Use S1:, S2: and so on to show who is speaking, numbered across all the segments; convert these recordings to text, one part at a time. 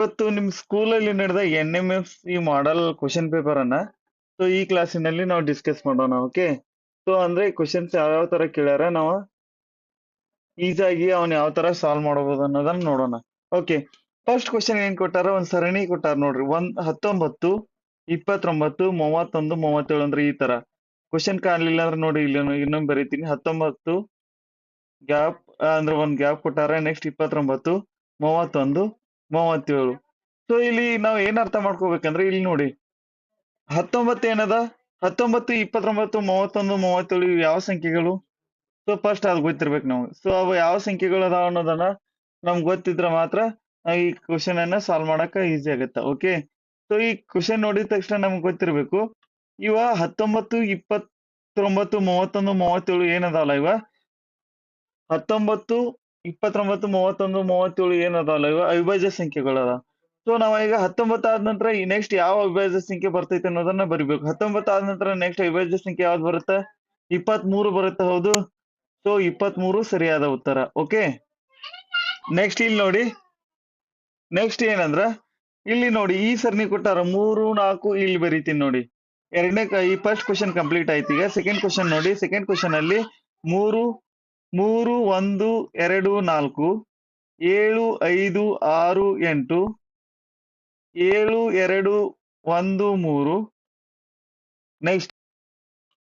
S1: ಇವತ್ತು ನಿಮ್ ಸ್ಕೂಲಲ್ಲಿ ನಡೆದ NMFC ಮಾಡಲ್ ಕ್ವಶನ್ ಪೇಪರ್ ಅನ್ನ ಈ ಕ್ಲಾಸಿನಲ್ಲಿ ನಾವು ಡಿಸ್ಕಸ್ ಮಾಡೋಣ. ಓಕೆ, ಅಂದ್ರೆ ಕ್ವಶನ್ಸ್ ಯಾವ ತರ ಕೇಳ್ಯಾರ, ನಾವು ಈಸಿಯಾಗಿ ಅವನ್ ಯಾವ ತರ ಸಾಲ್ವ್ ಮಾಡಬಹುದು ಅನ್ನೋದನ್ನ ನೋಡೋಣ. ಓಕೆ, ಫಸ್ಟ್ ಕ್ವಶನ್ ಏನ್ ಕೊಟ್ಟಾರ, ಒಂದ್ ಸರಣಿ ಕೊಟ್ಟಾರ ನೋಡ್ರಿ. 19, 29, 31, 37 ಅಂದ್ರೆ ಈ ತರ. ಕ್ವಶನ್ ಕಾಣ್ಲಿಲ್ಲ ಅಂದ್ರೆ ನೋಡಿ, ಇಲ್ಲಿ ಇನ್ನೊಂದು ಬರೀತೀನಿ. 19 ಗ್ಯಾಪ್ ಅಂದ್ರೆ ಒಂದ್ ಗ್ಯಾಪ್ ಕೊಟ್ಟಾರ. ನೆಕ್ಸ್ಟ್ 29, 31, 37. ಇಲ್ಲಿ ನಾವ್ ಏನ್ ಅರ್ಥ ಮಾಡ್ಕೋಬೇಕಂದ್ರೆ, ಇಲ್ಲಿ ನೋಡಿ 19 ಏನದ, 19, 29, 31, 37 ಇವು ಯಾವ ಸಂಖ್ಯೆಗಳು? ಫಸ್ಟ್ ಅದು ಗೊತ್ತಿರ್ಬೇಕು ನಾವು. ಅವು ಯಾವ ಸಂಖ್ಯೆಗಳು ಅದಾವ ಅನ್ನೋದನ್ನ ನಮ್ಗೆ ಗೊತ್ತಿದ್ರೆ ಮಾತ್ರ ಈ ಕ್ವಶನ್ ಅನ್ನ ಸಾಲ್ವ್ ಮಾಡಕ ಈಸಿ ಆಗತ್ತ. ಓಕೆ, ಈ ಕ್ವಶನ್ ನೋಡಿದ ತಕ್ಷಣ ನಮ್ಗೆ ಗೊತ್ತಿರ್ಬೇಕು, ಇವ 19, 29, 31, 37 ಏನದಾವಲ್ಲ, ಇವ 19, 29, 31, 37 ಏನದಾವಲ್ಲ, ಇವ ಅವಿಭಾಜ್ಯ ಸಂಖ್ಯೆಗಳದ. ನಾವ್ ಈಗ 19 ಆದ ನಂತರ ಈ ನೆಕ್ಸ್ಟ್ ಯಾವ ಅವಿಭಾಜ್ಯ ಸಂಖ್ಯೆ ಬರ್ತೈತೆ ಅನ್ನೋದನ್ನ ಬರಿಬೇಕು. 19 ಆದ ನಂತರ ನೆಕ್ಸ್ಟ್ ಅವಿಭಾಜ್ಯ ಸಂಖ್ಯೆ ಯಾವ್ದು ಬರುತ್ತೆ? 23 ಬರುತ್ತೆ. ಹೌದು, 23 ಸರಿಯಾದ ಉತ್ತರ. ಓಕೆ, ನೆಕ್ಸ್ಟ್ ಇಲ್ಲಿ ನೋಡಿ, ನೆಕ್ಸ್ಟ್ ಏನಂದ್ರ ಇಲ್ಲಿ ನೋಡಿ ಈ ಸರಣಿ ಕೊಟ್ಟಾರ 3, 4 ಇಲ್ಲಿ ಬರೀತೀನಿ ನೋಡಿ. ಈ ಫಸ್ಟ್ ಕ್ವಶನ್ ಕಂಪ್ಲೀಟ್ ಆಯ್ತು. ಈಗ ಸೆಕೆಂಡ್ ಕ್ವಶನ್ ನೋಡಿ. ಸೆಕೆಂಡ್ ಕ್ವಶನ್ ಅಲ್ಲಿ 3, 3, 1, 2, 4, 7, 5, 6, 8, 7, 2, 1, 3.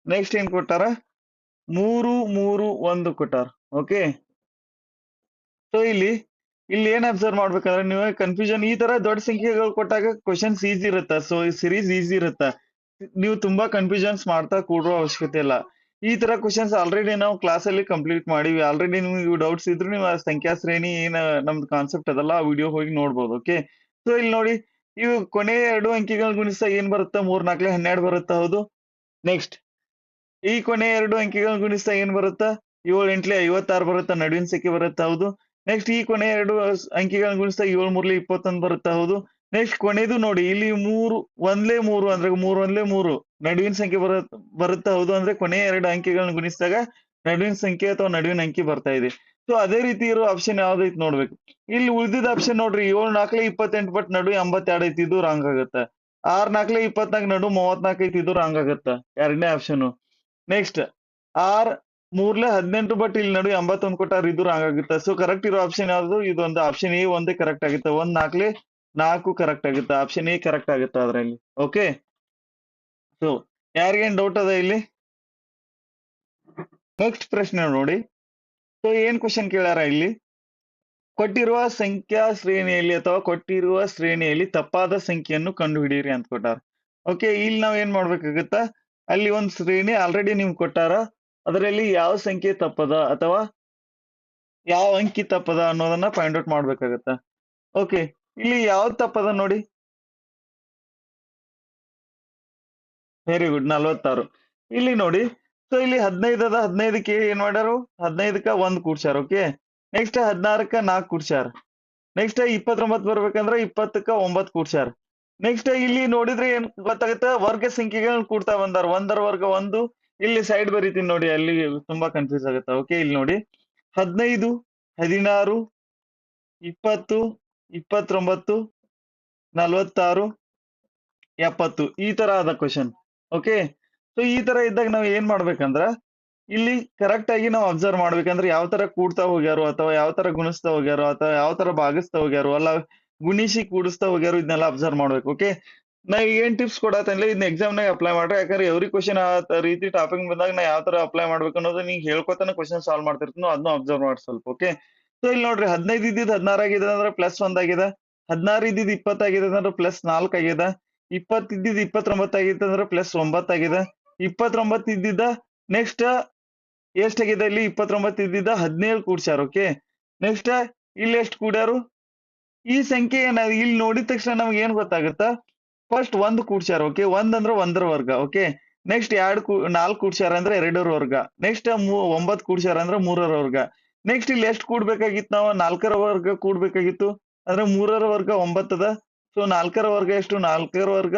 S1: ನೆಕ್ಸ್ಟ್ ಏನ್ ಕೊಟ್ಟಾರ? 3, 3, 1 ಕೊಟ್ಟಾರ. ಓಕೆ, ಇಲ್ಲಿ ಏನ್ ಅಬ್ಸರ್ವ್ ಮಾಡ್ಬೇಕಂದ್ರೆ, ನೀವು ಕನ್ಫ್ಯೂಷನ್ ಈ ತರ ದೊಡ್ಡ ಸಂಖ್ಯೆಗಳು ಕೊಟ್ಟಾಗ ಕ್ವಶನ್ಸ್ ಈಸಿ ಇರುತ್ತ. ಈ ಸಿರೀಸ್ ಈಸಿ ಇರುತ್ತ. ನೀವು ತುಂಬಾ ಕನ್ಫ್ಯೂಷನ್ಸ್ ಮಾಡ್ತಾ ಕೂಡುವ ಅವಶ್ಯಕತೆ ಇಲ್ಲ. ಈ ತರ ಕ್ವಶನ್ಸ್ ಆಲ್ರೆಡಿ ನಾವು ಕ್ಲಾಸ್ ಅಲ್ಲಿ ಕಂಪ್ಲೀಟ್ ಮಾಡಿವಿ. ಆಲ್ರೆಡಿ ನಿಮ್ಗೆ ಡೌಟ್ಸ್ ಇದ್ರು ನೀವು ಆ ಸಂಖ್ಯಾ ಶ್ರೇಣಿ ಏನ್ ನಮ್ದು ಕಾನ್ಸೆಪ್ಟ್ ಅದಲ್ಲ, ಆ ವಿಡಿಯೋ ಹೋಗಿ ನೋಡ್ಬೋದು. ಓಕೆ, ಇಲ್ಲಿ ನೋಡಿ, ಇವು ಕೊನೆ 2 ಅಂಕಿಗಳ ಗುಣಿಸ್ತಾ ಏನ್ ಬರುತ್ತಾ? 3, 4, 12 ಬರುತ್ತಾ? ಹೌದು. ನೆಕ್ಸ್ಟ್ ಈ ಕೊನೆ 2 ಅಂಕಿಗಳ ಗುಣಿಸ್ತಾ ಏನ್ ಬರುತ್ತಾ? 7, 8, 56 ಬರುತ್ತಾ? ನಡುವಿನ ಸಂಖ್ಯೆ ಬರುತ್ತಾ? ಹೌದು. ನೆಕ್ಸ್ಟ್ ಈ ಕೊನೆ 2 ಅಂಕಿಗಳ ಗುಣಿಸ್ತಾ 7, 3, 21 ಬರುತ್ತಾ? ಹೌದು. ನೆಕ್ಸ್ಟ್ ಕೊನೆದು ನೋಡಿ, ಇಲ್ಲಿ 3, 1, ಅಂದ್ರೆ 3, 1, ನಡುವಿನ ಸಂಖ್ಯೆ ಬರುತ್ತಾ? ಹೌದು. ಅಂದ್ರೆ ಕೊನೆ 2 ಅಂಕಿಗಳನ್ನ ಗುಣಿಸಿದಾಗ ನಡುವಿನ ಸಂಖ್ಯೆ ಅಥವಾ ನಡುವಿನ ಅಂಕಿ ಬರ್ತಾ ಇದೆ. ಅದೇ ರೀತಿ ಇರೋ ಆಪ್ಷನ್ ಯಾವ್ದೈತಿ ನೋಡ್ಬೇಕು. ಇಲ್ಲಿ ಉಳಿದಿದ್ದ ಆಪ್ಷನ್ ನೋಡ್ರಿ, 7, 4, 28 ಬಟ್ ನಡು 82 ಐತಿ, ಇದು ರಾಂಗ್ ಆಗುತ್ತೆ. 6, 4, 24 ನಡು 34 ಐತಿ, ಇದು ರಾಂಗ್ ಆಗುತ್ತೆ, ಎರಡನೇ ಆಪ್ಷನ್. ನೆಕ್ಸ್ಟ್ 6, 3, 18 ಬಟ್ ಇಲ್ಲಿ ನಡು 81 ಕೊಟ್ಟಾರ, ಇದು ರಾಂಗ್ ಆಗುತ್ತೆ. ಕರೆಕ್ಟ್ ಇರೋ ಆಪ್ಷನ್ ಯಾವ್ದು? ಇದೊಂದು ಆಪ್ಷನ್ ಎ ಒಂದೇ ಕರೆಕ್ಟ್ ಆಗುತ್ತೆ. 1, 4, 4 ಕರೆಕ್ಟ್ ಆಗುತ್ತೆ. ಆಪ್ಷನ್ ಎ ಕರೆಕ್ಟ್ ಆಗುತ್ತೆ ಅದ್ರಲ್ಲಿ. ಓಕೆ, ಯಾರಿಗೇನ್ ಡೌಟ್ ಅದ ಇಲ್ಲಿ? ನೆಕ್ಸ್ಟ್ ಪ್ರಶ್ನೆ ನೋಡಿ. ಏನ್ ಕ್ವಶನ್ ಕೇಳ್ಯಾರ ಇಲ್ಲಿ? ಕೊಟ್ಟಿರುವ ಸಂಖ್ಯಾ ಶ್ರೇಣಿಯಲ್ಲಿ ಅಥವಾ ಕೊಟ್ಟಿರುವ ಶ್ರೇಣಿಯಲ್ಲಿ ತಪ್ಪಾದ ಸಂಖ್ಯೆಯನ್ನು ಕಂಡುಹಿಡಿಯಿರಿ ಅಂತ ಕೊಟ್ಟಾರ. ಓಕೆ, ಇಲ್ಲಿ ನಾವ್ ಏನ್ ಮಾಡ್ಬೇಕಾಗತ್ತ? ಅಲ್ಲಿ ಒಂದ್ ಶ್ರೇಣಿ ಆಲ್ರೆಡಿ ನಿಮ್ಗೆ ಕೊಟ್ಟಾರ, ಅದರಲ್ಲಿ ಯಾವ ಸಂಖ್ಯೆ ತಪ್ಪದ ಅಥವಾ ಯಾವ ಅಂಕಿ ತಪ್ಪದ ಅನ್ನೋದನ್ನ ಫೈಂಡ್ ಔಟ್ ಮಾಡ್ಬೇಕಾಗತ್ತ. ಓಕೆ, ಇಲ್ಲಿ ಯಾವ್ದು ತಪ್ಪದ ನೋಡಿ. Very good, 46. ಇಲ್ಲಿ ನೋಡಿ, ಇಲ್ಲಿ 15 ಅದ. 15ಕ್ಕೆ ಏನ್ ಮಾಡ್ಯಾರು? 15ಕ್ಕ 1 ಕೂಡ್ಸ್ಯಾರ. ಓಕೆ, ನೆಕ್ಸ್ಟ್ 16ಕ್ಕ 4 ಕೂಡ್ಸ್ಯಾರ. ನೆಕ್ಸ್ಟ್ 29 ಬರ್ಬೇಕಂದ್ರ 20ಕ್ಕ 9 ಕೂಡ್ಸ್ಯಾರ. ನೆಕ್ಸ್ಟ್ ಇಲ್ಲಿ ನೋಡಿದ್ರೆ ಏನ್ ಗೊತ್ತಾಗುತ್ತೆ? ವರ್ಗ ಸಂಖ್ಯೆಗಳನ್ನ ಕೂಡ್ತಾ ಬಂದಾರ. 1ರ ವರ್ಗ 1. ಇಲ್ಲಿ ಸೈಡ್ ಬರೀತೀನಿ ನೋಡಿ, ಅಲ್ಲಿ ತುಂಬಾ ಕನ್ಫ್ಯೂಸ್ ಆಗುತ್ತೆ. ಓಕೆ, ಇಲ್ಲಿ ನೋಡಿ 15, 16, 20, 29, 46, 70 ಈ ತರ ಅದ ಕ್ವಶನ್. ಓಕೆ, ಈ ತರ ಇದ್ದಾಗ ನಾವ್ ಏನ್ ಮಾಡ್ಬೇಕಂದ್ರ, ಇಲ್ಲಿ ಕರೆಕ್ಟ್ ಆಗಿ ನಾವು ಅಬ್ಸರ್ವ್ ಮಾಡ್ಬೇಕಂದ್ರೆ ಯಾವ ತರ ಕೂಡ್ತಾ ಹೋಗ್ಯಾರೋ ಅಥವಾ ಯಾವ ತರ ಗುಣಿಸ್ತಾ ಹೋಗ್ಯಾರೋ ಅಥವಾ ಯಾವ ತರ ಭಾಗಿಸ್ತಾ ಹೋಗ್ಯಾರೋ, ಅಲ್ಲ ಗುಣಿಸಿ ಕೂಡಿಸ್ತಾ ಹೋಗ್ಯಾರೋ, ಇದನ್ನೆಲ್ಲ ಅಬ್ಸರ್ವ್ ಮಾಡ್ಬೇಕು. ಓಕೆ, ನಾ ಏನ್ ಟಿಪ್ಸ್ ಕೊಡತ್ತಂದ್ರೆ ಇದನ್ನ ಎಕ್ಸಾಮ್ ನಾಗ ಅಪ್ಲೈ ಮಾಡ್ರಿ. ಯಾಕಂದ್ರೆ ಎವ್ರಿ ಕ್ವಶನ್ ಆ ರೀತಿ ಟಾಪಿಕ್ ಬಂದಾಗ ನಾ ಯಾವ ತರ ಅಪ್ಲೈ ಮಾಡ್ಬೇಕು ಅನ್ನೋದು ನಿಂಗೆ ಹೇಳ್ಕೊತಾನೆ ಕ್ವಶನ್ ಸಾಲ್ವ್ ಮಾಡ್ತಿರ್ತೀನಿ, ಅದನ್ನು ಅಬ್ಸರ್ವ್ ಮಾಡಿ ಸ್ವಲ್ಪ. ಓಕೆ, ಇಲ್ಲಿ ನೋಡ್ರಿ, 15 ಇದ್ದಿದ್ದು 16 ಆಗಿದೆ ಅಂದ್ರೆ +1 ಆಗಿದೆ. 16 ಇದ್ದಿದ್ದು 20 ಆಗಿದೆ ಅಂದ್ರೆ +4 ಆಗಿದೆ. 20 ಇದ್ದಿದ್ದು 29 ಆಗಿತ್ತು ಅಂದ್ರೆ +9 ಆಗಿದೆ. 29 ಇದ್ದಿದ್ದ ನೆಕ್ಸ್ಟ್ ಎಷ್ಟಾಗಿದೆ? ಇಲ್ಲಿ 29 ಇದ್ದಿದ್ದ 17 ಕೂಡ್ಸ್ಯಾರ. ಓಕೆ, ನೆಕ್ಸ್ಟ್ ಇಲ್ಲಿ ಎಷ್ಟು ಕೂಡ್ಯಾರು? ಈ ಸಂಖ್ಯೆ ಇಲ್ಲಿ ನೋಡಿದ ತಕ್ಷಣ ನಮ್ಗೆ ಏನ್ ಗೊತ್ತಾಗುತ್ತಾ? ಫಸ್ಟ್ 1 ಕೂಡ್ಸ್ಯಾರ. ಓಕೆ, 1 ಅಂದ್ರೆ 1ರ ವರ್ಗ. ಓಕೆ, ನೆಕ್ಸ್ಟ್ 4 ಕೂಡ್ಸ್ಯಾರ ಅಂದ್ರೆ 2ರ ವರ್ಗ. ನೆಕ್ಸ್ಟ್ 9 ಕೂಡ್ಸ್ಯಾರ ಅಂದ್ರೆ 3ರ ವರ್ಗ. ನೆಕ್ಸ್ಟ್ ಇಲ್ಲಿ ಎಷ್ಟು ಕೂಡ್ಬೇಕಾಗಿತ್ತು? ನಾವು 4ರ ವರ್ಗ ಕೂಡ್ಬೇಕಾಗಿತ್ತು. ಅಂದ್ರೆ 3ರ ವರ್ಗ 9 ಅದ. 4ರ ವರ್ಗ ಎಷ್ಟು? 4ರ ವರ್ಗ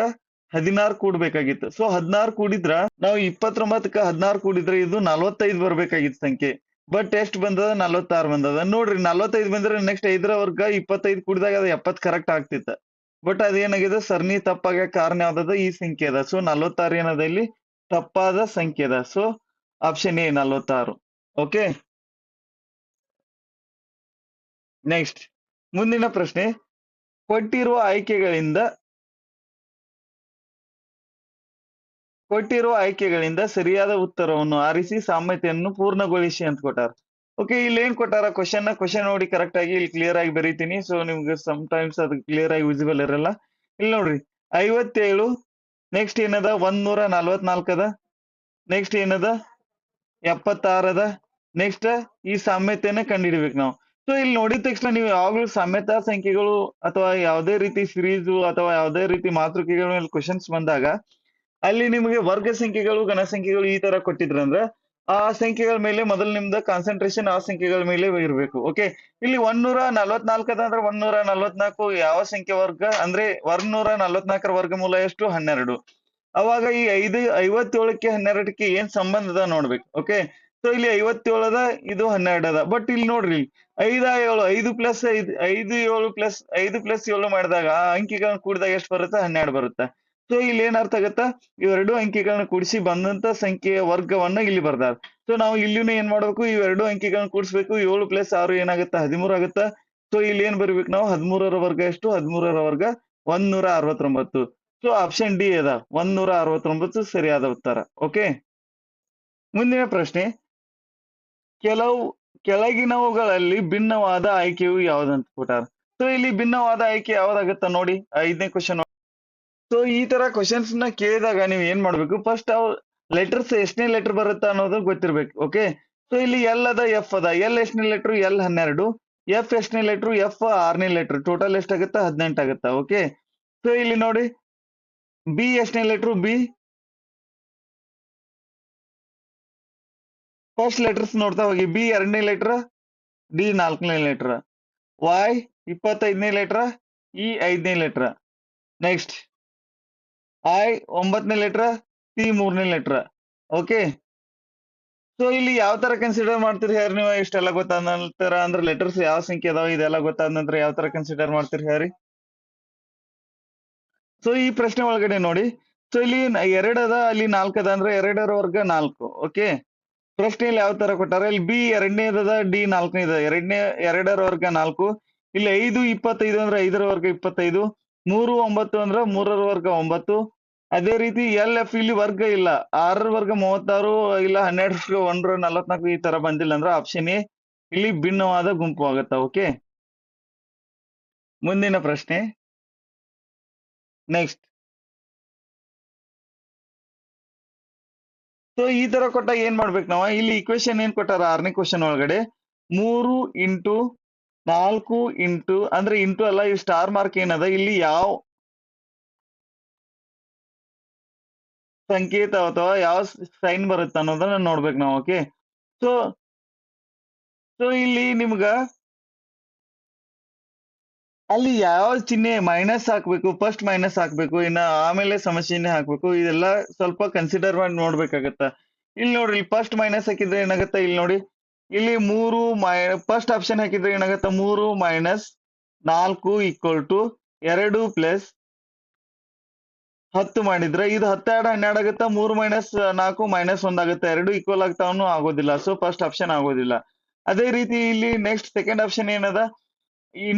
S1: 16 ಕೂಡ್ಬೇಕಾಗಿತ್ತು. 16 ಕೂಡಿದ್ರ ನಾವು 29ಕ್ಕ 16 ಕೂಡಿದ್ರೆ ಇದು 45 ಬರ್ಬೇಕಾಗಿತ್ತು ಸಂಖ್ಯೆ. ಬಟ್ ಎಷ್ಟ್ ಬಂದದ 46 ಬಂದದ. ನೋಡ್ರಿ 45 ಬಂದ್ರೆ ನೆಕ್ಸ್ಟ್ 5ರ ವರ್ಗ 25 ಕೂಡಿದಾಗ ಅದು 70 ಕರೆಕ್ಟ್ ಆಗ್ತಿತ್ತ. ಬಟ್ ಅದೇನಾಗಿದೆ ಸರಣಿ ತಪ್ಪಾಗ ಕಾರಣ ಯಾವ್ದದ ಈ ಸಂಖ್ಯೆ ಅದ. ಸೊ 46 ಏನದ ಇಲ್ಲಿ ತಪ್ಪಾದ ಸಂಖ್ಯೆ ಅದ. So option A 46. Okay, next ಮುಂದಿನ ಪ್ರಶ್ನೆ. ಕೊಟ್ಟಿರುವ ಆಯ್ಕೆಗಳಿಂದ ಸರಿಯಾದ ಉತ್ತರವನ್ನು ಆರಿಸಿ ಸಾಮ್ಯತೆಯನ್ನು ಪೂರ್ಣಗೊಳಿಸಿ ಅಂತ ಕೊಟ್ಟಾರ. ಓಕೆ, ಇಲ್ಲಿ ಏನ್ ಕೊಟ್ಟಾರ ಕ್ವಶನ್ ನೋಡಿ ಕರೆಕ್ಟ್ ಆಗಿ ಇಲ್ಲಿ ಕ್ಲಿಯರ್ ಆಗಿ ಬರೀತೀನಿ. ಸೊ ನಿಮ್ಗೆ ಸಮ್ ಟೈಮ್ಸ್ ಅದು ಕ್ಲಿಯರ್ ಆಗಿ ವಿಸಿಬಲ್ ಇರಲ್ಲ. ಇಲ್ಲಿ ನೋಡ್ರಿ 57, ನೆಕ್ಸ್ಟ್ ಏನದ 144 ಅದ, ನೆಕ್ಸ್ಟ್ ಏನದ 76 ಅದ, ನೆಕ್ಸ್ಟ್ ಈ ಸಾಮ್ಯತೆಯನ್ನ ಕಂಡುಹಿಡಿಬೇಕು ನಾವು. ಸೊ ಇಲ್ಲಿ ನೋಡಿದ ತಕ್ಷಣ ನೀವು ಯಾವಾಗ್ಲೂ ಸಾಮ್ಯತಾ ಸಂಖ್ಯೆಗಳು ಅಥವಾ ಯಾವುದೇ ರೀತಿ ಸಿರೀಸ್ ಅಥವಾ ಯಾವುದೇ ರೀತಿ ಮಾತೃಕೆಗಳ ಮೇಲೆ ಕ್ವಶನ್ಸ್ ಬಂದಾಗ ಅಲ್ಲಿ ನಿಮಗೆ ವರ್ಗ ಸಂಖ್ಯೆಗಳು ಘನ ಸಂಖ್ಯೆಗಳು ಈ ತರ ಕೊಟ್ಟಿದ್ರಂದ್ರ ಆ ಸಂಖ್ಯೆಗಳ ಮೇಲೆ ಮೊದಲು ನಿಮ್ದು ಕಾನ್ಸಂಟ್ರೇಷನ್ ಆ ಸಂಖ್ಯೆಗಳ ಮೇಲೆ ಇರಬೇಕು. ಓಕೆ, ಇಲ್ಲಿ 144 ಅದ ಅಂದ್ರೆ 144 ಯಾವ ಸಂಖ್ಯೆ ವರ್ಗ ಅಂದ್ರೆ 144ರ ವರ್ಗಮೂಲ ಎಷ್ಟು 12. ಅವಾಗ ಈ 57ಕ್ಕೆ 12ಕ್ಕೆ ಏನ್ ಸಂಬಂಧ ಅದ ನೋಡ್ಬೇಕು. ಓಕೆ, ಸೊ ಇಲ್ಲಿ 57 ಅದ, ಇದು 12 ಅದ. ಬಟ್ ಇಲ್ಲಿ ನೋಡ್ರಿ 5 7 5 ಪ್ಲಸ್ 7 ಮಾಡಿದಾಗ ಆ ಅಂಕಿಗಳನ್ನ ಕೂಡಿದಾಗ ಎಷ್ಟು ಬರುತ್ತೆ 12 ಬರುತ್ತೆ. ಸೊ ಇಲ್ಲಿ ಏನ್ ಅರ್ಥ ಆಗತ್ತ, ಇವೆರಡು ಅಂಕಿಗಳನ್ನ ಕೂಡಿಸಿ ಬಂದಂತ ಸಂಖ್ಯೆಯ ವರ್ಗವನ್ನ ಇಲ್ಲಿ ಬರ್ದಾರ. ಸೊ ನಾವು ಇಲ್ಲಿನೂ ಏನ್ ಮಾಡ್ಬೇಕು, ಇವೆರಡು ಅಂಕಿಗಳನ್ನ ಕೂಡಿಸ್ಬೇಕು. 7 ಪ್ಲಸ್ 6 ಏನಾಗತ್ತ 13 ಆಗತ್ತ. ಸೊ ಇಲ್ಲಿ ಏನ್ ಬರ್ಬೇಕು ನಾವು 13ರ ವರ್ಗ ಎಷ್ಟು 13ರ ವರ್ಗ 169. ಸೊ ಆಪ್ಷನ್ ಡಿ ಅದ 169 ಸರಿಯಾದ ಉತ್ತರ. ಓಕೆ, ಮುಂದಿನ ಪ್ರಶ್ನೆ. ಕೆಳಗಿನವುಗಳಲ್ಲಿ ಭಿನ್ನವಾದ ಆಯ್ಕೆಯು ಯಾವ್ದಂತ ಕೊಟ್ಟಾರ. ಸೊ ಇಲ್ಲಿ ಭಿನ್ನವಾದ ಆಯ್ಕೆ ಯಾವ್ದಾಗತ್ತ ನೋಡಿ 5ನೇ ಕ್ವಶನ್. ಸೊ ಈ ತರ ಕ್ವಶನ್ಸ್ ನ ಕೇಳಿದಾಗ ನೀವು ಏನ್ ಮಾಡ್ಬೇಕು, ಫಸ್ಟ್ ಅವ್ ಲೆಟರ್ಸ್ ಎಷ್ಟನೇ ಲೆಟರ್ ಬರುತ್ತಾ ಅನ್ನೋದು ಗೊತ್ತಿರ್ಬೇಕು. ಓಕೆ, ಸೊ ಇಲ್ಲಿ ಎಲ್ ಅದ ಎಫ್ ಅದ. ಎಲ್ ಎಷ್ಟನೇ ಲೆಟರ್ ಎಲ್ 12, ಎಫ್ ಎಷ್ಟನೇ ಲೆಟರ್ ಎಫ್ 6ನೇ ಲೆಟರ್. ಟೋಟಲ್ ಎಷ್ಟಾಗತ್ತ 18 ಆಗತ್ತ. ಓಕೆ, ಸೊ ಇಲ್ಲಿ ನೋಡಿ ಬಿ ಎಷ್ಟನೇ ಲೆಟರ್ ಬಿ ಫಸ್ಟ್ ಲೆಟರ್ಸ್ ನೋಡ್ತಾ ಹೋಗಿ. ಬಿ 2ನೇ ಲೆಟರ್, ಡಿ 4ನೇ ಲೆಟರ್, ವೈ 25ನೇ ಲೆಟರ್, ಇ 5ನೇ ಲೆಟರ್, ನೆಕ್ಸ್ಟ್ ಐ 9ನೇ ಲೆಟರ್, ಸಿ 3ನೇ ಲೆಟರ್. ಓಕೆ, ಸೊ ಇಲ್ಲಿ ಯಾವ ತರ ಕನ್ಸಿಡರ್ ಮಾಡ್ತೀರಿ ಹೇಳ್ರಿ ನೀವು. ಇಷ್ಟೆಲ್ಲ ಗೊತ್ತಾದ ನಂತರ ಅಂದ್ರೆ ಲೆಟರ್ಸ್ ಯಾವ ಸಂಖ್ಯೆ ಅದಾವ ಇದೆಲ್ಲ ಗೊತ್ತಾದ ನಂತರ ಯಾವ ತರ ಕನ್ಸಿಡರ್ ಮಾಡ್ತೀರಿ ಹೇಳ್ರಿ. ಸೊ ಈ ಪ್ರಶ್ನೆ ಒಳಗಡೆ ನೋಡಿ, ಸೊ ಇಲ್ಲಿ 2 ಅದ, ಅಲ್ಲಿ 4 ಅದ ಅಂದ್ರೆ 2ರ ವರ್ಗ 4. ಓಕೆ, ಪ್ರಶ್ನೆಯಲ್ಲಿ ಯಾವ ತರ ಕೊಟ್ಟಾರ, ಇಲ್ಲಿ ಬಿ 2ನೇದದ, ಡಿ 4ನೇದ. 2ರ ವರ್ಗ 4. ಇಲ್ಲಿ 5 25 ಅಂದ್ರೆ 5ರ ವರ್ಗ 25. 3 9 ಅಂದ್ರೆ 3ರ ವರ್ಗ 9. ಅದೇ ರೀತಿ ಎಲ್ ಎಫ್ ಇಲ್ಲಿ ವರ್ಗ ಇಲ್ಲ. 6ರ ವರ್ಗ 36 ಇಲ್ಲ 12 1 44 ಈ ತರ ಬಂದಿಲ್ಲ ಅಂದ್ರೆ ಆಪ್ಷನ್ ಎ ಇಲ್ಲಿ ಭಿನ್ನವಾದ ಗುಂಪು ಆಗತ್ತ. ಓಕೆ, ಮುಂದಿನ ಪ್ರಶ್ನೆ. ನೆಕ್ಸ್ಟ್, ಸೊ ಈ ತರ ಕೊಟ್ಟಾಗ ಏನ್ ಮಾಡ್ಬೇಕು ನಾವು, ಇಲ್ಲಿ ಇಕ್ವೇಶನ್ ಏನ್ ಕೊಟ್ಟಾರ 6ನೇ ಕ್ವಶನ್ ಒಳಗಡೆ 3 ಇಂಟು 4 ಇಂಟು ಅಂದ್ರೆ ಇಂಟು ಅಲ್ಲ, ಈ ಸ್ಟಾರ್ ಮಾರ್ಕ್ ಏನದ ಇಲ್ಲಿ ಯಾವ ಸಂಕೇತ ಅಥವಾ ಯಾವ ಸೈನ್ ಬರುತ್ತೆ ಅನ್ನೋದನ್ನ ನೋಡ್ಬೇಕು ನಾವು. ಓಕೆ, ಸೊ ಸೊ ಇಲ್ಲಿ ನಿಮ್ಗ ಅಲ್ಲಿ ಯಾವ ಚಿಹ್ನೆ ಮೈನಸ್ ಹಾಕ್ಬೇಕು, ಫಸ್ಟ್ ಮೈನಸ್ ಹಾಕ್ಬೇಕು, ಇನ್ನ ಆಮೇಲೆ ಸಮಸ್ಯೆನೆ ಹಾಕ್ಬೇಕು, ಇದೆಲ್ಲ ಸ್ವಲ್ಪ ಕನ್ಸಿಡರ್ ಮಾಡಿ ನೋಡ್ಬೇಕಾಗತ್ತ. ಇಲ್ಲಿ ನೋಡ್ರಿ ಫಸ್ಟ್ ಮೈನಸ್ ಹಾಕಿದ್ರೆ ಏನಾಗತ್ತ, ಇಲ್ಲಿ ನೋಡಿ ಇಲ್ಲಿ 3 ಫಸ್ಟ್ ಆಪ್ಷನ್ ಹಾಕಿದ್ರೆ ಏನಾಗತ್ತ 3 ಮೈನಸ್ 4 ಈಕ್ವಲ್ ಟು 2 ಪ್ಲಸ್ 10 ಮಾಡಿದ್ರೆ ಇದು 10 2 12 ಆಗುತ್ತಾ. 3 ಮೈನಸ್ 4 ಮೈನಸ್ 1 ಆಗುತ್ತೆ. 2 ಈಕ್ವಲ್ ಆಗ್ತಾವನು ಆಗೋದಿಲ್ಲ. ಸೊ ಫಸ್ಟ್ ಆಪ್ಷನ್ ಆಗೋದಿಲ್ಲ. ಅದೇ ರೀತಿ ಇಲ್ಲಿ ನೆಕ್ಸ್ಟ್ ಸೆಕೆಂಡ್ ಆಪ್ಷನ್ ಏನದ,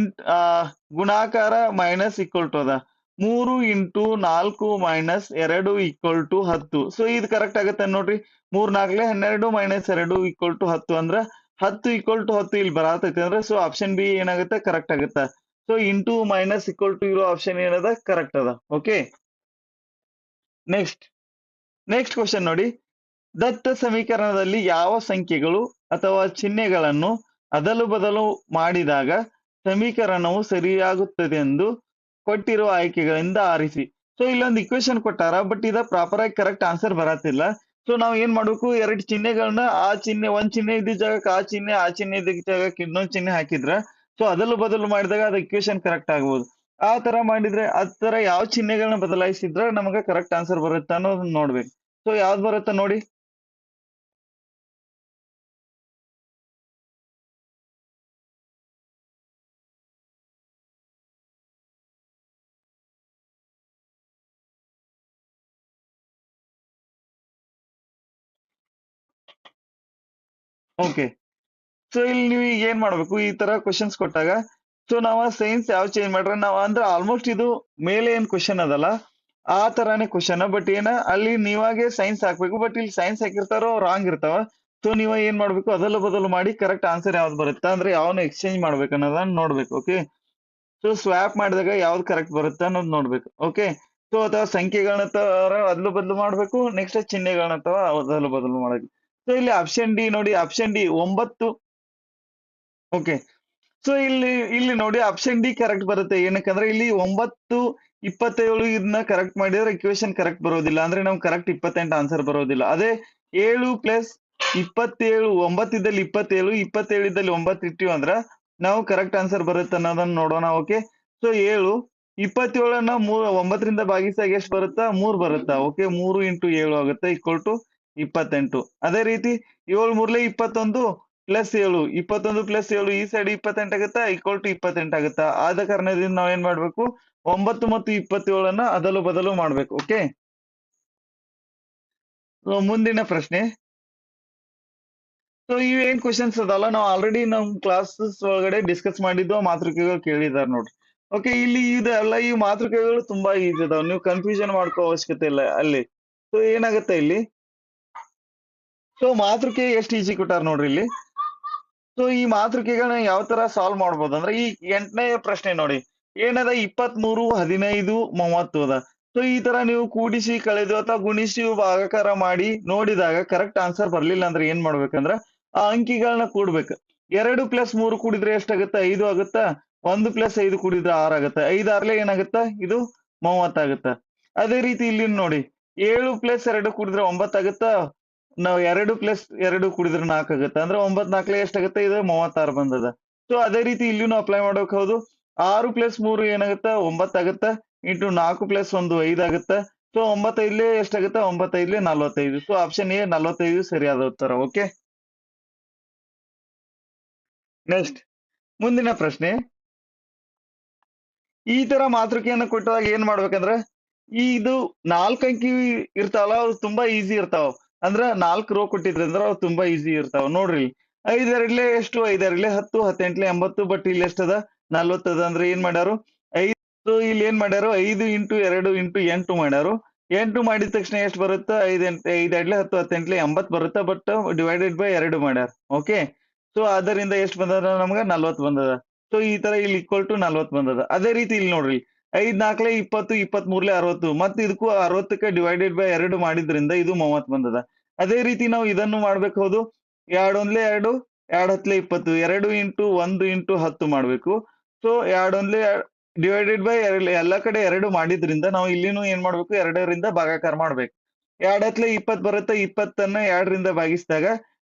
S1: ಗುಣಾಕಾರ ಮೈನಸ್ ಈಕ್ವಲ್ ಟು ಅದ 3 into 4 minus 2 equal to 10. So ಇದು ಕರೆಕ್ಟ್ ಆಗುತ್ತೆ ನೋಡ್ರಿ. 3 4 12 ಮೈನಸ್ 2 ಈಕ್ವಲ್ ಟು 10 ಅಂದ್ರ 10 ಈಕ್ವಲ್ ಟು 10 ಇಲ್ಲಿ ಬರತೈತಿ ಅಂದ್ರೆ ಸೊ ಆಪ್ಷನ್ ಬಿ ಏನಾಗುತ್ತೆ ಕರೆಕ್ಟ್ ಆಗುತ್ತೆ. So into minus equal to ಇರೋ ಆಪ್ಷನ್ ಏನದ ಕರೆಕ್ಟ್ ಅದ. ಓಕೆ, ನೆಕ್ಸ್ಟ್ ಕ್ವಶನ್ ನೋಡಿ. ದತ್ತ ಸಮೀಕರಣದಲ್ಲಿ ಯಾವ ಸಂಖ್ಯೆಗಳು ಅಥವಾ ಚಿಹ್ನೆಗಳನ್ನು ಅದಲು ಬದಲು ಮಾಡಿದಾಗ ಸಮೀಕರಣವು ಸರಿಯಾಗುತ್ತದೆಂದು ಕೊಟ್ಟಿರುವ ಆಯ್ಕೆಗಳಿಂದ ಆರಿಸಿ. ಸೊ ಇಲ್ಲೊಂದು ಇಕ್ವೇಶನ್ ಕೊಟ್ಟಾರ, ಬಟ್ ಇದ ಪ್ರಾಪರ್ ಆಗಿ ಕರೆಕ್ಟ್ ಆನ್ಸರ್ ಬರತ್ತಿಲ್ಲ. ಸೊ ನಾವು ಏನ್ ಮಾಡ್ಬೇಕು, 2 ಚಿಹ್ನೆಗಳನ್ನ ಆ ಚಿಹ್ನೆ ಒಂದ್ ಚಿಹ್ನೆ ಇದ್ದ ಜಾಗಕ್ಕೆ ಆ ಚಿಹ್ನೆ ಇದ್ದ ಜಾಗಕ್ಕೆ ಇನ್ನೊಂದ್ ಚಿಹ್ನೆ ಹಾಕಿದ್ರ ಸೊ ಅದಲು ಬದಲು ಮಾಡಿದಾಗ ಅದು ಇಕ್ವೇಶನ್ ಕರೆಕ್ಟ್ ಆಗ್ಬೋದು. ಆ ತರ ಮಾಡಿದ್ರೆ ಆ ತರ ಯಾವ ಚಿಹ್ನೆಗಳನ್ನ ಬದಲಾಯಿಸಿದ್ರೆ ನಮಗೆ ಕರೆಕ್ಟ್ ಆನ್ಸರ್ ಬರುತ್ತೆ ಅನ್ನೋದನ್ನ ನೋಡ್ಬೇಕು. ಸೊ ಯಾವ್ದು ಬರುತ್ತೆ ನೋಡಿ. ಓಕೆ. ಸೊ ಇಲ್ಲಿ ನೀವು ಈಗ ಏನ್ ಮಾಡ್ಬೇಕು, ಈ ತರ ಕ್ವಶನ್ಸ್ ಕೊಟ್ಟಾಗ ಸೊ ನಾವ್ ಸೈನ್ಸ್ ಯಾವ ಚೇಂಜ್ ಮಾಡ್ರೆ ನಾವ್ ಅಂದ್ರೆ ಆಲ್ಮೋಸ್ಟ್ ಇದು ಮೇಲೆ ಏನ್ ಕ್ವಶನ್ ಅದಲ್ಲ ಆ ತರಾನೇ ಕ್ವಶನ್, ಬಟ್ ಏನ ಅಲ್ಲಿ ನೀವಾಗೆ ಸೈನ್ಸ್ ಹಾಕ್ಬೇಕು, ಬಟ್ ಇಲ್ಲಿ ಸೈನ್ಸ್ ಹಾಕಿರ್ತಾರೋ ರಾಂಗ್ ಇರ್ತಾವ. ಸೊ ನೀವ ಏನ್ ಮಾಡ್ಬೇಕು, ಅದಲು ಬದಲು ಮಾಡಿ ಕರೆಕ್ಟ್ ಆನ್ಸರ್ ಯಾವ್ದು ಬರುತ್ತೆ ಅಂದ್ರೆ ಯಾವನ್ನ ಎಕ್ಸ್ಚೇಂಜ್ ಮಾಡ್ಬೇಕು ಅನ್ನೋದನ್ನ ನೋಡ್ಬೇಕು. ಓಕೆ. ಸೊ ಸ್ವ್ಯಾಪ್ ಮಾಡಿದಾಗ ಯಾವ್ದು ಕರೆಕ್ಟ್ ಬರುತ್ತೆ ಅನ್ನೋದು ನೋಡ್ಬೇಕು. ಓಕೆ. ಸೊ ಅಥವಾ ಸಂಖ್ಯೆಗಳನ್ನ ತರ ಅದಲು ಬದಲು ಮಾಡ್ಬೇಕು, ನೆಕ್ಸ್ಟ್ ಚಿಹ್ನೆಗಳನ್ನ ಅಥವಾ ಅದಲು ಬದಲು ಮಾಡಬೇಕು. ಸೊ ಇಲ್ಲಿ ಆಪ್ಷನ್ ಡಿ ನೋಡಿ, ಆಪ್ಷನ್ ಡಿ 9. ಓಕೆ. ಸೊ ಇಲ್ಲಿ ನೋಡಿ ಆಪ್ಷನ್ ಡಿ ಕರೆಕ್ಟ್ ಬರುತ್ತೆ. ಏನಕ್ಕಂದ್ರೆ ಇಲ್ಲಿ 9, 27 ಇದನ್ನ ಕರೆಕ್ಟ್ ಮಾಡಿದ್ರೆ ಇಕ್ವೇಶನ್ ಕರೆಕ್ಟ್ ಬರೋದಿಲ್ಲ, ಅಂದ್ರೆ ನಾವು ಕರೆಕ್ಟ್ 28 ಆನ್ಸರ್ ಬರೋದಿಲ್ಲ. ಅದೇ 7 ಪ್ಲಸ್ 27, 9 ಇದ್ದಲ್ಲಿ 27, 27 ಇದ್ದಲ್ಲಿ 9 ಇಟ್ಟಿವಿ ಅಂದ್ರ ನಾವು ಕರೆಕ್ಟ್ ಆನ್ಸರ್ ಬರುತ್ತೆ ಅನ್ನೋದನ್ನ ನೋಡೋಣ. ಓಕೆ. ಸೊ 7, 27ನ್ನ 9ರಿಂದ ಭಾಗಿಸಿದಾಗ ಎಷ್ಟು ಬರುತ್ತಾ, 3 ಬರುತ್ತಾ. ಓಕೆ. 3 ಇಂಟು 7 ಆಗುತ್ತೆ ಈಕ್ವಲ್ ಟು 28. ಅದೇ ರೀತಿ 7 ಮೂರ್ಲೆ 21 ಪ್ಲಸ್ 7, 21 ಪ್ಲಸ್ 7 ಈ ಸೈಡ್ 28 ಆಗುತ್ತಾ, ಈಕ್ವಲ್ ಟು 28 ಆಗುತ್ತಾ. ಆದ ಕಾರಣದಿಂದ ನಾವ್ ಏನ್ ಮಾಡ್ಬೇಕು, 9 ಮತ್ತು 27ನ್ನ ಅದಲು ಬದಲು ಮಾಡ್ಬೇಕು. ಓಕೆ. ಸೊ ಮುಂದಿನ ಪ್ರಶ್ನೆ. ಸೊ ಇವೇನ್ ಕ್ವಶನ್ಸ್ ಅದಲ್ಲ, ನಾವು ಆಲ್ರೆಡಿ ನಮ್ ಕ್ಲಾಸಸ್ ಒಳಗಡೆ ಡಿಸ್ಕಸ್ ಮಾಡಿದ್ದು ಮಾತೃಕೆಗಳು ಕೇಳಿದಾರೆ ನೋಡ್ರಿ. ಓಕೆ. ಇಲ್ಲಿ ಇದೆಲ್ಲ ಈ ಮಾತೃಕೆಗಳು ತುಂಬಾ ಈಸಿ ಅದಾವ, ನೀವು ಕನ್ಫ್ಯೂಷನ್ ಮಾಡ್ಕೋ ಅವಶ್ಯಕತೆ ಇಲ್ಲ ಅಲ್ಲಿ. ಸೊ ಏನಾಗುತ್ತೆ ಇಲ್ಲಿ, ಸೊ ಮಾತೃಕೆ ಎಷ್ಟು ಈಸಿ ಕೊಟ್ಟಾರ ನೋಡ್ರಿ ಇಲ್ಲಿ. ಸೊ ಈ ಮಾತೃಕೆಗಳನ್ನ ಯಾವ ತರ ಸಾಲ್ವ್ ಮಾಡ್ಬೋದು ಅಂದ್ರೆ ಈ 8ನೇ ಪ್ರಶ್ನೆ ನೋಡಿ, ಏನದ 23, 15, 30 ಅದ. ಸೊ ಈ ತರ ನೀವು ಕೂಡಿಸಿ ಕಳೆದು ಅಥವಾ ಗುಣಿಸಿ ಭಾಗಾಕಾರ ಮಾಡಿ ನೋಡಿದಾಗ ಕರೆಕ್ಟ್ ಆನ್ಸರ್ ಬರ್ಲಿಲ್ಲ ಅಂದ್ರೆ ಏನ್ ಮಾಡ್ಬೇಕಂದ್ರ ಆ ಅಂಕಿಗಳನ್ನ ಕೂಡ್ಬೇಕು. 2 ಪ್ಲಸ್ 3 ಕೂಡಿದ್ರೆ ಎಷ್ಟಾಗುತ್ತಾ, 5 ಆಗುತ್ತಾ. 1 ಪ್ಲಸ್ 5 ಕೂಡಿದ್ರೆ 6 ಆಗುತ್ತೆ. 5 6 ಏನಾಗುತ್ತಾ, ಇದು 30 ಆಗುತ್ತಾ. ಅದೇ ರೀತಿ ಇಲ್ಲಿ ನೋಡಿ, 7 ಪ್ಲಸ್ 2 ಕೂಡಿದ್ರೆ 9 ಆಗುತ್ತಾ. ನಾವು 2 ಪ್ಲಸ್ 2 ಕೂಡಿದ್ರೆ 4 ಆಗುತ್ತೆ, ಅಂದ್ರೆ 9 4 ಎಷ್ಟಾಗುತ್ತೆ, ಇದು 36 ಬಂದದ. ಸೊ ಅದೇ ರೀತಿ ಇಲ್ಲಿನೂ ಅಪ್ಲೈ ಮಾಡೋಕ್ ಹೌದು. 6 ಪ್ಲಸ್ 3 ಏನಾಗುತ್ತಾ, 9 ಆಗುತ್ತಾ. ಇಂಟು 4 ಪ್ಲಸ್ 1 5 ಆಗುತ್ತಾ. ಸೊ 9 ಎಷ್ಟಾಗುತ್ತಾ, 9 45. ಸೊ ಆಪ್ಷನ್ ಎ 45 ಸರಿಯಾದ ಉತ್ತರ. ಓಕೆ. ನೆಕ್ಸ್ಟ್ ಮುಂದಿನ ಪ್ರಶ್ನೆ. ಈ ತರ ಮಾತೃಕೆಯನ್ನ ಕೊಟ್ಟಾಗ ಏನ್ ಮಾಡ್ಬೇಕಂದ್ರೆ ಇದು 4 ಅಂಕಿ ಇರ್ತಾವಲ್ಲ ಅವು ತುಂಬಾ ಈಸಿ ಇರ್ತಾವ. ಅಂದ್ರ 4 ರೋ ಕೊಟ್ಟಿದ್ರೆ ಅಂದ್ರೆ ಅವು ತುಂಬಾ ಈಸಿ ಇರ್ತಾವ ನೋಡ್ರಿ. 5 ಎರಡ್ಲೆ ಎಷ್ಟು, 5 ಎರಡ್ಲೆ 10, 10 ಎಂಟ್ಲೆ 80. ಬಟ್ ಇಲ್ಲಿ ಎಷ್ಟದ, 40 ಅದ. ಅಂದ್ರೆ ಏನ್ ಮಾಡ್ಯಾರು, 5 ಇಲ್ಲಿ ಏನ್ ಮಾಡ್ಯಾರು, 5 ಇಂಟು 2 ಇಂಟು 8 ಮಾಡ್ಯಾರು. 8 ಮಾಡಿದ ತಕ್ಷಣ ಎಷ್ಟು ಬರುತ್ತೆ, 5 ಎರಡ್ಲೆ 10, 10 ಎಂಟ್ಲೆ 80 ಬರುತ್ತೆ. ಬಟ್ ಡಿವೈಡೆಡ್ ಬೈ 2 ಮಾಡ್ಯಾರ. ಓಕೆ. ಸೊ ಅದರಿಂದ ಎಷ್ಟು ಬಂದದ ನಮ್ಗ, 40 ಬಂದದ. ಸೊ ಈ ತರ ಇಲ್ಲಿ ಈಕ್ವಲ್ ಟು 40 ಬಂದದ. ಅದೇ ರೀತಿ ಇಲ್ಲಿ ನೋಡ್ರಿ, 5 4 20, 23 60, ಮತ್ತೆ ಇದಕ್ಕೂ 60ಕ್ಕೆ ಡಿವೈಡೆಡ್ ಬೈ 2 ಮಾಡಿದ್ರಿಂದ ಇದು 30 ಬಂದದ. ಅದೇ ರೀತಿ ನಾವು ಇದನ್ನು ಮಾಡ್ಬೇಕು. ಹೌದು. 2 1 2, 2 10 20, 2 ಇಂಟು 1 ಇಂಟು 10 ಮಾಡ್ಬೇಕು. ಸೊ 2 1 ಡಿವೈಡೆಡ್ ಬೈ ಎಲ್ಲಾ ಕಡೆ 2 ಮಾಡಿದ್ರಿಂದ ನಾವು ಇಲ್ಲಿನೂ ಏನ್ ಮಾಡ್ಬೇಕು, 2ರಿಂದ ಭಾಗಾಕಾರ ಮಾಡ್ಬೇಕು. 2 10 20 ಬರುತ್ತೆ. 20ನ್ನ 2ರಿಂದ ಭಾಗಿಸಿದಾಗ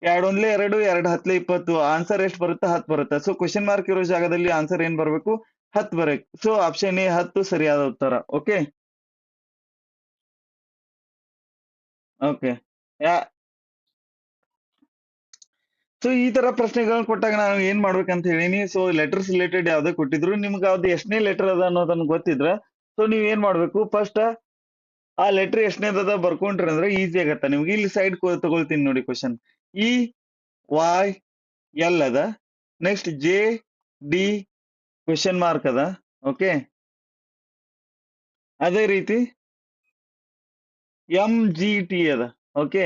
S1: 2 1 2, 2 10 20, ಆನ್ಸರ್ ಎಷ್ಟು ಬರುತ್ತೆ, 10 ಬರುತ್ತೆ. ಸೊ ಕ್ವಶನ್ ಮಾರ್ಕ್ ಇರೋ ಜಾಗದಲ್ಲಿ ಆನ್ಸರ್ ಏನ್ ಬರ್ಬೇಕು, 10 ಬರಬೇಕು. ಸೊ ಆಪ್ಷನ್ ಎ 10 ಸರಿಯಾದ ಉತ್ತರ. ಓಕೆ. ಓಕೆ. ಸೊ ಈ ತರ ಪ್ರಶ್ನೆಗಳನ್ನ ಕೊಟ್ಟಾಗ ನಾನು ಏನ್ ಮಾಡ್ಬೇಕಂತ ಹೇಳಿನಿ. ಸೊ ಲೆಟರ್ಸ್ ರಿಲೇಟೆಡ್ ಯಾವ್ದೇ ಕೊಟ್ಟಿದ್ರು ನಿಮ್ಗೆ ಯಾವ್ದು ಎಷ್ಟನೇ ಲೆಟರ್ ಅದ ಅನ್ನೋದನ್ನ ಗೊತ್ತಿದ್ರ ಸೊ ನೀವ್ ಏನ್ ಮಾಡ್ಬೇಕು, ಫಸ್ಟ್ ಆ ಲೆಟರ್ ಎಷ್ಟನೇದ ಬರ್ಕೊಂಡ್ರಿ ಅಂದ್ರೆ ಈಸಿ ಆಗತ್ತ ನಿಮ್ಗೆ. ಇಲ್ಲಿ ಸೈಡ್ ತಗೊಳ್ತೀನಿ ನೋಡಿ ಕ್ವಶನ್. ಇ ವೈ ಎಲ್ ಅದ, next J D question mark ಅದ. ಓಕೆ. ಅದೇ ರೀತಿ ಎಂ ಜಿ ಟಿ ಅದ. Okay.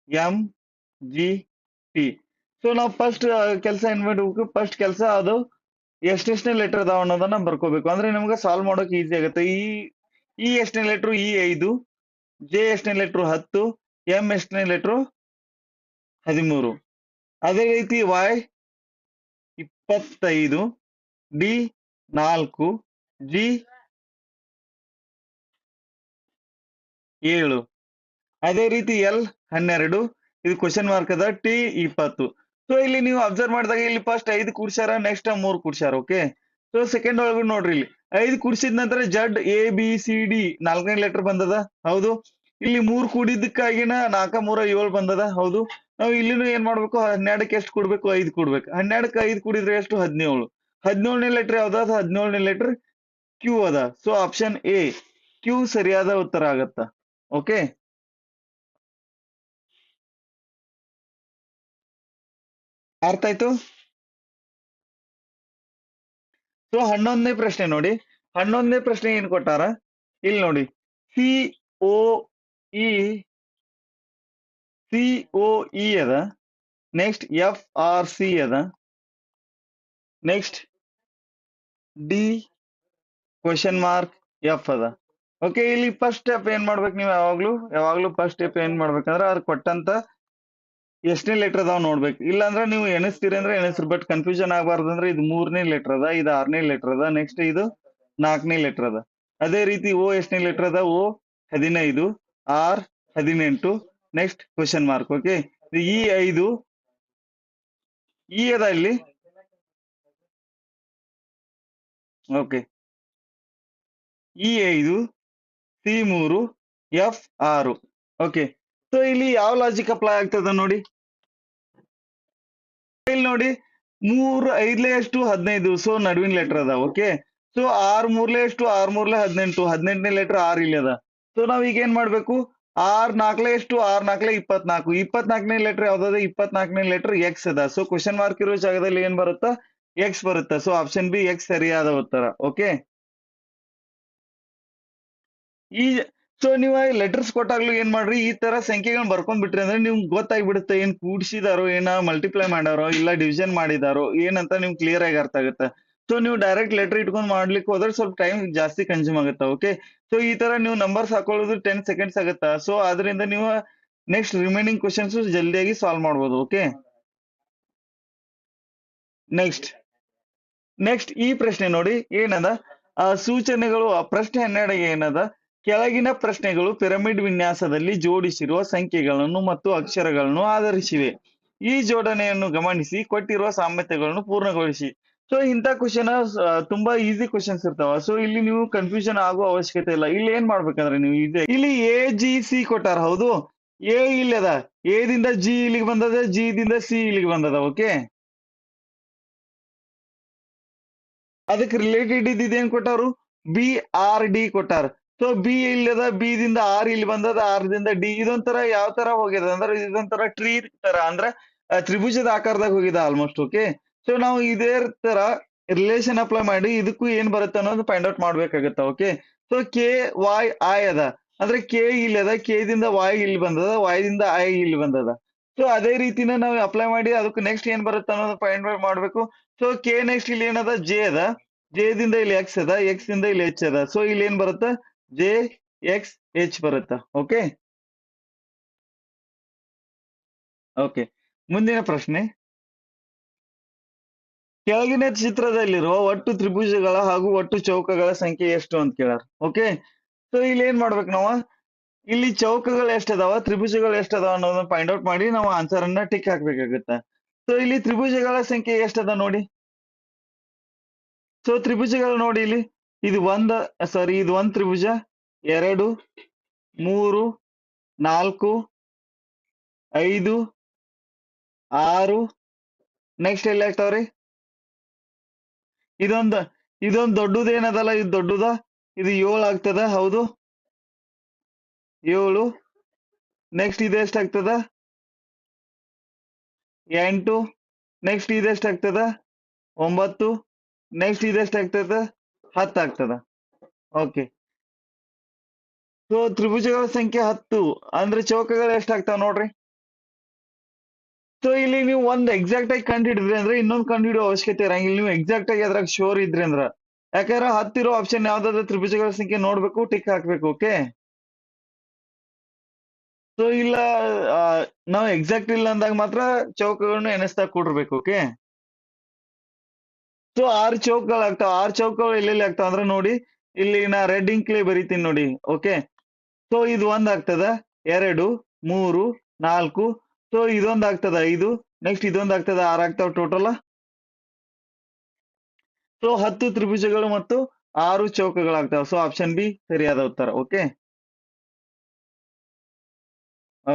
S1: M G T. So ನಾವು ಫಸ್ಟ್ ಕೆಲಸ ಏನ್ ಮಾಡ್ಬೇಕು, ಫಸ್ಟ್ ಕೆಲಸ ಅದು ಎಷ್ಟೆಷ್ಟನೇ ಲೆಟರ್ ಅದಾವ ಅನ್ನೋದನ್ನ ಬರ್ಕೋಬೇಕು. ಅಂದ್ರೆ ನಿಮ್ಗೆ ಸಾಲ್ವ್ ಮಾಡೋಕೆ ಈಸಿ ಆಗುತ್ತೆ. ಈ ಎಷ್ಟನೇ ಲೆಟ್ರು, ಈ 5, ಜೆ ಎಷ್ಟನೇ ಲೆಟ್ರು 10, ಎಂ ಎಷ್ಟನೇ ಲೆಟ್ರು 13. ಅದೇ ರೀತಿ ವೈ 25, ಡಿ 4, ಜಿ 7. ಅದೇ ರೀತಿ ಎಲ್ 12, ಇದು ಕ್ವಶನ್ ಮಾರ್ಕ್ ಅದ. ಟಿ 20. ಸೊ ಇಲ್ಲಿ ನೀವು ಅಬ್ಸರ್ವ್ ಮಾಡಿದಾಗ ಇಲ್ಲಿ ಫಸ್ಟ್ 5 ಕೂಡ್ಸ್ಯಾರ, ನೆಕ್ಸ್ಟ್ 3 ಕೂಡ್ಸ್ಯಾರ. ಓಕೆ. ಸೊ ಸೆಕೆಂಡ್ ಒಳಗೂ ನೋಡ್ರಿ, ಇಲ್ಲಿ 5 ಕೂಡ್ಸಿದ ನಂತರ Z A B C D 4ನೇ ಲೆಟರ್ ಬಂದದ. ಹೌದು. ಇಲ್ಲಿ 3 ಕೂಡಿದ್ದಕ್ಕಾಗಿನ 4 3 7 ಬಂದದ. ಹೌದು. ನಾವು ಇಲ್ಲಿನೂ ಏನ್ ಮಾಡ್ಬೇಕು, 12ಕ್ಕೆ ಎಷ್ಟು ಕೂಡ್ಬೇಕು, 5 ಕೂಡ್ಬೇಕು. 12ಕ್ಕೆ 5 ಕೂಡಿದ್ರೆ ಎಷ್ಟು, 17. 17ನೇ ಲೆಟರ್ ಯಾವ್ದು, 17ನೇ ಲೆಟರ್ ಕ್ಯೂ ಅದ. ಸೊ ಆಪ್ಷನ್ ಎ ಕ್ಯೂ ಸರಿಯಾದ ಉತ್ತರ ಆಗತ್ತ. ಓಕೆ. ಅರ್ಥ ಆಯ್ತು? ಸೊ 11ನೇ ಪ್ರಶ್ನೆ ನೋಡಿ. 11ನೇ ಪ್ರಶ್ನೆ ಏನ್ ಕೊಟ್ಟಾರ ಇಲ್ಲಿ ನೋಡಿ. ಸಿ ಒ ಇ COE ಅದ, ನೆಕ್ಸ್ಟ್ FRC ಅದ, next D question mark F ಅದ. ಓಕೆ, ಇಲ್ಲಿ ಫಸ್ಟ್ ಸ್ಟೆಪ್ ಏನ್ ಮಾಡ್ಬೇಕು ನೀವು ಯಾವಾಗ್ಲೂ ಫಸ್ಟ್ ಸ್ಟೆಪ್ ಏನ್ ಮಾಡ್ಬೇಕಂದ್ರೆ ಅದ್ ಕೊಟ್ಟಂತ ಎಷ್ಟನೇ ಲೆಟರ್ ಅದಾವ್ ನೋಡ್ಬೇಕು. ಇಲ್ಲಾಂದ್ರೆ ನೀವು ಎಣಿಸ್ತೀರಿ ಅಂದ್ರೆ ಎಣಿಸ್ರಿ, ಬಟ್ ಕನ್ಫ್ಯೂಷನ್ ಆಗಬಾರ್ದು ಅಂದ್ರೆ ಇದು 3ನೇ ಲೆಟರ್ ಅದ, ಇದು 6ನೇ ಲೆಟರ್ ಅದ, ನೆಕ್ಸ್ಟ್ ಇದು 4ನೇ ಲೆಟರ್ ಅದ. ಅದೇ ರೀತಿ ಓ ಎಷ್ಟನೇ ಲೆಟರ್ ಅದ, O 15, R 18, next question mark. Okay, ಈ 5 ಇ ಅದ ಇಲ್ಲಿ. ಓಕೆ, ಈ 5, C3, F6. ಓಕೆ, ಸೊ ಇಲ್ಲಿ ಯಾವ ಲಾಜಿಕ್ ಅಪ್ಲೈ ಆಗ್ತದ ನೋಡಿ. ಇಲ್ಲಿ ನೋಡಿ 3 5 ಎಷ್ಟು 15, ಸೊ ನಡುವಿನ ಲೆಟರ್ ಅದ. ಓಕೆ, ಸೊ 6 3 ಎಷ್ಟು 6 3 18, 18ನೇ ಲೆಟರ್ ಆರ್ ಇಲ್ಲಿ ಅದ. ಸೊ ನಾವ್ ಈಗ ಏನ್ ಮಾಡ್ಬೇಕು, 6 4 ಎಷ್ಟು 6 4 24, 24ನೇ ಲೆಟರ್ ಯಾವ್ದದ, 24ನೇ ಲೆಟರ್ ಎಕ್ಸ್ ಅದ. ಸೊ ಕ್ವಶನ್ ಮಾರ್ಕ್ ಇರೋ ಜಾಗದಲ್ಲಿ ಏನ್ ಬರುತ್ತಾ, ಎಕ್ಸ್ ಬರುತ್ತಾ. ಸೊ ಆಪ್ಷನ್ ಬಿ ಎಕ್ಸ್ ಸರಿಯಾದ ಉತ್ತರ. ಓಕೆ, ಈ ಸೊ ನೀವು ಲೆಟರ್ಸ್ ಕೊಟ್ಟಾಗ್ಲೂ ಏನ್ ಮಾಡ್ರಿ, ಈ ತರ ಸಂಖ್ಯೆಗಳನ್ನ ಬರ್ಕೊಂಡ್ ಬಿಟ್ರಿ ಅಂದ್ರೆ ನಿಮ್ಗೆ ಗೊತ್ತಾಗ್ಬಿಡುತ್ತೆ ಏನ್ ಕೂಡ್ಸಿದಾರೋ, ಏನ ಮಲ್ಟಿಪ್ಲೈ ಮಾಡಾರೋ, ಇಲ್ಲ ಡಿವಿಷನ್ ಮಾಡಿದಾರೋ ಏನಂತ ನಿಮ್ಗೆ ಕ್ಲಿಯರ್ ಆಗಿ ಅರ್ಥ ಆಗುತ್ತೆ. ಸೊ ನೀವು ಡೈರೆಕ್ಟ್ ಲೆಟರ್ ಇಟ್ಕೊಂಡ್ ಮಾಡ್ಲಿಕ್ಕೆ ಹೋದ್ರೆ ಸ್ವಲ್ಪ ಟೈಮ್ ಜಾಸ್ತಿ ಕನ್ಸ್ಯೂಮ್ ಆಗುತ್ತೆ. ಓಕೆ, ಸೊ ಈ ತರ ನೀವು ನಂಬರ್ಸ್ ಹಾಕೊಳ್ಳೋದು 10 ಸೆಕೆಂಡ್ಸ್ ಆಗುತ್ತಾ. ಸೊ ಅದರಿಂದ ನೀವು ನೆಕ್ಸ್ಟ್ ರಿಮೈನಿಂಗ್ ಕ್ವಶನ್ಸ್ ಜಲ್ದಿಯಾಗಿ ಸಾಲ್ವ್ ಮಾಡ್ಬೋದು. ಓಕೆ, ನೆಕ್ಸ್ಟ್ ನೆಕ್ಸ್ಟ್ ಈ ಪ್ರಶ್ನೆ ನೋಡಿ ಏನದ, ಸೂಚನೆಗಳು. ಪ್ರಶ್ನೆ 12 ಏನದ, ಕೆಳಗಿನ ಪ್ರಶ್ನೆಗಳು ಪಿರಮಿಡ್ ವಿನ್ಯಾಸದಲ್ಲಿ ಜೋಡಿಸಿರುವ ಸಂಖ್ಯೆಗಳನ್ನು ಮತ್ತು ಅಕ್ಷರಗಳನ್ನು ಆಧರಿಸಿವೆ. ಈ ಜೋಡಣೆಯನ್ನು ಗಮನಿಸಿ ಕೊಟ್ಟಿರುವ ಸಾಮ್ಯತೆಗಳನ್ನು ಪೂರ್ಣಗೊಳಿಸಿ. ಸೊ ಇಂಥ ಕ್ವಶನ್ ತುಂಬಾ ಈಸಿ ಕ್ವಶನ್ಸ್ ಇರ್ತಾವ. ಸೊ ಇಲ್ಲಿ ನೀವು ಕನ್ಫ್ಯೂಷನ್ ಆಗೋ ಅವಶ್ಯಕತೆ ಇಲ್ಲ. ಇಲ್ಲಿ ಏನ್ ಮಾಡ್ಬೇಕಂದ್ರೆ ನೀವು ಇಲ್ಲಿ AGC ಕೊಟ್ಟಾರ. ಹೌದು, ಎ ಇಲ್ಲಿ ಅದ, ಎ ದಿಂದ ಜಿ ಇಲ್ಲಿಗೆ ಬಂದದ, ಜಿ ದಿಂದ ಸಿ ಇಲ್ಲಿಗೆ ಬಂದದ. ಓಕೆ, ಅದಕ್ಕೆ ರಿಲೇಟೆಡ್ ಇದೇನ್ ಕೊಟ್ಟಾರು, BRD ಕೊಟ್ಟಾರ. ಸೊ ಬಿ ಇಲ್ಲದ, ಬಿ ದಿಂದ ಆರ್ ಇಲ್ಲಿ ಬಂದದ, ಆರ್ ದಿಂದ ಡಿ. ಇದೊಂಥರ ಯಾವ ತರ ಹೋಗ್ಯದ ಅಂದ್ರೆ ಇದೊಂಥರ ಟ್ರೀ ತರ, ಅಂದ್ರೆ ತ್ರಿಭುಜದ ಆಕಾರದಾಗ ಹೋಗಿದೆ ಆಲ್ಮೋಸ್ಟ್. ಓಕೆ, ಸೊ ನಾವು ಇದೇ ತರ ರಿಲೇಷನ್ ಅಪ್ಲೈ ಮಾಡಿ ಇದಕ್ಕೂ ಏನ್ ಬರುತ್ತೆ ಅನ್ನೋದು ಫೈಂಡ್ ಔಟ್ ಮಾಡ್ಬೇಕಾಗತ್ತ. ಓಕೆ, ಸೊ KYI ಅದ, ಅಂದ್ರೆ ಕೆ ಇಲ್ಲಿ ಅದ, ಕೆ ದಿಂದ ವೈ ಇಲ್ಲಿ ಬಂದದ, ವೈ ದಿಂದ ಐ ಇಲ್ಲಿ ಬಂದದ. ಸೊ ಅದೇ ರೀತಿನ ನಾವು ಅಪ್ಲೈ ಮಾಡಿ ಅದಕ್ಕೆ ನೆಕ್ಸ್ಟ್ ಏನ್ ಬರುತ್ತೆ ಅನ್ನೋದು ಫೈಂಡ್ ಔಟ್ ಮಾಡ್ಬೇಕು. ಸೊ ಕೆ ನೆಕ್ಸ್ಟ್ ಇಲ್ಲಿ ಏನದ, ಜೆ ಅದ, ಜೆ ದಿಂದ ಇಲ್ಲಿ ಎಕ್ಸ್ ಅದ, ಎಕ್ಸ್ ದಿಂದ ಇಲ್ಲಿ ಎಚ್ ಅದ. ಸೊ ಇಲ್ಲಿ ಏನ್ ಬರುತ್ತೆ, JXH ಬರುತ್ತಾ. ಓಕೆ, ಓಕೆ, ಮುಂದಿನ ಪ್ರಶ್ನೆ. ಕೆಳಗಿನ ಚಿತ್ರದಲ್ಲಿರುವ ಒಟ್ಟು ತ್ರಿಭುಜಗಳ ಹಾಗೂ ಒಟ್ಟು ಚೌಕಗಳ ಸಂಖ್ಯೆ ಎಷ್ಟು ಅಂತ ಕೇಳಾರ. ಓಕೆ, ಸೊ ಇಲ್ಲಿ ಏನ್ ಮಾಡ್ಬೇಕು ನಾವು, ಇಲ್ಲಿ ಚೌಕಗಳು ಎಷ್ಟದಾವ, ತ್ರಿಭುಜಗಳು ಎಷ್ಟದಾವ ಅನ್ನೋದನ್ನ ಫೈಂಡ್ ಔಟ್ ಮಾಡಿ ನಾವು ಆನ್ಸರ್ ಅನ್ನ ಟಿಕ್ ಹಾಕ್ಬೇಕಾಗುತ್ತೆ. ಸೊ ಇಲ್ಲಿ ತ್ರಿಭುಜಗಳ ಸಂಖ್ಯೆ ಎಷ್ಟದ ನೋಡಿ. ಸೊ ತ್ರಿಭುಜಗಳು ನೋಡಿ ಇಲ್ಲಿ, ಇದು ಇದು ಒಂದ್ ತ್ರಿಭುಜ, 2 3 4 5 6, ನೆಕ್ಸ್ಟ್ ಎಲ್ಲಿ ಆಗ್ತಾವ್ರಿ, ಇದೊಂದ್ ದೊಡ್ಡದು ಏನದಲ್ಲ, ಇದು ದೊಡ್ಡದ, ಇದು 7 ಆಗ್ತದ. ಹೌದು, 7. ನೆಕ್ಸ್ಟ್ ಇದು ಎಷ್ಟಾಗ್ತದ, 8. ನೆಕ್ಸ್ಟ್ ಇದು ಎಷ್ಟಾಗ್ತದ, 9. ನೆಕ್ಸ್ಟ್ ಇದು ಎಷ್ಟಾಗ್ತದ, 10 ಆಗ್ತದ. ಓಕೆ, ಸೊ ತ್ರಿಭುಜಗಳ ಸಂಖ್ಯೆ 10 ಅಂದ್ರೆ ಚೌಕಗಳು ಎಷ್ಟಾಗ್ತಾವ ನೋಡ್ರಿ. ಸೊ ಇಲ್ಲಿ ನೀವು ಒಂದ್ ಎಕ್ಸಾಕ್ಟ್ ಆಗಿ ಕಂಡು ಹಿಡಿದ್ರಿ ಅಂದ್ರೆ ಇನ್ನೊಂದು ಕಂಡು ಹಿಡಿಯೋ ಅವಶ್ಯಕತೆ ಇರಂಗಿಲ್ಲ. ನೀವು ಎಕ್ಸಾಕ್ಟ್ ಆಗಿ ಅದ್ರಾಗ ಶೋರ್ ಇದ್ರಿ ಅಂದ್ರ, ಯಾಕಂದ್ರೆ 10 ಇರೋ ಆಪ್ಷನ್ ಯಾವ್ದಾದ್ರು ತ್ರಿಭುಜಗಳ ಸಂಖ್ಯೆ ನೋಡ್ಬೇಕು, ಟಿಕ್ ಹಾಕ್ಬೇಕು. ಓಕೆ, ಸೊ ಇಲ್ಲ ನಾವು ಎಕ್ಸಾಕ್ಟ್ ಇಲ್ಲ ಅಂದಾಗ ಮಾತ್ರ ಚೌಕಗಳನ್ನು ಎಣಿಸ್ತಾ ಕೂಡಿರ್ಬೇಕು. Okay, so 6 ಚೌಕಗಳಾಗ್ತಾವ. 6 ಚೌಕಗಳು ಎಲ್ಲೆಲ್ಲಿ ಆಗ್ತಾವ ಅಂದ್ರೆ ನೋಡಿ, ಇಲ್ಲಿ ನಾ ರೆಡ್ ಇಂಕ್ಲಿ ಬರೀತೀನಿ ನೋಡಿ. ಓಕೆ, ಸೊ ಇದು 1 ಆಗ್ತದ, 2 3 4. ಸೊ ಇದೊಂದ್ ಆಗ್ತದ 5, ನೆಕ್ಸ್ಟ್ ಇದೊಂದ್ ಆಗ್ತದ 6 ಆಗ್ತಾವ ಟೋಟಲ್. ಸೊ 10 ತ್ರಿಭುಜಗಳು ಮತ್ತು 6 ಚೌಕಗಳಾಗ್ತಾವ. ಸೊ ಆಪ್ಷನ್ ಬಿ ಸರಿಯಾದ ಉತ್ತರ. ಓಕೆ,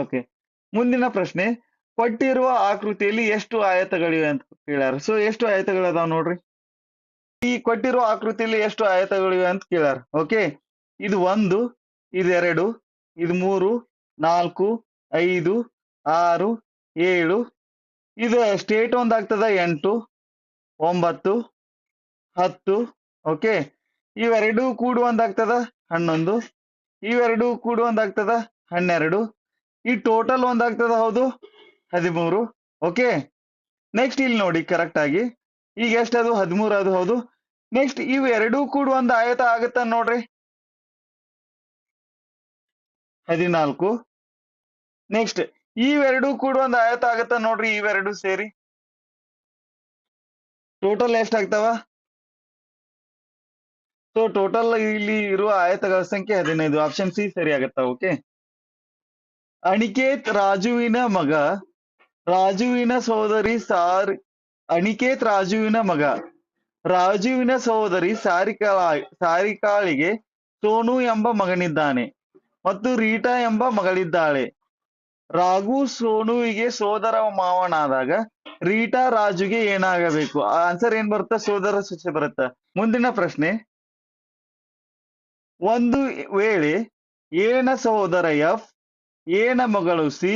S1: ಓಕೆ, ಮುಂದಿನ ಪ್ರಶ್ನೆ. ಕೊಟ್ಟಿರುವ ಆಕೃತಿಯಲ್ಲಿ ಎಷ್ಟು ಆಯತಗಳಿವೆ ಅಂತ ಕೇಳ್ಯಾರ. ಸೊ ಎಷ್ಟು ಆಯತಗಳದಾವ ನೋಡ್ರಿ. ಈ ಕೊಟ್ಟಿರುವ ಆಕೃತಿಯಲ್ಲಿ ಎಷ್ಟು ಆಯತಗಳಿವೆ ಅಂತ ಕೇಳ್ಯಾರ. ಓಕೆ, ಇದು 1, ಇದು 2, ಇದು 3 4 5 6 7 ಇದು ಸ್ಟೇಟ್ ಒಂದಾಗ್ತದ 8, 9, 10. ಓಕೆ, ಇವೆರಡು ಕೂಡು ಒಂದಾಗ್ತದ 11, ಇವೆರಡು ಕೂಡು ಒಂದಾಗ್ತದ 12, ಈ ಟೋಟಲ್ ಒಂದಾಗ್ತದ ಹೌದು 13. ಓಕೆ, ನೆಕ್ಸ್ಟ್ ಇಲ್ಲಿ ನೋಡಿ ಕರೆಕ್ಟ್ ಆಗಿ ಈಗ ಎಷ್ಟದು 13 ಅದು ಹೌದು. ನೆಕ್ಸ್ಟ್ ಇವೆರಡೂ ಕೂಡ ಒಂದು ಆಯತ ಆಗುತ್ತ ನೋಡ್ರಿ 14. ನೆಕ್ಸ್ಟ್ ಇವೆರಡೂ ಕೂಡ ಒಂದು ಆಯತ ಆಗುತ್ತ ನೋಡ್ರಿ, ಇವೆರಡು ಸೇರಿ ಟೋಟಲ್ ಎಷ್ಟಾಗ್ತಾವ? ಸೊ ಟೋಟಲ್ ಇಲ್ಲಿ ಇರುವ ಆಯತಗಳ ಸಂಖ್ಯೆ 15. ಆಪ್ಷನ್ ಸಿ ಸರಿ ಆಗತ್ತ. ಓಕೆ, ಅನಿಕೇತ್ ರಾಜುವಿನ ಮಗ, ರಾಜುವಿನ ಸೋದರಿ ಅನಿಕೇತ್ ರಾಜುವಿನ ಮಗ, ರಾಜುವಿನ ಸಹೋದರಿ ಸಾರಿಕಾಳಿಗೆ ಸೋನು ಎಂಬ ಮಗನಿದ್ದಾನೆ ಮತ್ತು ರೀಟಾ ಎಂಬ ಮಗಳಿದ್ದಾಳೆ. ರಾಘು ಸೋನುವಿಗೆ ಸೋದರ ಮಾವನಾದಾಗ ರೀಟಾ ರಾಜುಗೆ ಏನಾಗಬೇಕು? ಆನ್ಸರ್ ಏನ್ ಬರುತ್ತೆ? ಸೋದರ ಸೊಸೆ ಬರುತ್ತೆ. ಮುಂದಿನ ಪ್ರಶ್ನೆ, ಒಂದು ವೇಳೆ ಎನ ಸಹೋದರ ಎಫ್, ಎನ ಮಗಳು ಸಿ,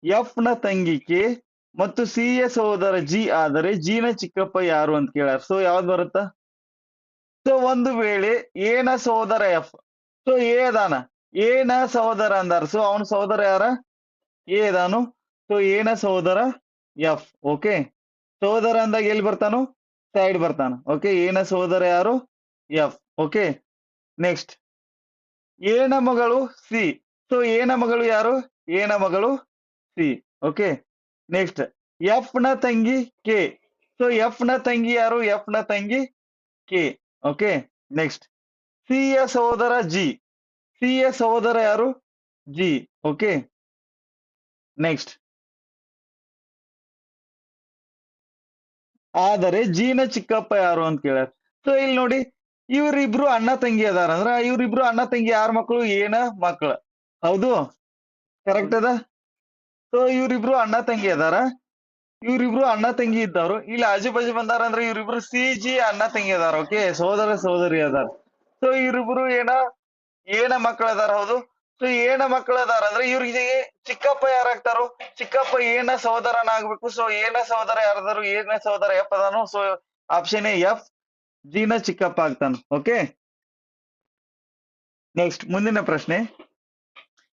S1: ಎಫ್ ನ ತಂಗಿ ಕೆ ಮತ್ತು ಸಿ ಯ ಸಹೋದರ ಜಿ ಆದರೆ ಜಿ ನ ಚಿಕ್ಕಪ್ಪ ಯಾರು ಅಂತ ಕೇಳ್ಯಾರ. ಸೊ ಯಾವ್ದು ಬರುತ್ತ? ಸೊ ಒಂದು ವೇಳೆ ಎನ ಸಹೋದರ ಎಫ್, ಸೊ ಎ ಅದಾನ, ಎ ನ ಸಹೋದರ ಅಂದಾರ, ಸೊ ಅವನ ಸಹೋದರ ಯಾರ? ಎ ಅದಾನು. ಸೊ ಎ ನ ಸಹೋದರ ಎಫ್. ಓಕೆ, ಸಹೋದರ ಅಂದಾಗ ಎಲ್ಲಿ ಬರ್ತಾನು? ಸೈಡ್ ಬರ್ತಾನ. ಓಕೆ, ಎ ನ ಸಹೋದರ ಯಾರು? ಎಫ್. ಓಕೆ, ನೆಕ್ಸ್ಟ್ ಎ ನ ಮಗಳು ಸಿ, ಸೊ ಎ ನ ಮಗಳು ಯಾರು? ಎ ನ ಮಗಳು ಸಿ. ಓಕೆ, ನೆಕ್ಸ್ಟ್ ಎಫ್ ನ ತಂಗಿ ಕೆ, ಸೊ ಎಫ್ ನ ತಂಗಿ ಯಾರು? ಎಫ್ ನ ತಂಗಿ ಕೆ. ಓಕೆ, ನೆಕ್ಸ್ಟ್ ಸಿ ಯ ಸಹೋದರ ಜಿ, ಸಿ ಯ ಸಹೋದರ ಯಾರು? ಜಿ. ಓಕೆ, ನೆಕ್ಸ್ಟ್ ಆದರೆ ಜಿ ನ ಚಿಕ್ಕಪ್ಪ ಯಾರು ಅಂತ ಕೇಳ್ಯಾರ. ಸೊ ಇಲ್ಲಿ ನೋಡಿ, ಇವ್ರಿಬ್ರು ಅಣ್ಣ ತಂಗಿ ಅದಾರ ಅಂದ್ರ ಇವ್ರಿಬ್ರು ಅಣ್ಣ ತಂಗಿ ಯಾರ ಮಕ್ಕಳು? ಏನ ಮಕ್ಕಳು ಹೌದು, ಕರೆಕ್ಟ್ ಅದ. ಸೊ ಇವ್ರಿಬ್ರು ಅಣ್ಣ ತಂಗಿ ಅದಾರ, ಇವ್ರಿಬ್ರು ಅಣ್ಣ ತಂಗಿ ಇದ್ದವ್ರು. ಇಲ್ಲಿ ಆಜು ಬಾಜು ಬಂದಾರ ಅಂದ್ರೆ ಇವ್ರಿಬ್ರು ಸಿ ಜಿ ಅಣ್ಣ ತಂಗಿ ಅದಾರ. ಓಕೆ, ಸಹೋದರ ಸಹೋದರಿ ಅದಾರ. ಸೊ ಇವ್ರಿಬ್ರು ಏನ ಮಕ್ಕಳು ಅದಾರ ಹೌದು. ಸೊ ಏನ ಮಕ್ಕಳು ಅದಾರ ಅಂದ್ರೆ ಇವ್ರಿಗೆ ಚಿಕ್ಕಪ್ಪ ಯಾರಾಗ್ತಾರೋ? ಚಿಕ್ಕಪ್ಪ ಏನ ಸಹೋದರನಾಗ್ಬೇಕು. ಸೊ ಏನ ಸಹೋದರ ಯಾರದಾರು? ಏನ ಸಹೋದರ ಎಫ್ ಅದಾನು. So option A F, G ನ ಚಿಕ್ಕಪ್ಪ ಆಗ್ತಾನ. ಓಕೆ, ನೆಕ್ಸ್ಟ್ ಮುಂದಿನ ಪ್ರಶ್ನೆ,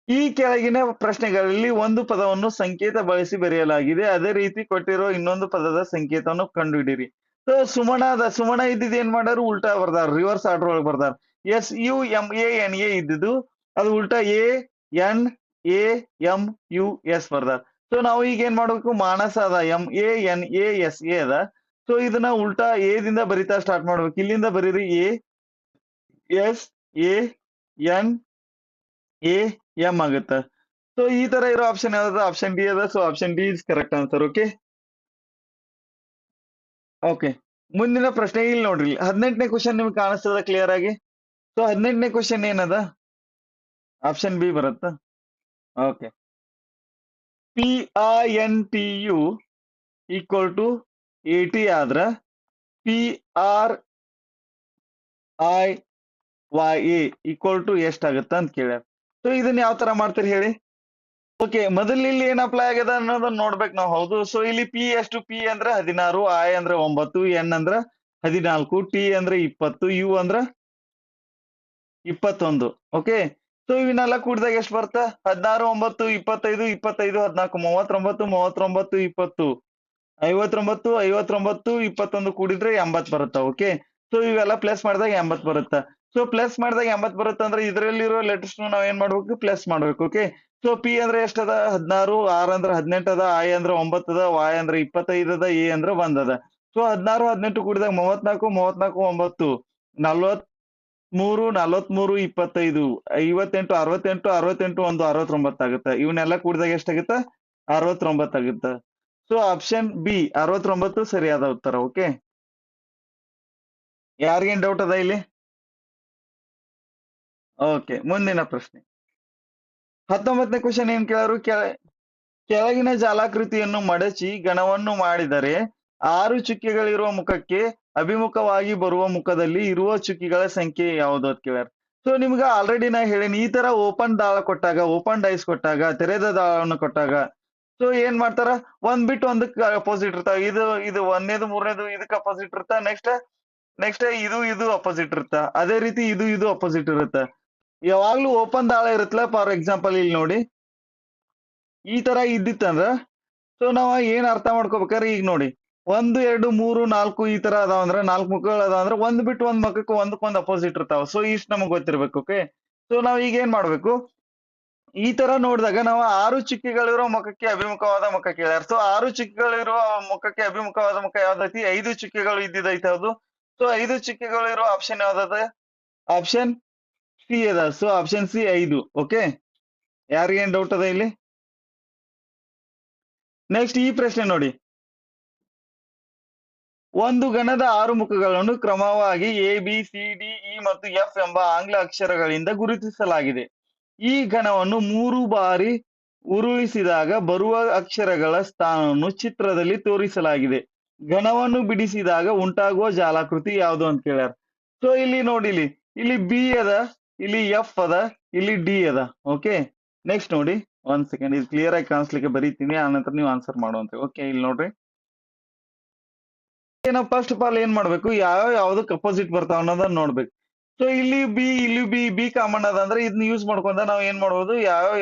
S1: ಈ ಕೆಳಗಿನ ಪ್ರಶ್ನೆಗಳಲ್ಲಿ ಒಂದು ಪದವನ್ನು ಸಂಕೇತ ಬಳಸಿ ಬರೆಯಲಾಗಿದೆ, ಅದೇ ರೀತಿ ಕೊಟ್ಟಿರೋ ಇನ್ನೊಂದು ಪದದ ಸಂಕೇತವನ್ನು ಕಂಡುಹಿಡಿಯಿರಿ. ಸೊ ಸುಮಣ ಇದ್ದಿದ್ದು ಏನ್ ಮಾಡ್ಯಾರು? ಉಲ್ಟಾ ಬರ್ದಾರ, ರಿವರ್ಸ್ ಆರ್ಡರ್ ಒಳಗೆ ಬರ್ದಾರ. SUMANA ಇದ್ದಿದ್ದು ಅದು ಉಲ್ಟಾ ANAMUS ಬರ್ದಾರ. ಸೊ ನಾವು ಈಗ ಏನ್ ಮಾಡ್ಬೇಕು? ಮಾನಸ ಅದ, MANASA ಅದ. ಸೊ ಇದನ್ನ ಉಲ್ಟಾ ಎ ದಿಂದ ಬರಿತಾ ಸ್ಟಾರ್ಟ್ ಮಾಡ್ಬೇಕು. ಇಲ್ಲಿಂದ ಬರೀರಿ ASANAM ಆಗುತ್ತೆ. ಸೊ ಈ ತರ ಇರೋ ಆಪ್ಷನ್ ಯಾವ್ದು? ಆಪ್ಷನ್ ಡಿ ಅದ. So option D is correct answer. Okay, okay, ಮುಂದಿನ ಪ್ರಶ್ನೆ ಇಲ್ಲಿ ನೋಡ್ರಿ. 18ನೇ ಕ್ವಶನ್ ನಿಮ್ಗೆ ಕಾಣಿಸ್ತದ ಕ್ಲಿಯರ್ ಆಗಿ? ಸೊ 18ನೇ ಕ್ವಶನ್ ಏನದ? ಆಪ್ಷನ್ ಬಿ ಬರುತ್ತ. ಓಕೆ, PINTU ಈಕ್ವಲ್ ಟು 80 ಆದ್ರ PRIYA ಈಕ್ವಲ್ ಟು ಎಷ್ಟಾಗತ್ತ ಅಂತ ಕೇಳ್ಯಾರ. ಸೊ ಇದನ್ನ ಯಾವ ತರ ಮಾಡ್ತೀರಿ ಹೇಳಿ? ಓಕೆ, ಮೊದಲು ಇಲ್ಲಿ ಏನ್ ಅಪ್ಲೈ ಆಗ್ಯದ ಅನ್ನೋದನ್ನ ನೋಡ್ಬೇಕು ನಾವು. ಹೌದು, ಸೊ ಇಲ್ಲಿ ಪಿ ಎಷ್ಟು? ಪಿ ಅಂದ್ರೆ 16, ಐ ಅಂದ್ರೆ 9, ಎನ್ ಅಂದ್ರ 14, ಟಿ ಅಂದ್ರೆ 20, ಯು ಅಂದ್ರ 21. ಓಕೆ, ಸೊ ಇವನ್ನೆಲ್ಲ ಕೂಡಿದಾಗ ಎಷ್ಟು ಬರ್ತ? 16, 9, 25, 25, 14, 39, 39, 20, 59, 59, 21 ಕೂಡಿದ್ರೆ 80 ಬರುತ್ತ. ಓಕೆ, ಸೊ ಇವೆಲ್ಲ ಪ್ಲಸ್ ಮಾಡಿದಾಗ 80 ಬರುತ್ತ. ಸೊ ಪ್ಲಸ್ ಮಾಡಿದಾಗ 80 ಬರುತ್ತೆ ಅಂದ್ರೆ ಇದ್ರಲ್ಲಿರೋ ಲೆಟರ್ಸ್ ನಾವ್ ಏನ್ ಮಾಡ್ಬೇಕು? ಪ್ಲಸ್ ಮಾಡ್ಬೇಕು. ಓಕೆ, ಸೊ ಪಿ ಅಂದ್ರೆ ಎಷ್ಟದ? 16, ಆರ್ ಅಂದ್ರೆ 18 ಅದ, ಐ ಅಂದ್ರೆ 9 ಅದ, ವಾಯ್ ಅಂದ್ರೆ 25 ಅದ, ಎ ಅಂದ್ರೆ 1 ಅದ. ಸೊ 16, 18 ಕೂಡಿದಾಗ 34, 34, 9, 43, 43, 25, 58, 68, 68, 1, 69 ಆಗುತ್ತೆ. ಇವನ್ನೆಲ್ಲ ಕೂಡಿದಾಗ ಎಷ್ಟಾಗುತ್ತೆ? 69 ಆಗುತ್ತೆ. ಸೊ ಆಪ್ಷನ್ ಬಿ 69 ಸರಿಯಾದ ಉತ್ತರ. ಓಕೆ, ಯಾರಿಗೇನ್ ಡೌಟ್ ಅದ ಇಲ್ಲಿ? ಓಕೆ, ಮುಂದಿನ ಪ್ರಶ್ನೆ 19ನೇ ಕ್ವಶನ್ ಏನ್ ಕೇಳಾರು? ಕೆಳಗಿನ ಜಾಲಾಕೃತಿಯನ್ನು ಮಡಚಿ ಗಣವನ್ನು ಮಾಡಿದರೆ 6 ಚುಕ್ಕೆಗಳಿರುವ ಮುಖಕ್ಕೆ ಅಭಿಮುಖವಾಗಿ ಬರುವ ಮುಖದಲ್ಲಿ ಇರುವ ಚುಕ್ಕಿಗಳ ಸಂಖ್ಯೆ ಯಾವುದು ಅಂತ ಕೇಳ್ಯಾರ. ಸೊ ನಿಮ್ಗ ಆಲ್ರೆಡಿ ನಾ ಹೇಳೇನಿ, ಈ ತರ ಓಪನ್ ದಾಳ ಕೊಟ್ಟಾಗ, ಓಪನ್ ಡೈಸ್ ಕೊಟ್ಟಾಗ, ತೆರೆದ ದಾಳವನ್ನು ಕೊಟ್ಟಾಗ, ಸೊ ಏನ್ ಮಾಡ್ತಾರ, ಒಂದ್ ಬಿಟ್ಟು ಒಂದಕ್ಕೆ ಅಪೋಸಿಟ್ ಇರ್ತಾವ. ಇದು ಇದು ಒಂದನೇದು ಮೂರನೇದು ಇದಕ್ಕೆ ಅಪೋಸಿಟ್ ಇರ್ತ. ನೆಕ್ಸ್ಟ್ ಇದು ಅಪೋಸಿಟ್ ಇರುತ್ತ. ಅದೇ ರೀತಿ ಇದು ಅಪೋಸಿಟ್ ಇರುತ್ತೆ. ಯಾವಾಗ್ಲೂ ಓಪನ್ ದಾಳ ಇರುತ್ತಲ್ಲ. ಫಾರ್ ಎಕ್ಸಾಂಪಲ್ ಇಲ್ಲಿ ನೋಡಿ, ಈ ತರ ಇದ್ದಿತ್ತಂದ್ರ ಸೊ ನಾವ್ ಏನ್ ಅರ್ಥ ಮಾಡ್ಕೋಬೇಕಾದ್ರೆ, ಈಗ ನೋಡಿ 1 2 3 4 ಈ ತರ ಅದಾವ ಅಂದ್ರ, 4 ಮುಖಗಳು ಅದಾವ ಅಂದ್ರ ಒಂದ್ ಬಿಟ್ಟು ಒಂದ್ ಮುಖಕ್ಕೆ ಒಂದಕ್ಕೊಂದ್ ಅಪೋಸಿಟ್ ಇರ್ತಾವ. ಸೊ ಇಷ್ಟ ನಮಗ್ ಗೊತ್ತಿರ್ಬೇಕು. ಓಕೆ, ಸೊ ನಾವ್ ಈಗ ಏನ್ ಮಾಡ್ಬೇಕು, ಈ ತರ ನೋಡಿದಾಗ ನಾವು 6 ಚುಕ್ಕಿಗಳಿರೋ ಮುಖಕ್ಕೆ ಅಭಿಮುಖವಾದ ಮುಖ ಕೇಳ್ಯಾರ. ಸೊ 6 ಚುಕ್ಕಿಗಳಿರುವ ಮುಖಕ್ಕೆ ಅಭಿಮುಖವಾದ ಮುಖ ಯಾವ್ದೈತಿ? 5 ಚುಕ್ಕಿಗಳು ಇದ್ದಿದ್ದೈತೆ ಅದು. ಸೊ 5 ಚುಕ್ಕಿಗಳಿರೋ ಆಪ್ಷನ್ ಯಾವ್ದದ? ಆಪ್ಷನ್ ಸಿ ಅದ. So option C 5. ಓಕೆ, ಯಾರಿಗೇನ್ ಡೌಟ್ ಅದ ಇಲ್ಲಿ? ನೆಕ್ಸ್ಟ್ ಈ ಪ್ರಶ್ನೆ ನೋಡಿ, ಒಂದು ಗಣದ 6 ಮುಖಗಳನ್ನು ಕ್ರಮವಾಗಿ A B C D E ಮತ್ತು ಎಫ್ ಎಂಬ ಆಂಗ್ಲ ಅಕ್ಷರಗಳಿಂದ ಗುರುತಿಸಲಾಗಿದೆ. ಈ ಘನವನ್ನು 3 ಬಾರಿ ಉರುಳಿಸಿದಾಗ ಬರುವ ಅಕ್ಷರಗಳ ಸ್ಥಾನವನ್ನು ಚಿತ್ರದಲ್ಲಿ ತೋರಿಸಲಾಗಿದೆ. ಘನವನ್ನು ಬಿಡಿಸಿದಾಗ ಉಂಟಾಗುವ ಜಾಲಾಕೃತಿ ಯಾವುದು ಅಂತ ಕೇಳ್ಯಾರ. ಸೊ ಇಲ್ಲಿ ನೋಡಿ, ಇಲ್ಲಿ ಬಿ ಅದ, ಇಲ್ಲಿ ಎಫ್ ಅದ, ಇಲ್ಲಿ ಡಿ ಅದ. ಓಕೆ, ನೆಕ್ಸ್ಟ್ ನೋಡಿ, ಒಂದ್ ಸೆಕೆಂಡ್, ಇದು ಕ್ಲಿಯರ್ ಆಗಿ ಕಾಣಿಸ್ಲಿಕ್ಕೆ ಬರೀತೀನಿ, ಆನಂತರ ನೀವು ಆನ್ಸರ್ ಮಾಡುವಂತೆ. ಓಕೆ, ಇಲ್ಲಿ ನೋಡ್ರಿ, ನಾವು ಫಸ್ಟ್ ಆಫ್ ಆಲ್ ಏನ್ ಮಾಡ್ಬೇಕು, ಯಾವ್ದಕ್ ಅಪೋಸಿಟ್ ಬರ್ತಾವ ಅನ್ನೋದನ್ನ ನೋಡ್ಬೇಕು. ಸೊ ಇಲ್ಲಿ ಬಿ ಕಾಮನ್ ಅದ ಅಂದ್ರೆ ಇದನ್ನ ಯೂಸ್ ಮಾಡ್ಕೊಂಡ ನಾವ್ ಏನ್ ಮಾಡ್ಬೋದು,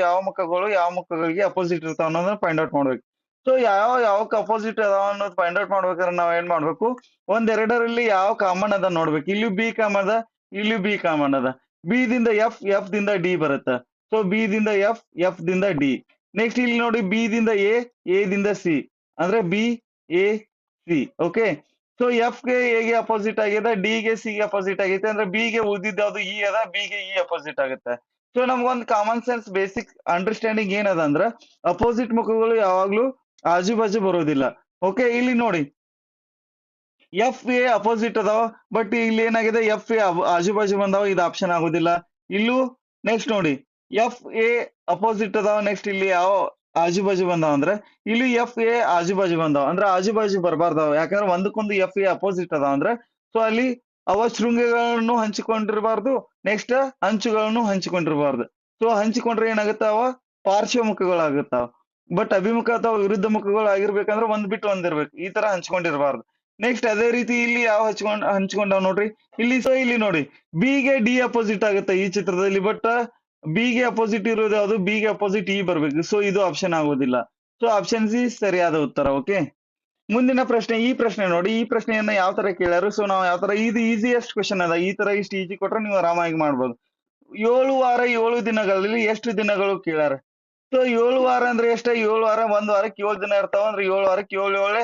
S1: ಯಾವ ಮುಖಗಳು ಯಾವ ಮುಖಗಳಿಗೆ ಅಪೋಸಿಟ್ ಇರ್ತಾವ ಅನ್ನೋದನ್ನ ಫೈಂಡ್ ಔಟ್ ಮಾಡ್ಬೇಕು. ಸೊ ಯಾವಕ್ಕೆ ಅಪೋಸಿಟ್ ಅದಾವ ಅನ್ನೋದು ಫೈಂಡ್ ಔಟ್ ಮಾಡ್ಬೇಕಾದ್ರೆ ನಾವ್ ಏನ್ ಮಾಡ್ಬೇಕು, ಒಂದೆರಡರಲ್ಲಿ ಯಾವ ಕಾಮನ್ ಅದ ನೋಡ್ಬೇಕು. ಇಲ್ಲಿ ಬಿ ಕಾಮನ್ ಅದ, ಇಲ್ಲಿ ಬಿ ಕಾಮನ್ ಅದ. ಬಿ ದಿಂದ ಎಫ್ ದಿಂದ ಡಿ ಬರುತ್ತೆ. ಸೊ ಬಿ ದಿಂದ ಎಫ್ ದಿಂದ ಡಿ. ನೆಕ್ಸ್ಟ್ ಇಲ್ಲಿ ನೋಡಿ, ಬಿ ದಿಂದ ಎ ದಿಂದ ಸಿ, ಅಂದ್ರೆ B A C. Okay, so F ಗೆ ಎ ಗೆ ಅಪೋಸಿಟ್ ಆಗಿದೆ, ಡಿ ಗೆ ಸಿ ಗೆ ಅಪೋಸಿಟ್ ಆಗೈತೆ, ಅಂದ್ರೆ ಬಿ ಗೆ ಉಳಿದಿದ್ದು ಯಾವ್ದು? ಇ ಅದ, ಬಿ ಗೆ ಇ ಅಪೋಸಿಟ್ ಆಗುತ್ತೆ. ಸೊ ನಮ್ಗೊಂದು ಕಾಮನ್ ಸೆನ್ಸ್ ಬೇಸಿಕ್ ಅಂಡರ್ಸ್ಟ್ಯಾಂಡಿಂಗ್ ಏನದ ಅಂದ್ರ, ಅಪೋಸಿಟ್ ಮುಖಗಳು ಯಾವಾಗ್ಲೂ ಆಜು ಬಾಜು ಬರೋದಿಲ್ಲ. ಓಕೆ, ಇಲ್ಲಿ ನೋಡಿ, ಎಫ್ ಎ ಅಪೋಸಿಟ್ ಅದಾವ, ಬಟ್ ಇಲ್ಲಿ ಏನಾಗಿದೆ, ಎಫ್ ಎ ಆಜು ಬಾಜು ಬಂದಾವ, ಇದು ಆಪ್ಷನ್ ಆಗೋದಿಲ್ಲ. ಇಲ್ಲೂ ನೆಕ್ಸ್ಟ್ ನೋಡಿ, ಎಫ್ ಎ ಅಪೋಸಿಟ್ ಅದಾವ, ನೆಕ್ಸ್ಟ್ ಇಲ್ಲಿ ಯಾವ ಆಜು ಬಾಜು ಬಂದಾವ ಅಂದ್ರೆ, ಇಲ್ಲಿ ಎಫ್ ಎ ಆಜು ಬಾಜು ಬಂದಾವ, ಅಂದ್ರೆ ಆಜು ಬಾಜು ಬರಬಾರ್ದಾವ. ಯಾಕಂದ್ರೆ ಒಂದಕ್ಕೊಂದು ಎಫ್ ಎ ಅಪೋಸಿಟ್ ಅದಾವ ಅಂದ್ರೆ, ಸೊ ಅಲ್ಲಿ ಅವ ಶೃಂಗಗಳನ್ನು ಹಂಚಿಕೊಂಡಿರಬಾರ್ದು, ನೆಕ್ಸ್ಟ್ ಅಂಚುಗಳನ್ನು ಹಂಚಿಕೊಂಡಿರಬಾರ್ದು. ಸೊ ಹಂಚಿಕೊಂಡ್ರೆ ಏನಾಗುತ್ತಾವ? ಪಾರ್ಶ್ವ ಮುಖಗಳಾಗುತ್ತಾವ. ಬಟ್ ಅಭಿಮುಖ ಅಥವಾ ವಿರುದ್ಧ ಮುಖಗಳು ಆಗಿರ್ಬೇಕಂದ್ರೆ ಒಂದ್ ಬಿಟ್ಟು ಒಂದಿರ್ಬೇಕು, ಈ ತರ ಹಂಚ್ಕೊಂಡಿರಬಾರ್ದು. ನೆಕ್ಸ್ಟ್ ಅದೇ ರೀತಿ ಇಲ್ಲಿ ಯಾವ ಹಂಚ್ಕೊಂಡಾವ್ ನೋಡ್ರಿ, ಇಲ್ಲಿ ನೋಡಿ, ಬಿ ಗೆ ಡಿ ಅಪೋಸಿಟ್ ಆಗುತ್ತೆ ಈ ಚಿತ್ರದಲ್ಲಿ, ಬಟ್ ಬಿ ಗೆ ಅಪೋಸಿಟ್ ಇರೋದು ಯಾವುದು? ಬಿ ಗೆ ಅಪೋಸಿಟ್ ಇ ಬರ್ಬೇಕು. ಸೊ ಇದು ಆಪ್ಷನ್ ಆಗೋದಿಲ್ಲ. ಸೊ ಆಪ್ಷನ್ ಸಿ ಸರಿಯಾದ ಉತ್ತರ. ಓಕೆ, ಮುಂದಿನ ಪ್ರಶ್ನೆ, ಈ ಪ್ರಶ್ನೆ ನೋಡಿ, ಈ ಪ್ರಶ್ನೆಯನ್ನ ಯಾವ ತರ ಕೇಳ್ಯಾರು. ಸೊ ನಾವು ಯಾವ ತರ, ಇದು ಈಸಿಯೆಸ್ಟ್ ಕ್ವಶನ್ ಅದ. ಈ ತರ ಇಷ್ಟು ಈಜಿ ಕೊಟ್ರೆ ನೀವು ಆರಾಮಾಗಿ ಮಾಡ್ಬೋದು. 7 ವಾರ 7 ದಿನಗಳಲ್ಲಿ ಎಷ್ಟು ದಿನಗಳು ಕೇಳ್ಯಾರ. ಸೊ 7 ವಾರ ಅಂದ್ರೆ ಎಷ್ಟ? 7 ವಾರ, ಒಂದ್ ವಾರಕ್ಕೆ 7 ದಿನ ಇರ್ತಾವ, ಅಂದ್ರೆ 7 ವಾರಕ್ಕೆ 7 7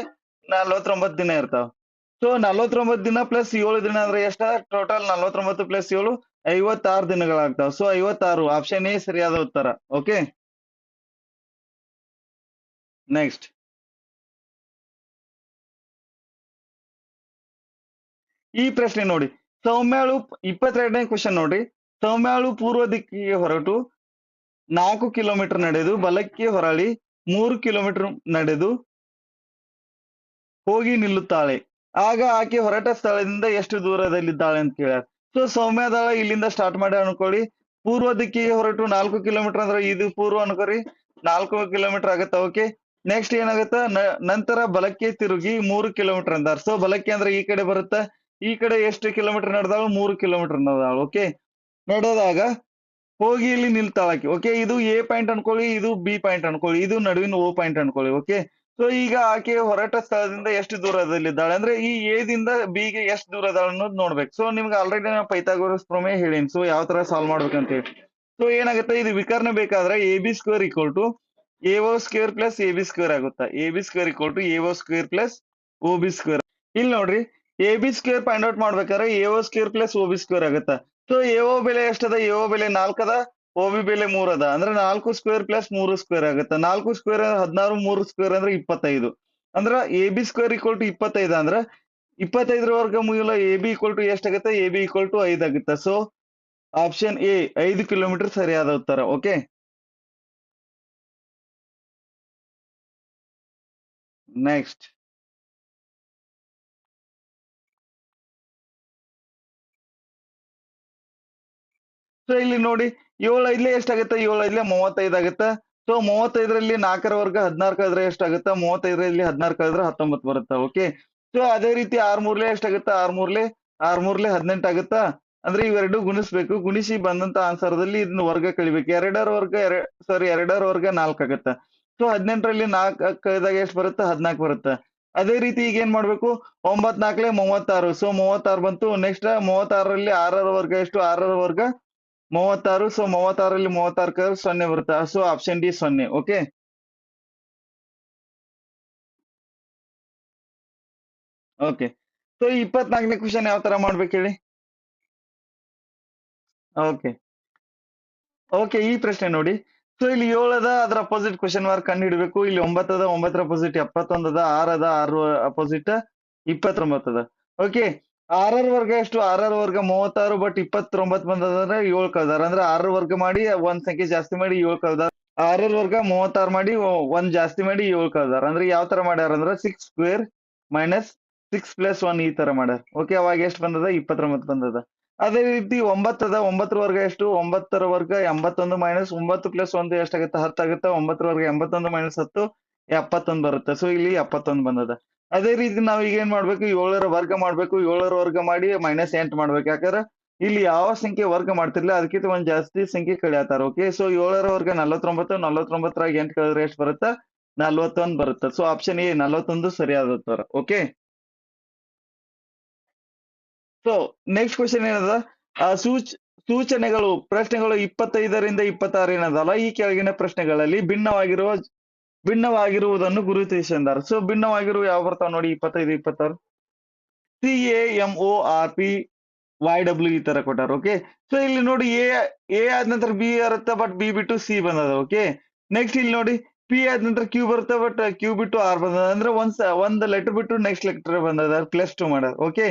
S1: 49 ದಿನ ಇರ್ತಾವ. ಸೊ 49 ದಿನ ಪ್ಲಸ್ 7 ದಿನ ಅಂದ್ರೆ ಎಷ್ಟ? ಟೋಟಲ್ 49 ಪ್ಲಸ್ 7 56 ದಿನಗಳಾಗ್ತಾವ. ಸೊ 56, ಆಪ್ಷನ್ ಎ ಸರಿಯಾದ ಉತ್ತರ. ಓಕೆ, ನೆಕ್ಸ್ಟ್ ಈ ಪ್ರಶ್ನೆ ನೋಡಿ, ಸೌಮ್ಯಾಳು 22ನೇ ಕ್ವಶನ್ ನೋಡ್ರಿ. ಸೌಮ್ಯಾಳು ಪೂರ್ವ ದಿಕ್ಕಿಗೆ ಹೊರಟು 4 ಕಿಲೋಮೀಟರ್ ನಡೆದು ಬಲಕ್ಕೆ ಹೊರಳಿ 3 ಕಿಲೋಮೀಟರ್ ನಡೆದು ಹೋಗಿ ನಿಲ್ಲುತ್ತಾಳೆ. ಆಗ ಆಕೆ ಹೊರಟ ಸ್ಥಳದಿಂದ ಎಷ್ಟು ದೂರದಲ್ಲಿದ್ದಾಳೆ ಅಂತ ಕೇಳ್ಯಾರ. ಸೊ ಸೌಮ್ಯದಾಳ ಇಲ್ಲಿಂದ ಸ್ಟಾರ್ಟ್ ಮಾಡಿ ಅನ್ಕೊಳ್ಳಿ, ಪೂರ್ವ ದಿಕ್ಕಿಗೆ ಹೊರಟು 4 ಕಿಲೋಮೀಟರ್ ಅಂದ್ರೆ ಇದು ಪೂರ್ವ ಅನ್ಕೋರಿ, 4 ಕಿಲೋಮೀಟರ್ ಆಗತ್ತ. ಓಕೆ, ನೆಕ್ಸ್ಟ್ ಏನಾಗತ್ತ, ನಂತರ ಬಲಕ್ಕೆ ತಿರುಗಿ 3 ಕಿಲೋಮೀಟರ್ ಅಂದಾರ. ಸೊ ಬಲಕ್ಕೆ ಅಂದ್ರೆ ಈ ಕಡೆ ಬರುತ್ತ, ಈ ಕಡೆ ಎಷ್ಟು ಕಿಲೋಮೀಟರ್ ನಡೆದಾಳು? 3 ಕಿಲೋಮೀಟರ್ ನಡೆದಾಳು. ಓಕೆ, ನಡೆದಾಗ ಹೋಗಿ ಇಲ್ಲಿ ನಿಲ್ತಾಳಾಕಿ. ಓಕೆ, ಇದು ಎ ಪಾಯಿಂಟ್ ಅನ್ಕೊಳ್ಳಿ, ಇದು ಬಿ ಪಾಯಿಂಟ್ ಅನ್ಕೊಳ್ಳಿ, ಇದು ನಡುವಿನ ಓ ಪಾಯಿಂಟ್ ಅನ್ಕೊಳ್ಳಿ. ಓಕೆ, ಸೊ ಈಗ ಆಕೆ ಹೊರಟ ಸ್ಥಳದಿಂದ ಎಷ್ಟು ದೂರದಲ್ಲಿದ್ದಾಳೆ ಅಂದ್ರೆ, ಈ ಎ ದಿಂದ ಬಿ ಗೆ ಎಷ್ಟು ದೂರ ಅದಾಳ ಅನ್ನೋದು ನೋಡ್ಬೇಕು. ಸೊ ನಿಮ್ಗೆ ಆಲ್ರೆಡಿ ನಾನು ಪೈಥಾಗೋರಸ್ ಪ್ರಮೇಯ ಹೇಳೀನಿ, ಸೊ ಯಾವ ತರ ಸಾಲ್ವ್ ಮಾಡ್ಬೇಕಂತ ಹೇಳಿ. ಸೊ ಏನಾಗುತ್ತೆ, ಇದು ವಿಕರ್ಣ ಬೇಕಾದ್ರೆ A B square equal to A O square plus A B square ಆಗುತ್ತಾ. A B square equal to A O square plus O B square. ಇಲ್ಲಿ ನೋಡ್ರಿ, A B square find out ಮಾಡ್ಬೇಕಾದ್ರೆ A O square plus O B square ಆಗುತ್ತಾ. So A O ಬೆಲೆ ಎಷ್ಟದ? A O ಬೆಲೆ 4 ಅದ, O B ಬೆಲೆ 3 ಅದ, ಅಂದ್ರೆ 4 ಸ್ಕ್ವೇರ್ ಪ್ಲಸ್ 3 ಸ್ಕ್ವೇರ್ ಆಗುತ್ತೆ. 4 ಸ್ಕ್ವೇರ್ 16, 3 ಸ್ಕ್ವೇರ್ ಅಂದ್ರೆ 25. ಅಂದ್ರ A B square equal to 25 ಅಂದ್ರ 25 ವರ್ಗಮೂಲ ಎ ಬಿ ಈಕ್ವಲ್ ಟು ಎಷ್ಟಾಗುತ್ತೆ? ಎ ಬಿ ಈಕ್ವಲ್ ಟು 5 ಆಗುತ್ತೆ. ಸೊ ಆಪ್ಷನ್ ಎ 5 ಕಿಲೋಮೀಟರ್ ಸರಿಯಾದ ಉತ್ತರ. ಓಕೆ, ನೆಕ್ಸ್ಟ್ ಸೊ ಇಲ್ಲಿ ನೋಡಿ, 7 5 ಎಷ್ಟಾಗುತ್ತೆ? 7 5 35 ಆಗುತ್ತೆ. ಸೊ 35ರಲ್ಲಿ 4ರ ವರ್ಗ 16 ಕಳೆದ್ರೆ ಎಷ್ಟಾಗುತ್ತಾ? 35ರಲ್ಲಿ 16 ಕಳೆದ್ರೆ 19 ಬರುತ್ತಾ? ಓಕೆ. ಸೊ ಅದೇ ರೀತಿ 6 ಮೂರ್ಲೆ ಎಷ್ಟಾಗುತ್ತಾ? 6 ಮೂರ್ಲೆ 18 ಆಗುತ್ತಾ? ಅಂದ್ರೆ ಇವೆರಡು ಗುಣಿಸ್ಬೇಕು. ಗುಣಿಸಿ ಬಂದಂತ ಆನ್ಸರ್ದಲ್ಲಿ ಇದನ್ನ ವರ್ಗ ಕಳಿಬೇಕು. ಎರಡರ ವರ್ಗ ಎರಡರ ವರ್ಗ 4 ಆಗುತ್ತಾ? ಸೊ 18ರಲ್ಲಿ 4 ಕಳೆದಾಗ ಎಷ್ಟು ಬರುತ್ತಾ? 14 ಬರುತ್ತಾ? ಅದೇ ರೀತಿ ಈಗ ಏನ್ ಮಾಡ್ಬೇಕು? 9 4ಲೆ 36. ಸೊ 36 ಬಂತು. ನೆಕ್ಸ್ಟ್ 36ರಲ್ಲಿ 6ರ ವರ್ಗ ಎಷ್ಟು? 6ರ ವರ್ಗ 36. ಸೊ 36ರಲ್ಲಿ 36 ಕಳೆದ್ರೆ 0 ಬರುತ್ತಾ? So option D 0. Okay. Okay. So 24ನೇ ಕ್ವಶನ್ ಯಾವ ತರ ಮಾಡ್ಬೇಕು ಹೇಳಿ? ಓಕೆ. ಓಕೆ, ಈ ಪ್ರಶ್ನೆ ನೋಡಿ. ಸೊ ಇಲ್ಲಿ 7 ಅದ, ಅದ್ರ ಅಪೋಸಿಟ್ ಕ್ವಶನ್ ಮಾರ್ಕ್ ಕಂಡು ಹಿಡಬೇಕು. ಇಲ್ಲಿ 9 ಅದ, 9ರ ಅಪೋಸಿಟ್ 71 ಅದ. 6 ಅದ, 6 ಅಪೋಸಿಟ್ 29 ಅದ. ಓಕೆ. 6ರ ವರ್ಗ ಎಷ್ಟು? 6ರ ವರ್ಗ 36, ಬಟ್ 29 ಬಂದದಂದ್ರೆ 7 ಕಳ್ದಾರ. ಅಂದ್ರೆ 6ರ ವರ್ಗ ಮಾಡಿ ಒಂದ್ ಸಂಖ್ಯೆ ಜಾಸ್ತಿ ಮಾಡಿ 7 ಕಳ್ದಾರ. 6ರ ವರ್ಗ 36 ಮಾಡಿ ಒಂದ್ ಜಾಸ್ತಿ ಮಾಡಿ 7 ಕಳ್ದಾರ. ಅಂದ್ರೆ ಯಾವ ತರ ಮಾಡ್ಯಾರ ಅಂದ್ರೆ 6 ಸ್ಕ್ವೇರ್ ಮೈನಸ್ 6 ಪ್ಲಸ್ 1 ಈ ತರ ಮಾಡ್ಯಾರ. ಓಕೆ. ಅವಾಗ ಎಷ್ಟು ಬಂದದ? 29 ಬಂದದ. ಅದೇ ರೀತಿ 9 ಅದ, 9ರ ವರ್ಗ ಎಷ್ಟು? 9ರ ವರ್ಗ 81 ಮೈನಸ್ 9 ಪ್ಲಸ್ 1 ಎಷ್ಟಾಗುತ್ತೆ? 10 ಆಗುತ್ತೆ. 9ರ ವರ್ಗ 81 ಮೈನಸ್ 10 71 ಬರುತ್ತೆ. ಸೊ ಇಲ್ಲಿ 71 ಬಂದದ. ಅದೇ ರೀತಿ ನಾವ್ ಈಗ ಏನ್ ಮಾಡ್ಬೇಕು? 7ರ ವರ್ಗ ಮಾಡ್ಬೇಕು. 7ರ ವರ್ಗ ಮಾಡಿ ಮೈನಸ್ 8 ಮಾಡ್ಬೇಕು. ಯಾಕಂದ್ರೆ ಇಲ್ಲಿ ಯಾವ ಸಂಖ್ಯೆ ವರ್ಗ ಮಾಡ್ತಿರ್ಲಿಲ್ಲ ಅದಕ್ಕಿಂತ ಒಂದ್ ಜಾಸ್ತಿ ಸಂಖ್ಯೆ ಕಳಿಯತ್ತಾರ. ಓಕೆ. ಸೊ 7ರ ವರ್ಗ 49, 49ರಾಗ 8 ಕಳೆದ್ರೆ ಎಷ್ಟು ಬರುತ್ತಾ? 41 ಬರುತ್ತೆ. ಸೊ ಆಪ್ಷನ್ ಎ 41 ಸರಿಯಾದ ಉತ್ತರ. ಓಕೆ. ಸೊ ನೆಕ್ಸ್ಟ್ ಕ್ವಶನ್ ಏನದ? ಆ ಸೂಚನೆಗಳು ಪ್ರಶ್ನೆಗಳು 25ರಿಂದ 26 ಏನದಲ್ಲ, ಈ ಕೆಳಗಿನ ಪ್ರಶ್ನೆಗಳಲ್ಲಿ ಭಿನ್ನವಾಗಿರುವುದನ್ನು ಗುರುತಿಸಿ ಅಂದಾರ. ಸೊ ಭಿನ್ನವಾಗಿರುವ ಯಾವ ಬರ್ತಾವ ನೋಡಿ? 25, 26. CAMORPYW ಈ ತರ ಕೊಟ್ಟಾರ. ಓಕೆ. ಸೊ ಇಲ್ಲಿ ನೋಡಿ ಎ ಆದ ನಂತರ ಬಿ ಇರುತ್ತೆ, ಬಟ್ ಬಿ ಬಿಟ್ಟು ಸಿ ಬಂದದ. ಓಕೆ. ನೆಕ್ಸ್ಟ್ ಇಲ್ಲಿ ನೋಡಿ ಪಿ ಆದ ನಂತರ ಕ್ಯೂ ಬರುತ್ತೆ, ಬಟ್ ಕ್ಯೂ ಬಿಟ್ಟು ಆರ್ ಬಂದದ. ಅಂದ್ರೆ ಒಂದ್ ಲೆಟರ್ ಬಿಟ್ಟು ನೆಕ್ಸ್ಟ್ ಲೆಟರ್ ಬಂದದ. +2 ಮಾಡ್ಯಾರ. ಓಕೆ.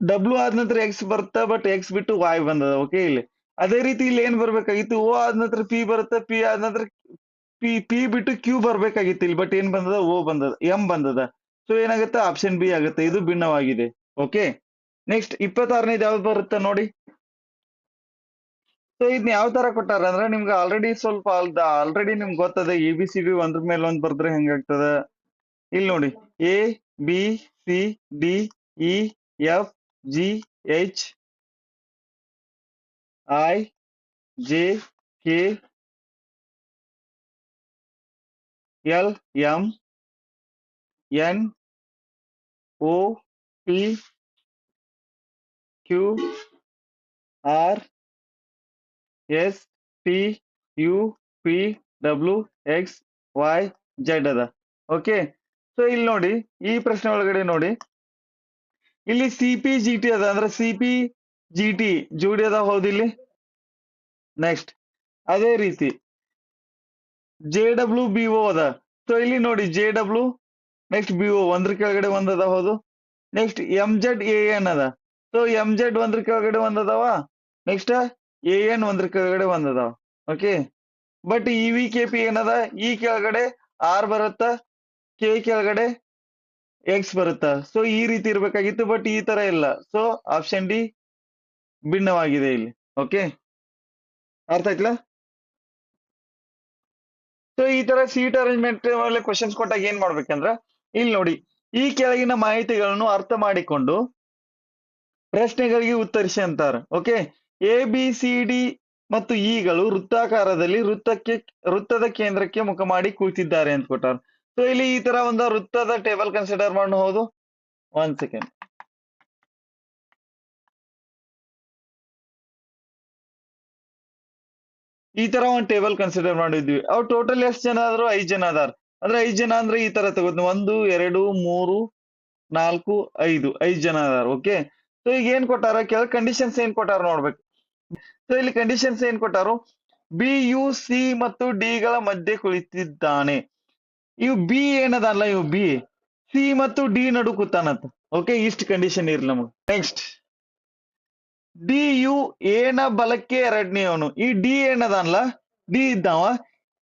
S1: ಡಬ್ಲ್ಯೂ ಆದ ನಂತರ ಎಕ್ಸ್ ಬರುತ್ತೆ, ಬಟ್ ಎಕ್ಸ್ ಬಿಟ್ಟು ವಾಯ್ ಬಂದದ. ಓಕೆ. ಇಲ್ಲಿ ಅದೇ ರೀತಿ ಇಲ್ಲಿ ಏನ್ ಬರ್ಬೇಕಾಗಿತ್ತು? ಓ ಆದ ನಂತರ ಪಿ ಬರುತ್ತೆ, ಪಿ ಆದ ನಂತರ ಪಿ ಬಿಟ್ಟು ಕ್ಯೂ ಬರ್ಬೇಕಾಗಿತ್ತು ಇಲ್ಲಿ, ಬಟ್ ಏನ್ ಬಂದದ? ಓ ಬಂದದ, ಎಂ ಬಂದದ. ಸೊ ಏನಾಗುತ್ತೆ? ಆಪ್ಷನ್ ಬಿ ಆಗುತ್ತೆ. ಇದು ಭಿನ್ನವಾಗಿದೆ. ಓಕೆ. ನೆಕ್ಸ್ಟ್ 26ನೇದು ಯಾವ್ದು ಬರುತ್ತೆ ನೋಡಿ. ಸೊ ಇದನ್ನ ಯಾವ ತರ ಕೊಟ್ಟಾರ ಅಂದ್ರೆ ನಿಮ್ಗೆ ಆಲ್ರೆಡಿ ನಿಮ್ಗೆ ಗೊತ್ತದ. ABCD ಒಂದ್ರ ಮೇಲೆ ಒಂದ್ ಬರ್ದ್ರೆ ಹೆಂಗಾಗ್ತದ? ಇಲ್ಲಿ ನೋಡಿ ABCDEFGHIJKLMNOPQRSTUPW XYZ ಅದ. ಓಕೆ. ಸೊ ಇಲ್ಲಿ ನೋಡಿ ಈ ಪ್ರಶ್ನೆ ಒಳಗಡೆ ನೋಡಿ, ಇಲ್ಲಿ CPGT ಅದ. ಅಂದ್ರೆ CPGT ಜೋಡಿ ಅದ. ಹೌದು. ಇಲ್ಲಿ ನೆಕ್ಸ್ಟ್ ಅದೇ ರೀತಿ JWBO ಅದ. ಸೊ ಇಲ್ಲಿ ನೋಡಿ JW ನೆಕ್ಸ್ಟ್ BO ಒಂದ್ರ ಕೆಳಗಡೆ ಒಂದದ. ಹೌದು. ನೆಕ್ಸ್ಟ್ MZAN ಅದ. ಸೊ MZ ಒಂದ್ರ ಕೆಳಗಡೆ ಒಂದದವ. ನೆಕ್ಸ್ಟ್ AN ಒಂದ್ರ ಕೆಳಗಡೆ ಒಂದದವ. ಓಕೆ. ಬಟ್ EVKP ಏನದ? ಈ ಕೆಳಗಡೆ R ಬರುತ್ತ, K ಕೆಳಗಡೆ X ಬರುತ್ತ. ಸೊ ಈ ರೀತಿ ಇರ್ಬೇಕಾಗಿತ್ತು, ಬಟ್ ಈ ತರ ಇಲ್ಲ. ಸೊ ಆಪ್ಷನ್ ಡಿ ಭಿನ್ನವಾಗಿದೆ ಇಲ್ಲಿ. ಓಕೆ. ಅರ್ಥ ಆಯ್ತಲ್ಲ? ಸೊ ಈ ತರ ಸೀಟ್ ಅರೇಂಜ್ಮೆಂಟ್ ಮೇಲೆ ಕ್ವಶನ್ಸ್ ಕೊಟ್ಟಾಗ ಏನ್ ಮಾಡ್ಬೇಕಂದ್ರ ಇಲ್ಲಿ ನೋಡಿ ಈ ಕೆಳಗಿನ ಮಾಹಿತಿಗಳನ್ನು ಅರ್ಥ ಮಾಡಿಕೊಂಡು ಪ್ರಶ್ನೆಗಳಿಗೆ ಉತ್ತರಿಸಿ ಅಂತಾರೆ. ಓಕೆ. ABCD ಮತ್ತು ಇಗಳು ವೃತ್ತಾಕಾರದಲ್ಲಿ ವೃತ್ತದ ಕೇಂದ್ರಕ್ಕೆ ಮುಖ ಮಾಡಿ ಕೂತಿದ್ದಾರೆ ಅಂತ ಕೊಟ್ಟಾರ. ಸೊ ಇಲ್ಲಿ ಈ ತರ ಒಂದು ವೃತ್ತದ ಟೇಬಲ್ ಕನ್ಸಿಡರ್ ಮಾಡಬಹುದು. 1 ಸೆಕೆಂಡ್. ಈ ತರ ಒಂದು ಟೇಬಲ್ ಕನ್ಸಿಡರ್ ಮಾಡಿದ್ವಿ. ಅವ್ರು ಟೋಟಲ್ ಎಷ್ಟು ಜನ ಆದ್ರು? 5 ಜನ ಅದಾರ. ಅಂದ್ರೆ 5 ಜನ ಅಂದ್ರೆ ಈ ತರ ತಗೋತೀನಿ. 1 2 3 4 5 5 ಜನ ಅದಾರ. ಓಕೆ. ಸೊ ಈಗ ಏನ್ ಕೊಟ್ಟಾರ? ಕೆಲ ಕಂಡೀಷನ್ಸ್ ಏನ್ ಕೊಟ್ಟಾರ ನೋಡ್ಬೇಕು. ಸೊ ಇಲ್ಲಿ ಕಂಡೀಷನ್ಸ್ ಏನ್ ಕೊಟ್ಟಾರು? ಬಿ ಯು ಸಿ ಮತ್ತು ಡಿ ಗಳ ಮಧ್ಯೆ ಕುಳಿತಿದ್ದಾನೆ. ಇವು ಬಿ ಏನದಲ್ಲ, ಇವು ಬಿ ಸಿ ಮತ್ತು ಡಿ ನಡು ಕೂತಾನಂತ. ಓಕೆ. ಇಷ್ಟು ಕಂಡೀಷನ್ ಇರ್ಲಿ ನಮಗ್. ನೆಕ್ಸ್ಟ್ ಡಿ ಯು ಏನ ಬಲಕ್ಕೆ ಎರಡನೇವನು. ಈ ಡಿ ಏನದಲ್ಲ, ಡಿ ಇದ್ದಾವ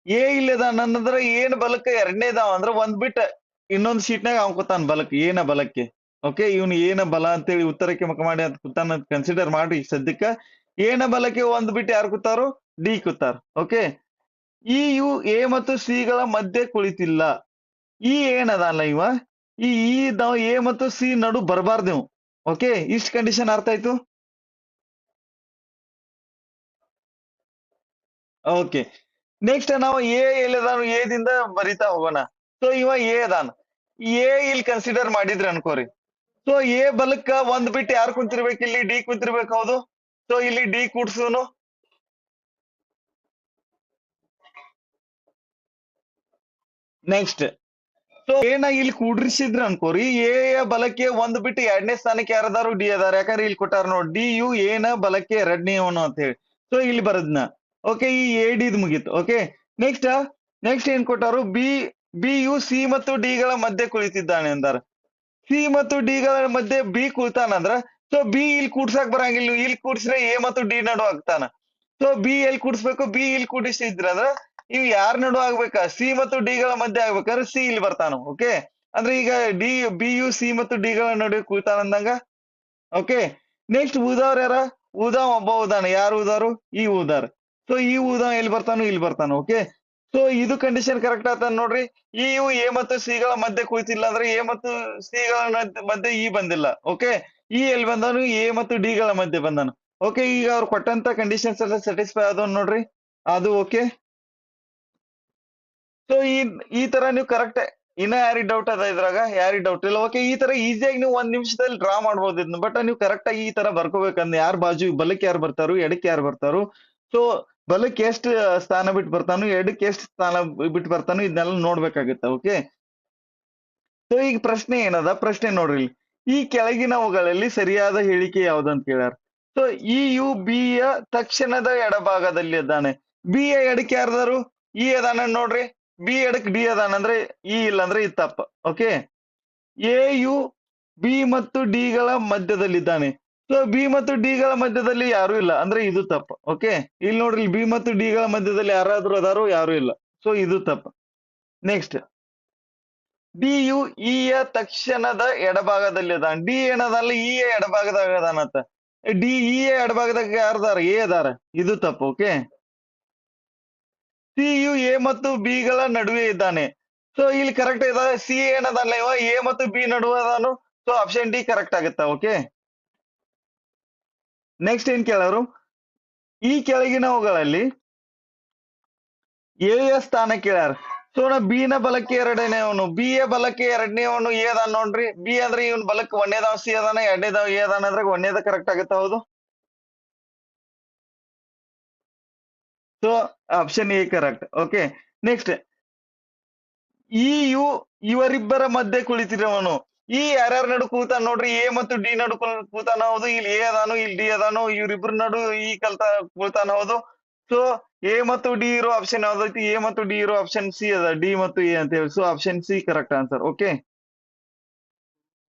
S1: ಎ ಇಲ್ಲದಾನ ಅನ್ನಂದ್ರ ಏನ್ ಬಲಕ್ಕೆ ಎರಡನೇದಾವ ಅಂದ್ರೆ ಒಂದ್ ಬಿಟ್ಟ ಇನ್ನೊಂದ್ ಸೀಟ್ನಾಗ ಅವ್ ಕೂತಾನ ಬಲಕ್ಕೆ, ಏನ ಬಲಕ್ಕೆ. ಓಕೆ. ಇವನು ಏನ ಬಲ ಅಂತೇಳಿ ಉತ್ತರಕ್ಕೆ ಮುಖ ಮಾಡಿ ಅಂತ ಕೂತಾನ ಕನ್ಸಿಡರ್ ಮಾಡಿ ಸದ್ಯಕ್ಕ ಏನ ಬಲಕ್ಕೆ ಒಂದ್ ಬಿಟ್ಟು ಯಾರು ಕೂತಾರು? ಡಿ ಕೂತಾರ. ಓಕೆ. ಈ ಯು ಎ ಮತ್ತು ಸಿ ಗಳ ಮಧ್ಯೆ ಕುಳಿತಿಲ್ಲ. ಈ ಏನದಲ್ಲ ಇವ ಈ ನಾವು ಎ ಮತ್ತು ಸಿ ನಡು ಬರಬಾರ್ದು ನೀವು. ಓಕೆ, ಇಷ್ಟ ಕಂಡೀಷನ್ ಅರ್ಥ ಆಯ್ತು. ಓಕೆ, ನೆಕ್ಸ್ಟ್ ನಾವು ಎ ಎಲ್ಲಿದಾನು ಎ ದಿಂದ ಬರಿತಾ ಹೋಗೋಣ. ಸೊ ಇವ ಎ ಅದಾನ, ಎ ಇಲ್ಲಿ ಕನ್ಸಿಡರ್ ಮಾಡಿದ್ರಿ ಅನ್ಕೋರಿ. ಸೊ ಎ ಬಲಕ್ಕ ಒಂದ್ ಬಿಟ್ಟು ಯಾರು ಕುಂತಿರ್ಬೇಕು, ಇಲ್ಲಿ ಡಿ ಕುಂತಿರ್ಬೇಕು, ಹೌದು. ಸೊ ಇಲ್ಲಿ ಡಿ ಕೂಡ್ಸುನು. ನೆಕ್ಸ್ಟ್, ಸೊ ಏನ ಇಲ್ಲಿ ಕೂಡ್ರಿಸಿದ್ರ ಅನ್ಕೋರಿ, ಎ ಯ ಬಲಕ್ಕೆ ಒಂದ್ ಬಿಟ್ಟು ಎರಡನೇ ಸ್ಥಾನಕ್ಕೆ ಯಾರದಾರು ಡಿ ಅದಾರ. ಯಾಕಂದ್ರೆ ಇಲ್ಲಿ ಕೊಟ್ಟಾರ ನೋಡಿ, ಡಿ ಯು ಏನ ಬಲಕ್ಕೆ ಎರಡನೇವನು ಅಂತ ಹೇಳಿ. ಸೊ ಇಲ್ಲಿ ಬರದ್ನ. ಓಕೆ, ಈ ಎ ಡಿ ಮುಗೀತು. ಓಕೆ, ನೆಕ್ಸ್ಟ್ ನೆಕ್ಸ್ಟ್ ಏನ್ ಕೊಟ್ಟಾರು, ಬಿ ಬಿ ಯು ಸಿ ಮತ್ತು ಡಿ ಗಳ ಮಧ್ಯೆ ಕುಳಿತಿದ್ದಾನೆ ಅಂದಾರ. ಸಿ ಮತ್ತು ಡಿ ಗಳ ಮಧ್ಯೆ ಬಿ ಕುಳಿತಾನಂದ್ರ, ಸೊ ಬಿ ಇಲ್ಲಿ ಕೂಡ್ಸಕ್ ಬರಂಗಿಲ್ಲ. ನೀವು ಇಲ್ಲಿ ಕೂಡ್ಸ್ರೆ ಎ ಮತ್ತು ಡಿ ನಡು ಆಗ್ತಾನ. ಸೊ ಬಿ ಎಲ್ಲಿ ಕೂಡಿಸ್ಬೇಕು, ಬಿ ಇಲ್ಲಿ ಕೂಡಿಸಿದ್ರ ಅಂದ್ರ ಇವ್ ಯಾರ ನಡು ಆಗ್ಬೇಕ, ಸಿ ಮತ್ತು ಡಿ ಗಳ ಮಧ್ಯೆ ಆಗ್ಬೇಕಾದ್ರೆ ಸಿ ಇಲ್ಲಿ ಬರ್ತಾನ. ಓಕೆ, ಅಂದ್ರೆ ಈಗ ಡಿ ಬಿ ಯು ಸಿ ಮತ್ತು ಡಿ ಗಳ ನಡುವೆ ಕೂತಾನ ಅಂದಂಗ. ಓಕೆ, ನೆಕ್ಸ್ಟ್ ಉದಾರ್ ಯಾರ, ಉದಾ ಒಬ್ಬ ಉದಾನ. ಯಾರು ಉದಾರು, ಈ ಉದಾರ್. ಸೊ ಈ ಉದಾ ಎಲ್ಲಿ ಬರ್ತಾನು, ಇಲ್ಲಿ ಬರ್ತಾನ. ಓಕೆ, ಸೊ ಇದು ಕಂಡೀಷನ್ ಕರೆಕ್ಟ್ ಆತ ನೋಡ್ರಿ. ಈ ಯು ಎ ಮತ್ತು ಸಿ ಗಳ ಮಧ್ಯೆ ಕುಳಿತಿಲ್ಲ ಅಂದ್ರೆ ಎ ಮತ್ತು ಸಿ ಗಳ ಮಧ್ಯೆ ಈ ಬಂದಿಲ್ಲ. ಓಕೆ, ಈ ಎಲ್ಲಿ ಬಂದಾನು, ಎ ಮತ್ತು ಡಿ ಗಳ ಮಧ್ಯೆ ಬಂದಾನು. ಓಕೆ, ಈಗ ಅವ್ರು ಕೊಟ್ಟಂತ ಕಂಡೀಷನ್ಸ್ ಎಲ್ಲ ಸ್ಯಾಟಿಸ್ಫೈ ಆದವ್ ನೋಡ್ರಿ, ಅದು ಓಕೆ. ಸೊ ಈ ತರ ನೀವು ಕರೆಕ್ಟ್, ಇನ್ನ ಯಾರಿಗ್ ಡೌಟ್ ಅದ ಇದ್ರಾಗ, ಯಾರಿಗ್ ಡೌಟ್ ಇಲ್ಲ. ಓಕೆ, ಈ ತರ ಈಸಿಯಾಗಿ ನೀವು ಒಂದ್ ನಿಮಿಷದಲ್ಲಿ ಡ್ರಾ ಮಾಡ್ಬೋದು ಇದನ್ನ. ಬಟ್ ನೀವು ಕರೆಕ್ಟ್ ಆಗಿ ಈ ತರ ಬರ್ಕೋಬೇಕಂದ್ರೆ ಯಾರ್ ಬಾಜು ಬಲಕ್ಕೆ ಯಾರು ಬರ್ತಾರು, ಎಡಕ್ಕೆ ಯಾರು ಬರ್ತಾರು. ಸೊ ಬಲಕ್ಕೆ ಎಷ್ಟು ಸ್ಥಾನ ಬಿಟ್ಟು ಬರ್ತಾನು, ಎಡಕ್ಕೆ ಎಷ್ಟು ಸ್ಥಾನ ಬಿಟ್ಟು ಬರ್ತಾನು, ಇದನ್ನೆಲ್ಲ ನೋಡ್ಬೇಕಾಗುತ್ತೆ. ಓಕೆ, ಸೊ ಈಗ ಪ್ರಶ್ನೆ ಏನದ, ಪ್ರಶ್ನೆ ನೋಡ್ರಿ ಇಲ್ಲಿ. ಈ ಕೆಳಗಿನವುಗಳಲ್ಲಿ ಸರಿಯಾದ ಹೇಳಿಕೆ ಯಾವ್ದಂತ ಕೇಳ್ಯಾರ. ಸೊ ಈ ಯು ಬಿ ಯ ತಕ್ಷಣದ ಎಡಭಾಗದಲ್ಲಿ ಇದ್ದಾನೆ. ಬಿ ಯ ಎಡಕ್ಕೆ ಯಾರ್ದಾರು, ಈ ಅದಾನ ನೋಡ್ರಿ. ಬಿ ಎಡಕ್ ಡಿ ಅದಾನ ಅಂದ್ರೆ ಈ ಇಲ್ಲ ಅಂದ್ರೆ ಇದು ತಪ್ಪ. ಓಕೆ, ಎ ಯು ಬಿ ಮತ್ತು ಡಿ ಗಳ ಮಧ್ಯದಲ್ಲಿದ್ದಾನೆ. ಸೊ ಬಿ ಮತ್ತು ಡಿ ಗಳ ಮಧ್ಯದಲ್ಲಿ ಯಾರು ಇಲ್ಲ ಅಂದ್ರೆ ಇದು ತಪ್ಪ. ಓಕೆ, ಇಲ್ಲಿ ನೋಡ್ರಿ, ಬಿ ಮತ್ತು ಡಿ ಗಳ ಮಧ್ಯದಲ್ಲಿ ಯಾರಾದ್ರೂ ಅದಾರು, ಯಾರು ಇಲ್ಲ. ಸೊ ಇದು ತಪ್ಪ. ನೆಕ್ಸ್ಟ್, ಡಿ ಯು ಇ ಯ ತಕ್ಷಣದ ಎಡಭಾಗದಲ್ಲಿ ಅದಾನ. ಡಿ ಏನದಲ್ಲ, ಇ ಯ ಎಡಭಾಗದಾಗ ಅದಾನಂತ. ಡಿ ಇ ಯ ಎಡಭಾಗದಾಗ ಯಾರ್ದಾರ, ಎ ಅದಾರ. ಇದು ತಪ್ಪು. ಓಕೆ, ಸಿ ಯು ಎ ಮತ್ತು ಬಿ ಗಳ ನಡುವೆ ಇದ್ದಾನೆ. ಸೊ ಇಲ್ಲಿ ಕರೆಕ್ಟ್ ಇದೆ. ಸಿ ಏನದಲ್ಲ, ಇವ ಎ ಮತ್ತು ಬಿ ನಡುವೆ ಅದಾನು. ಸೊ ಆಪ್ಷನ್ ಡಿ ಕರೆಕ್ಟ್ ಆಗುತ್ತಾ. ಓಕೆ, ನೆಕ್ಸ್ಟ್ ಏನ್ ಕೇಳೋರು, ಈ ಕೆಳಗಿನವುಗಳಲ್ಲಿ ಎ ಯ ಸ್ಥಾನ ಕೇಳ್ಯಾರ. ಸೊ ನಾ ಬಿ ನ ಬಲಕ್ಕೆ ಎರಡನೇವನು, ಬಿ ಯ ಬಲಕ್ಕೆ ಎರಡನೇವನು ಎ ಅದಾನ ನೋಡ್ರಿ. ಬಿ ಅಂದ್ರೆ ಇವನ್ ಬಲಕ್ಕೆ ಒಂದೇದಾವ್ ಸಿ ಅದಾನ, ಎರಡನೇದಾವ್ ಎ ಅದಾನ ಅಂದ್ರೆ ಒಂದೇದ ಕರೆಕ್ಟ್ ಆಗುತ್ತಾ. ಹೌದು. So option A correct. Okay, next, ಈ ಯು ಇವರಿಬ್ಬರ ಮಧ್ಯೆ ಕುಳಿತಿರುವವನು. ಈ ಯಾರ್ಯಾರ ನಡು ಕೂತಾನ ನೋಡ್ರಿ, ಎ ಮತ್ತು ಡಿ ನಡು ಕೂತಾನ. ಹೌದು, ಇಲ್ಲಿ ಎ ಅದಾನು, ಇಲ್ಲಿ ಡಿ ಅದಾನು, ಇವ್ರಿಬ್ರ ನಡು ಈ ಕೂತಾನ. ಹೌದು. ಸೊ ಎ ಮತ್ತು ಡಿ ಇರೋ ಆಪ್ಷನ್ ಯಾವ್ದೈತಿ, ಎ ಮತ್ತು ಡಿ ಇರೋ ಆಪ್ಷನ್ ಸಿ ಅದ, ಡಿ ಮತ್ತು ಎ ಅಂತ ಹೇಳಿ. So option C correct answer. Okay,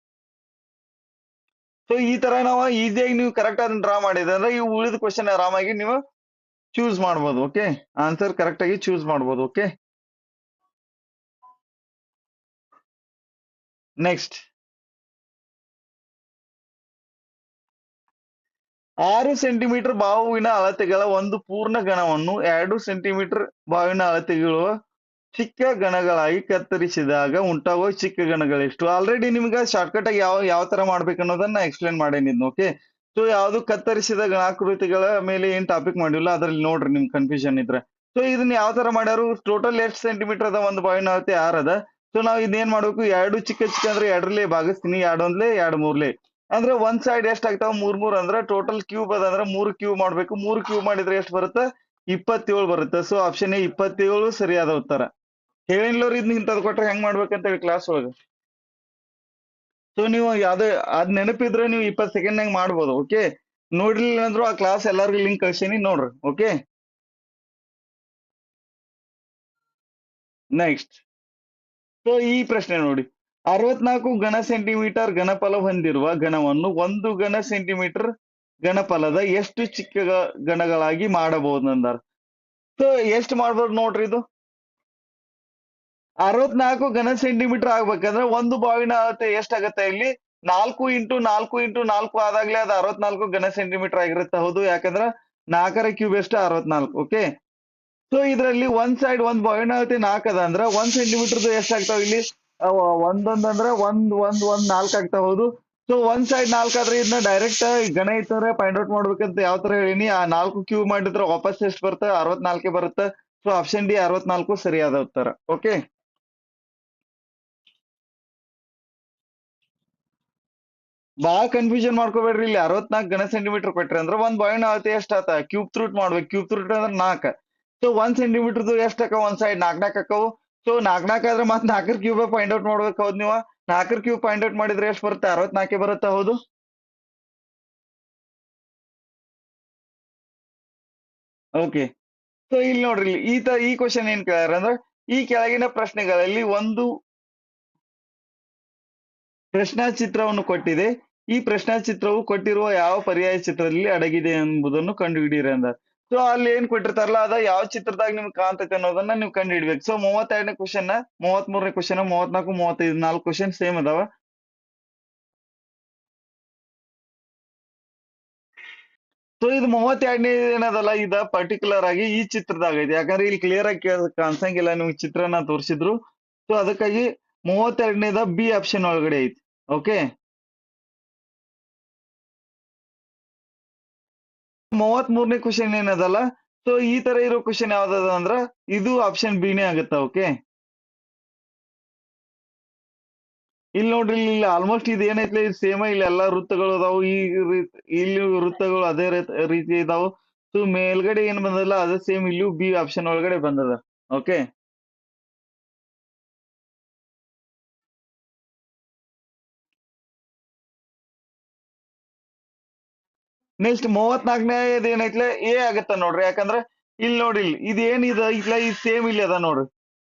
S1: so ಈ ತರ ನಾವು ಈಸಿಯಾಗಿ ನೀವು ಕರೆಕ್ಟ್ ಅದನ್ನ ಡ್ರಾ ಮಾಡಿದ್ರೆ ಅಂದ್ರೆ ಈ ಉಳಿದ ಕ್ವಶನ್ ಆರಾಮಾಗಿ ನೀವು ಚೂಸ್ ಮಾಡ್ಬೋದು. ಓಕೆ, ಆನ್ಸರ್ ಕರೆಕ್ಟ್ ಆಗಿ ಚೂಸ್ ಮಾಡ್ಬೋದು. ಓಕೆ, ನೆಕ್ಸ್ಟ್, 6 ಸೆಂಟಿಮೀಟರ್ ಬಾಹುವಿನ ಅಳತೆಗಳ ಒಂದು ಪೂರ್ಣ ಗಣವನ್ನು 2 ಸೆಂಟಿಮೀಟರ್ ಬಾಹುವಿನ ಅಳತೆಗಳು ಚಿಕ್ಕ ಗಣಗಳಾಗಿ ಕತ್ತರಿಸಿದಾಗ ಉಂಟಾಗುವ ಚಿಕ್ಕ ಗಣಗಳೆಷ್ಟು. ಆಲ್ರೆಡಿ ನಿಮ್ಗೆ ಶಾರ್ಟ್ಕಟ್ ಆಗಿ ಯಾವ ತರ ಮಾಡ್ಬೇಕು ಅನ್ನೋದನ್ನ ಎಕ್ಸ್ಪ್ಲೇನ್ ಮಾಡೇನಿ. ಓಕೆ, ಸೊ ಯಾವ್ದು ಕತ್ತರಿಸಿದ ಗಣಾಕೃತಿಗಳ ಮೇಲೆ ಏನ್ ಟಾಪಿಕ್ ಮಾಡಿಲ್ಲ, ಅದ್ರಲ್ಲಿ ನೋಡ್ರಿ ನಿಮ್ ಕನ್ಫ್ಯೂಷನ್ ಇದ್ರೆ. ಸೊ ಇದನ್ನ ಯಾವ ತರ ಮಾಡ್ಯಾರು, ಟೋಟಲ್ ಎಷ್ಟು ಸೆಂಟಿಮೀಟರ್ ಅದ, ಒಂದು ಬಾವಿನ ಅಳತೆ 6 ಅದ. ಸೊ ನಾವ್ ಇದನ್ನೇನ್ ಮಾಡ್ಬೇಕು, ಎರಡು ಚಿಕ್ಕ ಚಿಕ್ಕ ಅಂದ್ರೆ ಎರಡರಲ್ಲೇ ಭಾಗಿಸ್ತೀನಿ, ಎರಡೊಂದ್ಲೆ ಎರಡು ಮೂರ್ಲೆ. ಅಂದ್ರೆ ಒಂದ್ ಸೈಡ್ ಎಷ್ಟ್ ಆಗ್ತಾವ, ಮೂರ್ ಅಂದ್ರೆ ಟೋಟಲ್ ಕ್ಯೂಬ್ ಅದ ಅಂದ್ರೆ 3 ಕ್ಯೂಬ್ ಮಾಡ್ಬೇಕು. 3 ಕ್ಯೂಬ್ ಮಾಡಿದ್ರೆ ಎಷ್ಟು ಬರುತ್ತೆ, 27 ಬರುತ್ತೆ. ಸೊ ಆಪ್ಷನ್ ಎ 27 ಸರಿಯಾದ ಉತ್ತರ. ಹೇಳಿಲ್ಲವ್ರು ಇದನ್ನ ಇಂಥದ್ ಕೊಟ್ರೆ ಹೆಂಗ್ ಮಾಡ್ಬೇಕಂತ ಹೇಳಿ ಕ್ಲಾಸ್ ಒಳಗ. ಸೊ ನೀವು ಯಾವ್ದೇ ಅದ್ ನೆನಪಿದ್ರೆ ನೀವು 20 ಸೆಕೆಂಡ್ ಮಾಡ್ಬೋದು. ಓಕೆ, ನೋಡ್ಲಿಲ್ಲ ಅಂದ್ರು ಆ ಕ್ಲಾಸ್ ಎಲ್ಲಾರ್ಗು ಲಿಂಕ್ ಕಳ್ಸೀನಿ, ನೋಡ್ರಿ. ಓಕೆ, ನೆಕ್ಸ್ಟ್, ಸೊ ಈ ಪ್ರಶ್ನೆ ನೋಡಿ, 64 ಘನ ಸೆಂಟಿಮೀಟರ್ ಘನಫಲ ಹೊಂದಿರುವ ಘನವನ್ನು 1 ಘನ ಸೆಂಟಿಮೀಟರ್ ಘನಫಲದ ಎಷ್ಟು ಚಿಕ್ಕ ಗಣಗಳಾಗಿ ಮಾಡಬಹುದು ಅಂದಾರ. ಸೊ ಎಷ್ಟು ಮಾಡ್ಬೋದು ನೋಡ್ರಿ ಇದು. 64 ಘನ ಸೆಂಟಿಮೀಟರ್ ಆಗ್ಬೇಕಂದ್ರೆ ಒಂದು ಬಾವಿನ ಅಳತೆ ಎಷ್ಟಾಗತ್ತೆ, ಇಲ್ಲಿ 4 ಇಂಟು 4 ಇಂಟು 4 ಆದಾಗ್ಲೇ ಅದು 64 ಘನ ಸೆಂಟಿಮೀಟರ್ ಆಗಿರುತ್ತೆ. ಹೌದು, ಯಾಕಂದ್ರೆ 4ರ ಕ್ಯೂಬ್ ಎಷ್ಟು 64. ಓಕೆ, ಸೊ ಇದರಲ್ಲಿ ಒಂದ್ ಸೈಡ್ ಒಂದ್ ಬಾವಿನಾವತಿ 4 ಅದ ಅಂದ್ರ 1 ಸೆಂಟಿಮೀಟರ್ದು ಎಷ್ಟಾಗ್ತಾವ ಇಲ್ಲಿ ಒಂದೊಂದ್ ಅಂದ್ರ ಒಂದ್ 4 ಆಗ್ತಾವ. ಹೌದು. ಸೊ ಒಂದ್ ಸೈಡ್ 4 ಆದ್ರೆ ಇದನ್ನ ಡೈರೆಕ್ಟ್ ಗಣ ಇತ್ತಂದ್ರೆ ಫೈಂಡ್ ಔಟ್ ಮಾಡ್ಬೇಕಂತ ಯಾವ ತರ ಹೇಳಿನಿ, ಆ 4 ಕ್ಯೂಬ್ ಮಾಡಿದ್ರೆ ವಾಪಸ್ ಎಷ್ಟು ಬರುತ್ತೆ? 64 ಬರುತ್ತೆ. ಸೊ ಆಪ್ಷನ್ ಡಿ 64 ಸರಿಯಾದ ಉತ್ತರ. ಓಕೆ. ಬಾಳ ಕನ್ಫ್ಯೂಷನ್ ಮಾಡ್ಕೋಬೇಡ್ರಿ. ಇಲ್ಲಿ 64 ಘನ ಸೆಂಟಿಮೀಟರ್ ಕೊಟ್ರಿ ಅಂದ್ರೆ ಒಂದ್ ಬಾವಿನ ಅಳತೆ ಎಷ್ಟ್ ಆತ? ಕ್ಯೂಬ್ ರೂಟ್ ಮಾಡ್ಬೇಕು. ಕ್ಯೂಬ್ ರೂಟ್ ಅಂದ್ರೆ 4. ಸೊ 1 ಸೆಂಟಿಮೀಟರ್ದು ಎಷ್ಟ್ ಆಕಾವ? ಒಂದ್ ಸೈಡ್ 4 ಆಕಾವು. ಸೊ 4 ಆದ್ರೆ ಮತ್ತೆ 4 ಕ್ಯೂಬ್ ಫೈಂಡ್ ಔಟ್ ಮಾಡ್ಬೇಕು. ಹೌದ್ ನೀವು 4 ಕ್ಯೂಬ್ ಫೈಂಡ್ ಔಟ್ ಮಾಡಿದ್ರೆ ಎಷ್ಟು ಬರುತ್ತೆ? 64 ಬರುತ್ತೆ. ಹೌದು. ಓಕೆ. ಸೊ ಇಲ್ಲಿ ನೋಡ್ರಿ, ಈ ಕ್ವಶನ್ ಏನ್ ಕೇಳ್ಯಾರ ಅಂದ್ರೆ, ಈ ಕೆಳಗಿನ ಪ್ರಶ್ನೆಗಳಲ್ಲಿ ಒಂದು ಪ್ರಶ್ನಾ ಚಿತ್ರವನ್ನು ಕೊಟ್ಟಿದೆ. ಈ ಪ್ರಶ್ನಾ ಚಿತ್ರವು ಕೊಟ್ಟಿರುವ ಯಾವ ಪರ್ಯಾಯ ಚಿತ್ರದಲ್ಲಿ ಅಡಗಿದೆ ಎಂಬುದನ್ನು ಕಂಡುಹಿಡಿಯಿರಿ ಅಂದ. ಸೊ ಅಲ್ಲಿ ಏನ್ ಕೊಟ್ಟಿರ್ತಾರಲ್ಲ ಅದ ಯಾವ ಚಿತ್ರದಾಗ ನಿಮ್ಗೆ ಕಾಣ್ತೈತೆ ಅನ್ನೋದನ್ನ ನೀವು ಕಂಡು ಹಿಡಿಬೇಕು. ಸೊ 32ನೇ ಕ್ವಶನ್, 33ನೇ ಕ್ವಶನ್, 34, 35 4 ಕ್ವಶನ್ ಸೇಮ್ ಅದಾವ. ಸೊ ಇದು 32ನೇ ಏನದಲ್ಲ, ಇದ ಪರ್ಟಿಕ್ಯುಲರ್ ಆಗಿ ಈ ಚಿತ್ರದಾಗ ಐತಿ. ಯಾಕಂದ್ರೆ ಇಲ್ಲಿ ಕ್ಲಿಯರ್ ಆಗಿ ಕಾಣಿಸಂಗಿಲ್ಲ ನಿಮ್ಗೆ ಚಿತ್ರನ ತೋರಿಸಿದ್ರು. ಸೊ ಅದಕ್ಕಾಗಿ 32ನೇದ ಬಿ ಆಪ್ಷನ್ ಒಳಗಡೆ ಐತಿ. ಓಕೆ. 33ನೇ ಕ್ವಶನ್ ಏನದಲ್ಲ, ಸೊ ಈ ತರ ಇರೋ ಕ್ವಶನ್ ಯಾವ್ದದ ಅಂದ್ರ ಇದು ಆಪ್ಷನ್ ಬಿ ನೇ ಆಗುತ್ತ. ಓಕೆ. ಇಲ್ಲಿ ನೋಡ್ರಿ, ಇಲ್ಲಿ ಆಲ್ಮೋಸ್ಟ್ ಇದು ಏನೈತ್ಲೆ ಇದು ಸೇಮ್. ಇಲ್ಲಿ ಎಲ್ಲಾ ವೃತ್ತಗಳು ಅದಾವು. ಇಲ್ಲಿ ವೃತ್ತಗಳು ಅದೇ ರೀತಿ ಇದಾವು. ಸೊ ಮೇಲ್ಗಡೆ ಏನ್ ಬಂದಲ್ಲ ಅದೇ ಸೇಮ್ ಇಲ್ಲೂ ಬಿ ಆಪ್ಷನ್ ಒಳಗಡೆ ಬಂದದ. ಓಕೆ. ನೆಕ್ಸ್ಟ್ 34ನೇದು ಏನೈತ್ಲೆ ಎ ಆಗತ್ತ ನೋಡ್ರಿ. ಯಾಕಂದ್ರೆ ಇಲ್ಲಿ ನೋಡಿ, ಇದು ಏನಿದ ಇಲ್ಲ ಇದು ಸೇಮ್ ಇಲ್ಲಿ ಅದ ನೋಡ್ರಿ.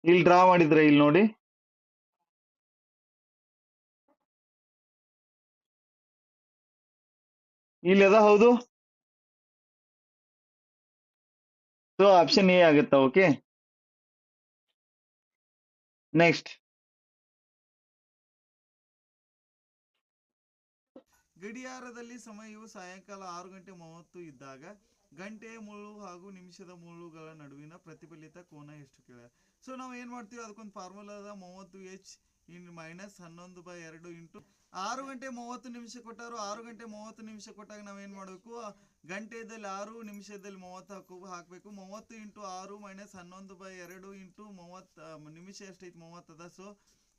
S1: ಇಲ್ಲಿ ಡ್ರಾ ಮಾಡಿದ್ರೆ ಇಲ್ಲಿ ನೋಡಿ, ಇಲ್ಲಿ ಅದ. ಹೌದು. ಸೊ ಆಪ್ಷನ್ ಎ ಆಗುತ್ತಾ. ಓಕೆ. ನೆಕ್ಸ್ಟ್, ಗಡಿಯಾರದಲ್ಲಿ ಸಮಯವು ಸಾಯಂಕಾಲ 6:30 ಇದ್ದಾಗ ಗಂಟೆಯ ಮುಳ್ಳು ಹಾಗೂ ನಿಮಿಷದ ಮುಳ್ಳುಗಳ ನಡುವಿನ ಪ್ರತಿಫಲಿತ ಕೋನ ಎಷ್ಟು ಕೇಳ. ಸೊ ನಾವು ಏನ್ ಮಾಡ್ತೀವಿ, ಅದಕ್ಕೊಂದು ಫಾರ್ಮುಲಾ ಅದ. 30h ಇನ್ ಮೈನಸ್ 11/2 ಇಂಟು 6:30 ಕೊಟ್ಟಾರು. 6:30 ಕೊಟ್ಟಾಗ ನಾವ್ ಏನ್ ಮಾಡ್ಬೇಕು? ಗಂಟೆದಲ್ಲಿ 6, ನಿಮಿಷದಲ್ಲಿ 30 ಹಾಕ್ಬೇಕು. 30 ಇಂಟು 6 ಮೈನಸ್ 11/2 ಇಂಟು 30 ನಿಮಿಷ ಎಷ್ಟೈತಿ? 30 ಅದ. ಸೊ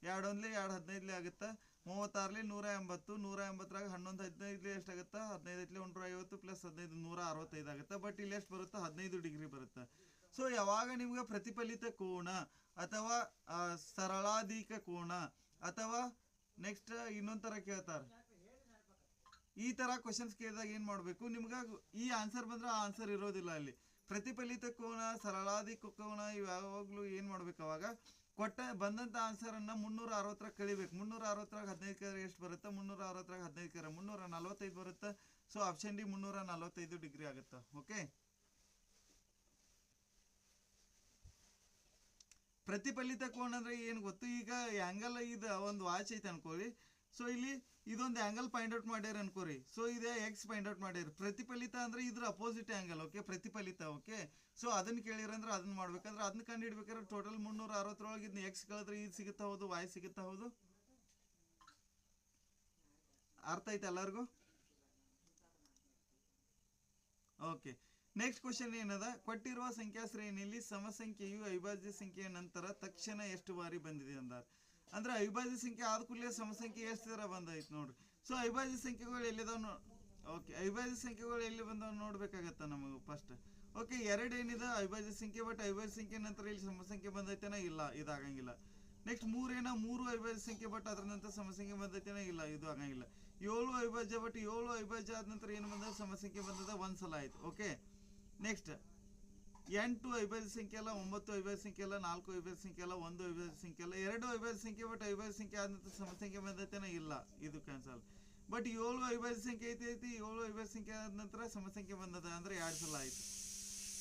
S1: 2 ಒಂದ್ಲಿ 2 15 ಆಗುತ್ತ. 36ಲಿ 180. 180ರಾಗ 11 15 ಎಷ್ಟಾಗತ್ತ? 15 150 ಪ್ಲಸ್ 15 165 ಆಗುತ್ತೆ. ಬಟ್ ಇಲ್ಲಿ ಎಷ್ಟು ಬರುತ್ತೆ? 15 ಡಿಗ್ರಿ ಬರುತ್ತೆ. ಸೊ ಯಾವಾಗ ನಿಮ್ಗೆ ಪ್ರತಿಫಲಿತ ಕೋನ ಅಥವಾ ಸರಳಾಧಿಕ ಕೋನ ಅಥವಾ ನೆಕ್ಸ್ಟ್ ಇನ್ನೊಂದ್ ತರ ಕೇಳ್ತಾರ, ಈ ತರ ಕ್ವಶನ್ಸ್ ಕೇಳಿದಾಗ ಏನ್ ಮಾಡ್ಬೇಕು, ನಿಮ್ಗ ಈ ಆನ್ಸರ್ ಬಂದ್ರೆ ಆ ಆನ್ಸರ್ ಇರೋದಿಲ್ಲ. ಅಲ್ಲಿ ಪ್ರತಿಫಲಿತ ಕೋನ, ಸರಳಾಧಿಕ ಕೋನ ಇವ್ ಯಾವಾಗ್ಲೂ ಏನ್ ಮಾಡ್ಬೇಕು, ಅವಾಗ ಕೊಟ್ಟ ಬಂದಂತ ಆನ್ಸರ್ ಅನ್ನ 360 ಕಳಿಬೇಕು. 360ರಾಗ 15 ಕರೆ ಎಷ್ಟು ಬರುತ್ತೆ? 360ರಾಗ 15 ಕರೆ 345 ಬರುತ್ತೆ. ಸೊ ಆಪ್ಷನ್ ಡಿ 345 ಡಿಗ್ರಿ ಆಗುತ್ತೆ. ಓಕೆ. ಪ್ರತಿಫಲಿತ ಕೋನ ಅಂದ್ರೆ ಏನ್ ಗೊತ್ತು? ಈಗ ಆಂಗಲ್ ಇದು ಒಂದು ವಾಚ್ ಐತೆ ಅನ್ಕೋರಿ. ಸೊ ಇಲ್ಲಿ ಇದೊಂದು ಆಂಗಲ್ ಫೈಂಡ್ ಔಟ್ ಮಾಡ್ಯಾರ ಅನ್ಕೋರಿ. ಸೊ ಇದೇ ಎಕ್ಸ್ ಫೈಂಡ್ ಔಟ್ ಮಾಡ್ಯಾರ. ಪ್ರತಿಫಲಿತ ಅಂದ್ರೆ ಇದ್ರ ಅಪೋಸಿಟ್ ಆಂಗಲ್. ಓಕೆ. ಪ್ರತಿಫಲಿತ. ಓಕೆ. ಸೊ ಅದನ್ನ ಕೇಳಿರಂದ್ರೆ ಅದನ್ನ ಮಾಡ್ಬೇಕಂದ್ರೆ ಅದನ್ನ ಕಂಡು ಹಿಡ್ಬೇಕಾದ್ರೆ ಟೋಟಲ್ 360ರೊಳಗೆ ಇದನ್ನ ಎಕ್ಸ್ ಕಳೆದ್ರೆ ಇದು ಸಿಗುತ್ತಾ? ಹೌದು. ವಾಯ್ ಸಿಗುತ್ತಾ? ಹೌದು. ಅರ್ಥ ಐತೆ ಎಲ್ಲರಿಗೂ? ಓಕೆ. ನೆಕ್ಸ್ಟ್ ಕ್ವಶನ್ ಏನದ, ಕೊಟ್ಟಿರುವ ಸಂಖ್ಯಾ ಶ್ರೇಣಿಯಲ್ಲಿ ಸಮಸಂಖ್ಯೆಯು ಅವಿಭಾಜ್ಯ ಸಂಖ್ಯೆಯ ನಂತರ ತಕ್ಷಣ ಎಷ್ಟು ಬಾರಿ ಬಂದಿದೆ ಅಂದಾರ. ಅಂದ್ರೆ ಅವಿಭಾಜ್ಯ ಸಂಖ್ಯೆ ಆದ ಕೂಡಲೇ ಸಮಸಂಖ್ಯೆ ಎಷ್ಟು ತರ ಬಂದೈತೆ ನೋಡ್ರಿ. ಸೊ ಅವಿಭಾಜ್ಯ ಸಂಖ್ಯೆಗಳು ಎಲ್ಲಿದಾವ? ಓಕೆ. ಅವಿಭಾಜ್ಯ ಸಂಖ್ಯೆಗಳು ಎಲ್ಲಿ ಬಂದಾವ ನೋಡ್ಬೇಕಾಗತ್ತ ನಮಗೆ ಫಸ್ಟ್. ಓಕೆ. 2 ಏನಿದೆ ಅವಿಭಾಜ್ಯ ಸಂಖ್ಯೆ. ಬಟ್ ಅವಿಭಾಜ್ಯ ಸಂಖ್ಯೆ ನಂತರ ಇಲ್ಲಿ ಸಮಸಂಖ್ಯೆ ಬಂದೈತೇನ? ಇಲ್ಲ, ಇದಾಗಂಗಿಲ್ಲ. ನೆಕ್ಸ್ಟ್ 3 3 ಅವಿಭಾಜ್ಯ ಸಂಖ್ಯೆ. ಬಟ್ ಅದ್ರ ನಂತರ ಸಮಸಂಖ್ಯೆ ಬಂದೈತೇನ? ಇಲ್ಲ, ಇದು ಆಗಂಗಿಲ್ಲ. 7 ಅವಿಭಾಜ್ಯ. ಬಟ್ 7 ಅವಿಭಾಜ್ಯ ಆದ ನಂತರ ಏನು ಬಂದ? ಸಮಸಂಖ್ಯೆ ಬಂದದ. ಒಂದ್ಸಲ ಆಯ್ತು. ಓಕೆ. ನೆಕ್ಸ್ಟ್ 8 ಅವಿಭಾಜ್ಯ ಸಂಖ್ಯೆ ಅಲ್ಲ, 9 ಅವಿಭಾಜ್ಯ ಸಂಖ್ಯೆ ಅಲ್ಲ, 4 ಅವಿಭಾಜ್ಯ ಸಂಖ್ಯೆ ಅಲ್ಲ, 1 ಅವಿಭಾಜ್ಯ ಸಂಖ್ಯೆ ಅಲ್ಲ, 2 ಅವಿಭಾಜ್ಯ ಸಂಖ್ಯೆ. ಬಟ್ ಅವಿಭಾಜ್ಯ ಸಂಖ್ಯೆ ಆದ ನಂತರ ಸಮಸಂಖ್ಯೆ ಬಂದೈತೇನ? ಇಲ್ಲ, ಇದು ಕ್ಯಾನ್ಸಲ್. ಬಟ್ 7 ಅವಿಭಾಜ್ಯ ಸಂಖ್ಯೆ ಐತಿ. 7 ಅವಿಭಾಜ್ಯ ಸಂಖ್ಯೆ ಆದ ನಂತರ ಸಮಸಂಖ್ಯೆ ಬಂದದ, ಅಂದ್ರೆ 2 ಸಲ ಆಯ್ತು.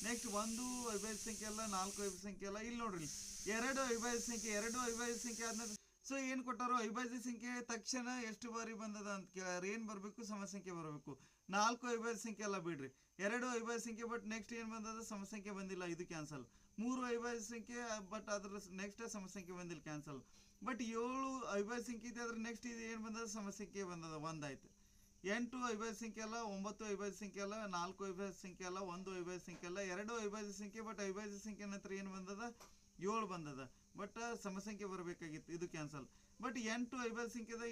S1: ನೆಕ್ಸ್ಟ್ 1 ಅವಿಭಾಜ್ಯ ಸಂಖ್ಯೆ ಅಲ್ಲ, 4 ಅವಿಭಾಜ್ಯ ಸಂಖ್ಯೆ ಅಲ್ಲ. ಇಲ್ಲಿ ನೋಡ್ರಿ, 2 ಅವಿಭಾಜ್ಯ ಸಂಖ್ಯೆ. 2 ಅವಿಭಾಜ್ಯ ಸಂಖ್ಯೆ ಆದ ನಂತರ
S2: ಸೊ ಏನು ಕೊಟ್ಟಾರೋ ಅವಿಭಾಜ್ಯ ಸಂಖ್ಯೆ ತಕ್ಷಣ ಎಷ್ಟು ಬಾರಿ ಬಂದದ ಅಂತ ಕೇಳ್ಯಾರ. ಏನು ಬರಬೇಕು? ಸಮಸಂಖ್ಯೆ ಬರಬೇಕು. 4 ಅವಿಭಾಜ್ಯ ಸಂಖ್ಯೆ ಎಲ್ಲ ಬಿಡ್ರಿ, 2 ಅವಿಭಾಜ್ಯ ಸಂಖ್ಯೆ ಬಟ್ ನೆಕ್ಸ್ಟ್ ಏನು ಬಂದದ? ಸಮಸಂಖ್ಯೆ ಬಂದಿಲ್ಲ, ಇದು ಕ್ಯಾನ್ಸಲ್. 3 ಅವಿಭಾಜ್ಯ ಸಂಖ್ಯೆ ಬಟ್ ಅದ್ರ ನೆಕ್ಸ್ಟ್ ಸಮಸಂಖ್ಯೆ ಬಂದಿಲ್ಲ, ಕ್ಯಾನ್ಸಲ್. ಬಟ್ 7 ಅವಿಭಾಜ್ಯ ಸಂಖ್ಯೆ ಇದೆ, ಅದ್ರ ನೆಕ್ಸ್ಟ್ ಇದು ಏನು ಬಂದದ? ಸಮಸಂಖ್ಯೆ ಬಂದದ, ಒಂದಾಯ್ತು. 8 ಅವಿಭಾಜ್ಯ ಸಂಖ್ಯೆ ಅಲ್ಲ, 9 ಅವಿಭಾಜ್ಯ ಸಂಖ್ಯೆ ಅಲ್ಲ, 4 ಅವಿಭಾಜ್ಯ ಸಂಖ್ಯೆ ಅಲ್ಲ, 1 ಅವಿಭಾಜ್ಯ ಸಂಖ್ಯೆ ಅಲ್ಲ, 2 ಅವಿಭಾಜ್ಯ ಸಂಖ್ಯೆ ಬಟ್ ಅವಿಭಾಜ್ಯ ಸಂಖ್ಯೆ ನಂತರ ಏನು ಬಂದದ? 7 ಬಂದದ, ಬಟ್ ಸಮಸಂಖ್ಯೆ ಬರಬೇಕಾಗಿತ್ತು, ಇದು ಕ್ಯಾನ್ಸಲ್. ಬಟ್ 8 ಅವಿಭಾಜ್ಯ ಸಂಖ್ಯೆದ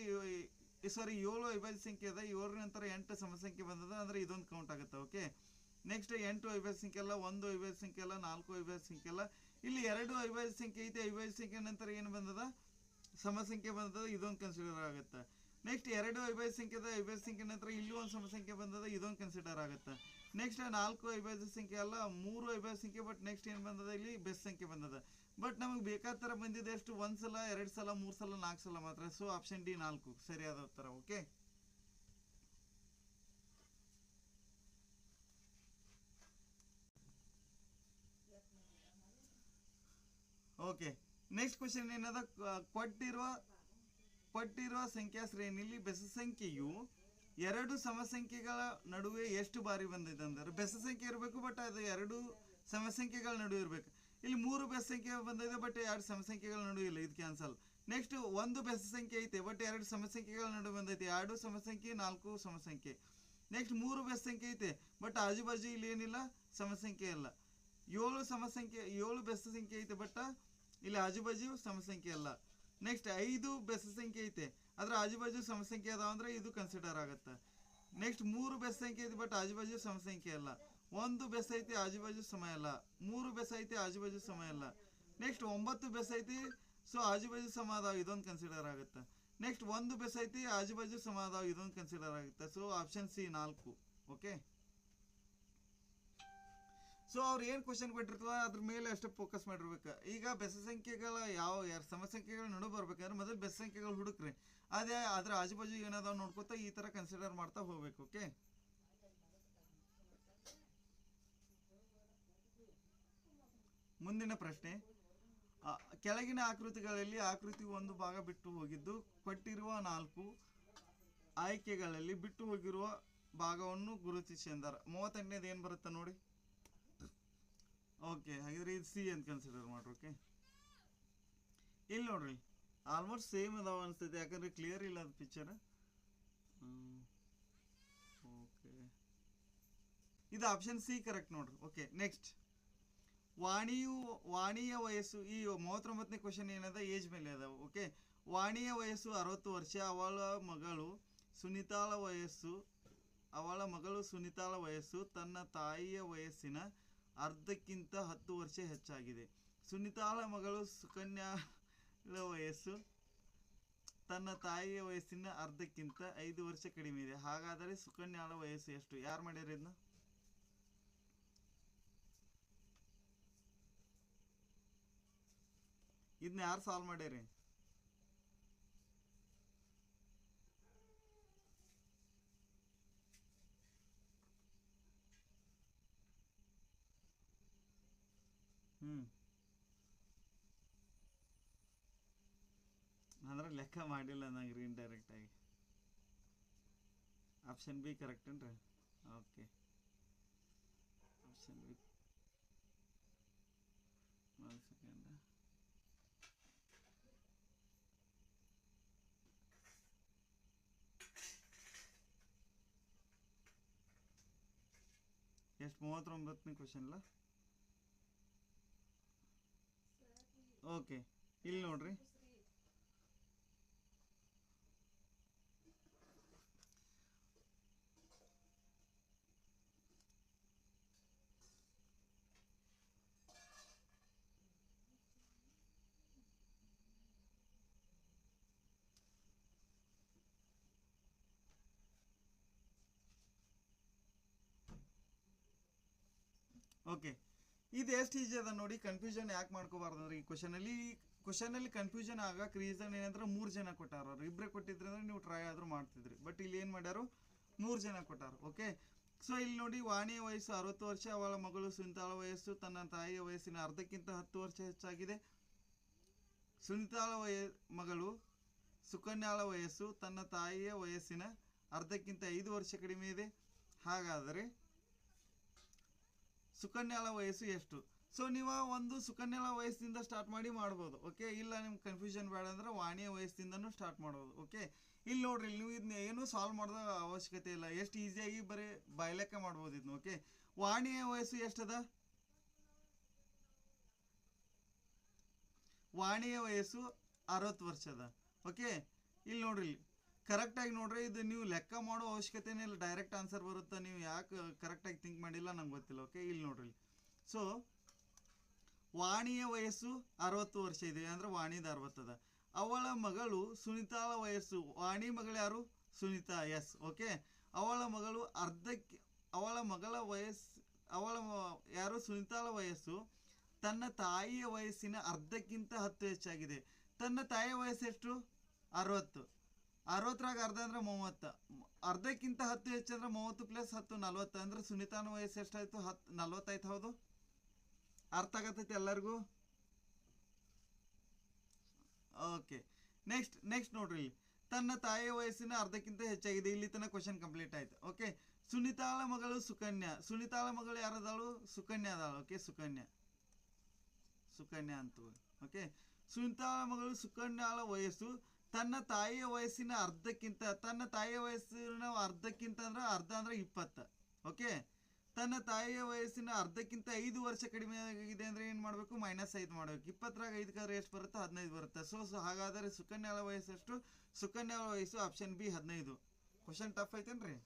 S2: 7 ಅವಿಭಾಜ್ಯ ಸಂಖ್ಯೆ ಅದ, 7 ನಂತರ 8 ಸಮಸಂಖ್ಯೆ ಬಂದದ, ಅಂದ್ರೆ ಇದೊಂದು ಕೌಂಟ್ ಆಗುತ್ತೆ. ಓಕೆ, ನೆಕ್ಸ್ಟ್ 8 ಅವಿಭಾಜ್ಯ ಸಂಖ್ಯೆ ಅಲ್ಲ, 1 ಅವಿಭಾಜ್ಯ ಸಂಖ್ಯೆ ಅಲ್ಲ, 4 ಅವಿಭಾಜ್ಯ ಸಂಖ್ಯೆ ಅಲ್ಲ, ಇಲ್ಲಿ 2 ಅವಿಭಾಜ್ಯ ಸಂಖ್ಯೆ ಐತೆ, ಅವಿಭಾಜ್ಯ ಸಂಖ್ಯೆ ನಂತರ ಏನು ಬಂದದ? ಸಮಸಂಖ್ಯೆ ಬಂದದ, ಇದೊಂದು ಕನ್ಸಿಡರ್ ಆಗುತ್ತೆ. ನೆಕ್ಸ್ಟ್ 2 ಅವಿಭಾಜ್ಯ ಸಂಖ್ಯೆದ ಅವಿಭಾಜ್ಯ ಸಂಖ್ಯೆ ನಂತರ ಇಲ್ಲಿ ಒಂದು ಸಮಸಂಖ್ಯೆ ಬಂದದ, ಇದೊಂದು ಕನ್ಸಿಡರ್ ಆಗುತ್ತೆ. ನೆಕ್ಸ್ಟ್ 4 ಅವಿಭಾಜ್ಯ ಸಂಖ್ಯೆ ಅಲ್ಲ, 3 ಅವಿಭಾಜ್ಯ ಸಂಖ್ಯೆ ಬಟ್ ನೆಕ್ಸ್ಟ್ ಏನು ಬಂದದ? ಇಲ್ಲಿ ಬೆಸ್ಟ್ ಸಂಖ್ಯೆ ಬಂದದ. ಬಟ್ ನಮಗೆ ಬೇಕಾದ ಥರ ಬಂದಿದೆ ಎಷ್ಟು? 1 ಸಲ, 2 ಸಲ, 3 ಸಲ, 4 ಸಲ ಮಾತ್ರ. ಸೊ ಆಪ್ಷನ್ ಡಿ 4 ಸರಿಯಾದ ಉತ್ತರ. Okay, okay. ನೆಕ್ಸ್ಟ್ ಕ್ವಶನ್ ಏನದ? ಕೊಟ್ಟಿರುವ ಸಂಖ್ಯಾ ಶ್ರೇಣಿಯಲ್ಲಿ ಬೆಸ ಸಂಖ್ಯೆಯು 2 ಸಮಸಂಖ್ಯೆಗಳ ನಡುವೆ ಎಷ್ಟು ಬಾರಿ ಬಂದಿದೆ ಅಂದರೆ ಬೆಸ ಸಂಖ್ಯೆ ಇರಬೇಕು, ಬಟ್ ಅದು 2 ಸಮಸಂಖ್ಯೆಗಳ ನಡುವೆ ಇರಬೇಕು. ಇಲ್ಲಿ 3 ಬೆಸ ಸಂಖ್ಯೆ ಬಂದಿದೆ, ಬಟ್ 2 ಸಮಸಂಖ್ಯೆಗಳ ನಡುವೆ ಇಲ್ಲ, ಇದು ಕ್ಯಾನ್ಸಲ್. ನೆಕ್ಸ್ಟ್ 1 ಬೆಸ ಸಂಖ್ಯೆ ಐತೆ, ಬಟ್ 2 ಸಮಸಂಖ್ಯೆಗಳ ನಡುವೆ ಬಂದೈತೆ, 2 ಸಮಸಂಖ್ಯೆ, 4 ಸಮಸಂಖ್ಯೆ. ನೆಕ್ಸ್ಟ್ 3 ಬೆಸ ಸಂಖ್ಯೆ ಐತೆ, ಬಟ್ ಆಜುಬಾಜು ಇಲ್ಲಿ ಏನಿಲ್ಲ, ಸಮಸಂಖ್ಯೆ ಇಲ್ಲ. 7 ಬೆಸ ಸಂಖ್ಯೆ ಐತೆ, ಬಟ್ ಇಲ್ಲಿ ಆಜುಬಾಜು ಸಮಸಂಖ್ಯೆ ಅಲ್ಲ. ನೆಕ್ಸ್ಟ್ 5 ಬೆಸ ಸಂಖ್ಯೆ ಐತೆ, ಅದ್ರ ಆಜುಬಾಜು ಸಮಸಂಖ್ಯೆ ಅದಾವ ಅಂದ್ರೆ ಇದು ಕನ್ಸಿಡರ್ ಆಗುತ್ತೆ. ನೆಕ್ಸ್ಟ್ 3 ಬೆಸ ಸಂಖ್ಯೆ ಐತೆ, ಬಟ್ ಆಜುಬಾಜು ಸಮಸಂಖ್ಯೆ ಅಲ್ಲ. 1 ಬೆಸ ಐತಿ, ಆಜುಬಾಜು ಸಮ ಇಲ್ಲ. 3 ಬೆಸ ಐತಿ, ಆಜುಬಾಜು ಸಮ ಇಲ್ಲ. ನೆಕ್ಸ್ಟ್ 9 ಬೆಸ ಐತಿ, ಸೊ ಆಜುಬಾಜು ಸಮ ಅದಾವ, ಇದೊಂದು ಕನ್ಸಿಡರ್ ಆಗುತ್ತೆ. ನೆಕ್ಸ್ಟ್ 1 ಬೆಸ ಐತಿ, ಆಜುಬಾಜು ಸಮ ಅದಾವ, ಇದೊಂದು ಕನ್ಸಿಡರ್ ಆಗುತ್ತೆ. So option C 4. Okay, so ಅವ್ರು ಏನು ಕ್ವಶನ್ ಕೊಟ್ಟಿರ್ತವ ಅದ್ರ ಮೇಲೆ ಅಷ್ಟೇ ಫೋಕಸ್ ಮಾಡಿರ್ಬೇಕು. ಈಗ ಬೆಸ ಸಂಖ್ಯೆಗಳ ಯಾರು ಸಮಸಂಖ್ಯೆಗಳ ನಡುವೆ ಬರ್ಬೇಕಂದ್ರೆ ಮೊದಲು ಬೆಸ ಸಂಖ್ಯೆಗಳು ಹುಡುಕ್ರಿ, ಅದೇ ಅದ್ರ ಆಜುಬಾಜು ಏನಾದಾವ ನೋಡ್ಕೊತಾ ಈ ಥರ ಕನ್ಸಿಡರ್ ಮಾಡ್ತಾ ಹೋಗ್ಬೇಕು. ಓಕೆ, ಮುಂದಿನ ಪ್ರಶ್ನೆ. ಕೆಳಗಿನ ಆಕೃತಿಗಳಲ್ಲಿ ಆಕೃತಿ ಒಂದು ಭಾಗ ಬಿಟ್ಟು ಹೋಗಿದ್ದು ಕೊಟ್ಟಿರುವ 4 ಆಯ್ಕೆಗಳಲ್ಲಿ ಬಿಟ್ಟು ಹೋಗಿರುವ ಭಾಗವನ್ನು ಗುರುತಿಸಿ ಎಂದಾರ. 38ನೇದು ಏನು ಬರುತ್ತೆ ನೋಡಿ. ಓಕೆ, ಹಾಗಿದ್ರೆ ಇದು ಸಿ ಅಂತ ಕನ್ಸಿಡರ್ ಮಾಡ್ರಿ. ಓಕೆ, ಇಲ್ಲಿ ನೋಡ್ರಿ ಆಲ್ಮೋಸ್ಟ್ ಸೇಮ್ ಅದಾವ ಅನಿಸ್ತೈತೆ, ಯಾಕಂದ್ರೆ ಕ್ಲಿಯರ್ ಇಲ್ಲ ಅದು ಪಿಕ್ಚರ್. ಓಕೆ, ಇದು ಆಪ್ಷನ್ ಸಿ ಕರೆಕ್ಟ್ ನೋಡ್ರಿ. ಓಕೆ, ನೆಕ್ಸ್ಟ್ ವಾಣಿಯ ವಯಸ್ಸು, ಈ 39ನೇ ಕ್ವಶನ್ ಏನದ? ಏಜ್ ಮೇಲೆ ಅದ. ಓಕೆ, ವಾಣಿಯ ವಯಸ್ಸು 60 ವರ್ಷ, ಅವಳ ಮಗಳು ಸುನಿತಾಳ ವಯಸ್ಸು ತನ್ನ ತಾಯಿಯ ವಯಸ್ಸಿನ ಅರ್ಧಕ್ಕಿಂತ 10 ವರ್ಷ ಹೆಚ್ಚಾಗಿದೆ. ಸುನಿತಾಳ ಮಗಳು ಸುಕನ್ಯಾಳ ವಯಸ್ಸು ತನ್ನ ತಾಯಿಯ ವಯಸ್ಸಿನ ಅರ್ಧಕ್ಕಿಂತ 5 ವರ್ಷ ಕಡಿಮೆ ಇದೆ. ಹಾಗಾದರೆ ಸುಕನ್ಯಾಳ ವಯಸ್ಸು ಎಷ್ಟು? ಯಾರು ಮಾಡ್ಯಾರ ಇದನ್ನ? ಇದನ್ನ ಯಾರು ಸಾಲ್ವ್ ಮಾಡ್ಯಾರಿ? ಅಂದ್ರೆ ಲೆಕ್ಕ ಮಾಡಿಲ್ಲ ನಂಗೆ ಇಂಡೈರೆಕ್ಟ್ ಆಗಿ. ಆಪ್ಷನ್ ಬಿ ಕರೆಕ್ಟ್ ಏನ್ರಿ? Okay, option B. 1 ಸೆಕೆಂಡ್. ಎಷ್ಟು? 39ನೇ ಕ್ವಶನ್ ಅಲ್ಲ? ಓಕೆ, ಇಲ್ಲಿ ನೋಡ್ರಿ. ಓಕೆ, ಇದು ಎಷ್ಟು ಈಜಿ ಅದ ನೋಡಿ. ಕನ್ಫ್ಯೂಷನ್ ಯಾಕೆ ಮಾಡ್ಕೋಬಾರ್ದು ಅಂದ್ರೆ ಈ ಕ್ವಶನಲ್ಲಿ ಕನ್ಫ್ಯೂಷನ್ ಆಗಕ್ಕೆ ರೀಸನ್ ಏನಂದ್ರೆ 3 ಜನ ಕೊಟ್ಟಾರ. ಅವ್ರು ಇಬ್ಬರೇ ಕೊಟ್ಟಿದ್ರೆ ಅಂದ್ರೆ ನೀವು ಟ್ರೈ ಆದ್ರೂ ಮಾಡ್ತಿದ್ರಿ. ಬಟ್ ಇಲ್ಲಿ ಏನು ಮಾಡ್ಯಾರು? 3 ಜನ ಕೊಟ್ಟಾರ. ಓಕೆ, ಸೊ ಇಲ್ಲಿ ನೋಡಿ, ವಾಣಿಯ ವಯಸ್ಸು 60 ವರ್ಷ, ಅವಳ ಮಗಳು ಸುನಿತಾಳ ವಯಸ್ಸು ತನ್ನ ತಾಯಿಯ ವಯಸ್ಸಿನ ಅರ್ಧಕ್ಕಿಂತ 10 ವರ್ಷ ಹೆಚ್ಚಾಗಿದೆ. ಸುನಿತಾಳ ಮಗಳು ಸುಕನ್ಯಾಳ ವಯಸ್ಸು ತನ್ನ ತಾಯಿಯ ವಯಸ್ಸಿನ ಅರ್ಧಕ್ಕಿಂತ 5 ವರ್ಷ ಕಡಿಮೆ ಇದೆ. ಹಾಗಾದರೆ ಸುಕನ್ಯಾಳ ವಯಸ್ಸು ಎಷ್ಟು? ಸೊ ನೀವು ಒಂದು ಸುಕನ್ಯಾಳ ವಯಸ್ಸಿಂದ ಸ್ಟಾರ್ಟ್ ಮಾಡಿ ಮಾಡ್ಬೋದು. ಓಕೆ, ಇಲ್ಲ ನಿಮ್ಗೆ ಕನ್ಫ್ಯೂಷನ್ ಬೇಡ ಅಂದ್ರೆ ವಾಣಿಯ ವಯಸ್ಸಿಂದನೂ ಸ್ಟಾರ್ಟ್ ಮಾಡ್ಬೋದು. ಓಕೆ, ಇಲ್ಲಿ ನೋಡ್ರಿ, ನೀವು ಇದನ್ನ ಏನೂ ಸಾಲ್ವ್ ಮಾಡೋದ ಅವಶ್ಯಕತೆ ಇಲ್ಲ, ಎಷ್ಟು ಈಸಿಯಾಗಿ ಬರೀ ಬಾಯ್ಲೆಕ್ಕ ಮಾಡ್ಬೋದು ಇದನ್ನ. ಓಕೆ, ವಾಣಿಯ ವಯಸ್ಸು ಎಷ್ಟದ? ವಾಣಿಯ ವಯಸ್ಸು 60 ವರ್ಷ ಅದ. ಓಕೆ, ಇಲ್ಲಿ ನೋಡ್ರಿ, ಕರೆಕ್ಟಾಗಿ ನೋಡ್ರಿ, ಇದು ನೀವು ಲೆಕ್ಕ ಮಾಡೋ ಅವಶ್ಯಕತೆನೇ ಇಲ್ಲ, ಡೈರೆಕ್ಟ್ ಆನ್ಸರ್ ಬರುತ್ತೆ. ನೀವು ಯಾಕೆ ಕರೆಕ್ಟಾಗಿ ಥಿಂಕ್ ಮಾಡಿಲ್ಲ ನಂಗೆ ಗೊತ್ತಿಲ್ಲ. ಓಕೆ, ಇಲ್ಲಿ ನೋಡ್ರಿ, ಸೊ ವಾಣಿಯ ವಯಸ್ಸು 60 ವರ್ಷ ಇದೆ ಅಂದ್ರೆ ವಾಣಿದ 60 ಅದ. ಅವಳ ಮಗಳು ಸುನಿತಾಳ ವಯಸ್ಸು, ವಾಣಿ ಮಗಳು ಯಾರು? ಸುನಿತಾ. ಎಸ್. ಓಕೆ, ಅವಳ ಮಗಳು ಅವಳ ಮಗಳ ವಯಸ್ಸು, ಯಾರು? ಸುನಿತಾಳ ವಯಸ್ಸು ತನ್ನ ತಾಯಿಯ ವಯಸ್ಸಿನ ಅರ್ಧಕ್ಕಿಂತ 10 ಹೆಚ್ಚಾಗಿದೆ. ತನ್ನ ತಾಯಿಯ ವಯಸ್ಸು ಎಷ್ಟು? 60. 60ರಾಗ ಅರ್ಧ ಅಂದ್ರೆ 30. ಅರ್ಧಕ್ಕಿಂತ 10 ಹೆಚ್ಚಂದ್ರೆ 30 + 10 40. ಅಂದ್ರೆ ಸುನಿತಾನ ವಯಸ್ಸು ಎಷ್ಟಾಯ್ತು? 40 ಆಯ್ತು. ಹೌದು, ಅರ್ಥ ಆಗತ್ತೈತಿ ಎಲ್ಲರಿಗೂ? ಓಕೆ, ನೆಕ್ಸ್ಟ್ ನೋಡ್ರಿ, ತನ್ನ ತಾಯಿಯ ವಯಸ್ಸಿನ ಅರ್ಧಕ್ಕಿಂತ ಹೆಚ್ಚಾಗಿದೆ. ಇಲ್ಲಿ ತನಕ ಕ್ವಶನ್ ಕಂಪ್ಲೀಟ್ ಆಯ್ತು. ಓಕೆ, ಸುನಿತಾಳ ಮಗಳು ಸುಕನ್ಯಾ. ಸುನಿತಾಳ ಮಗಳು ಯಾರದಾಳು? ಸುಕನ್ಯಾ ಅದಾಳು. ಓಕೆ, ಸುಕನ್ಯಾ ಅಂತ. ಓಕೆ, ಸುನಿತಾಳ ಮಗಳು ಸುಕನ್ಯಾಳ ವಯಸ್ಸು ತನ್ನ ತಾಯಿಯ ವಯಸ್ಸಿನ ಅರ್ಧಕ್ಕಿಂತ, ತನ್ನ ತಾಯಿಯ ವಯಸ್ಸಿನ ಅರ್ಧಕ್ಕಿಂತ ಅಂದ್ರೆ ಅರ್ಧ ಅಂದ್ರೆ 20. ಓಕೆ, ತನ್ನ ತಾಯಿಯ ವಯಸ್ಸಿನ ಅರ್ಧಕ್ಕಿಂತ 5 ವರ್ಷ ಕಡಿಮೆ ಆಗಿದೆ ಅಂದ್ರೆ ಏನು ಮಾಡಬೇಕು? -5 ಮಾಡಬೇಕು. 20ರಾಗ 5 ಕರೆ ಎಷ್ಟು ಬರುತ್ತೆ? 15 ಬರುತ್ತೆ. ಸೊ ಹಾಗಾದರೆ ಸುಕನ್ಯಾಳ ವಯಸ್ಸು ಎಷ್ಟು? ಸುಕನ್ಯಾಳ ವಯಸ್ಸು ಆಪ್ಷನ್ ಬಿ 15. ಕ್ವಶನ್ ಟಫ್ ಐತೇನ್ರಿ?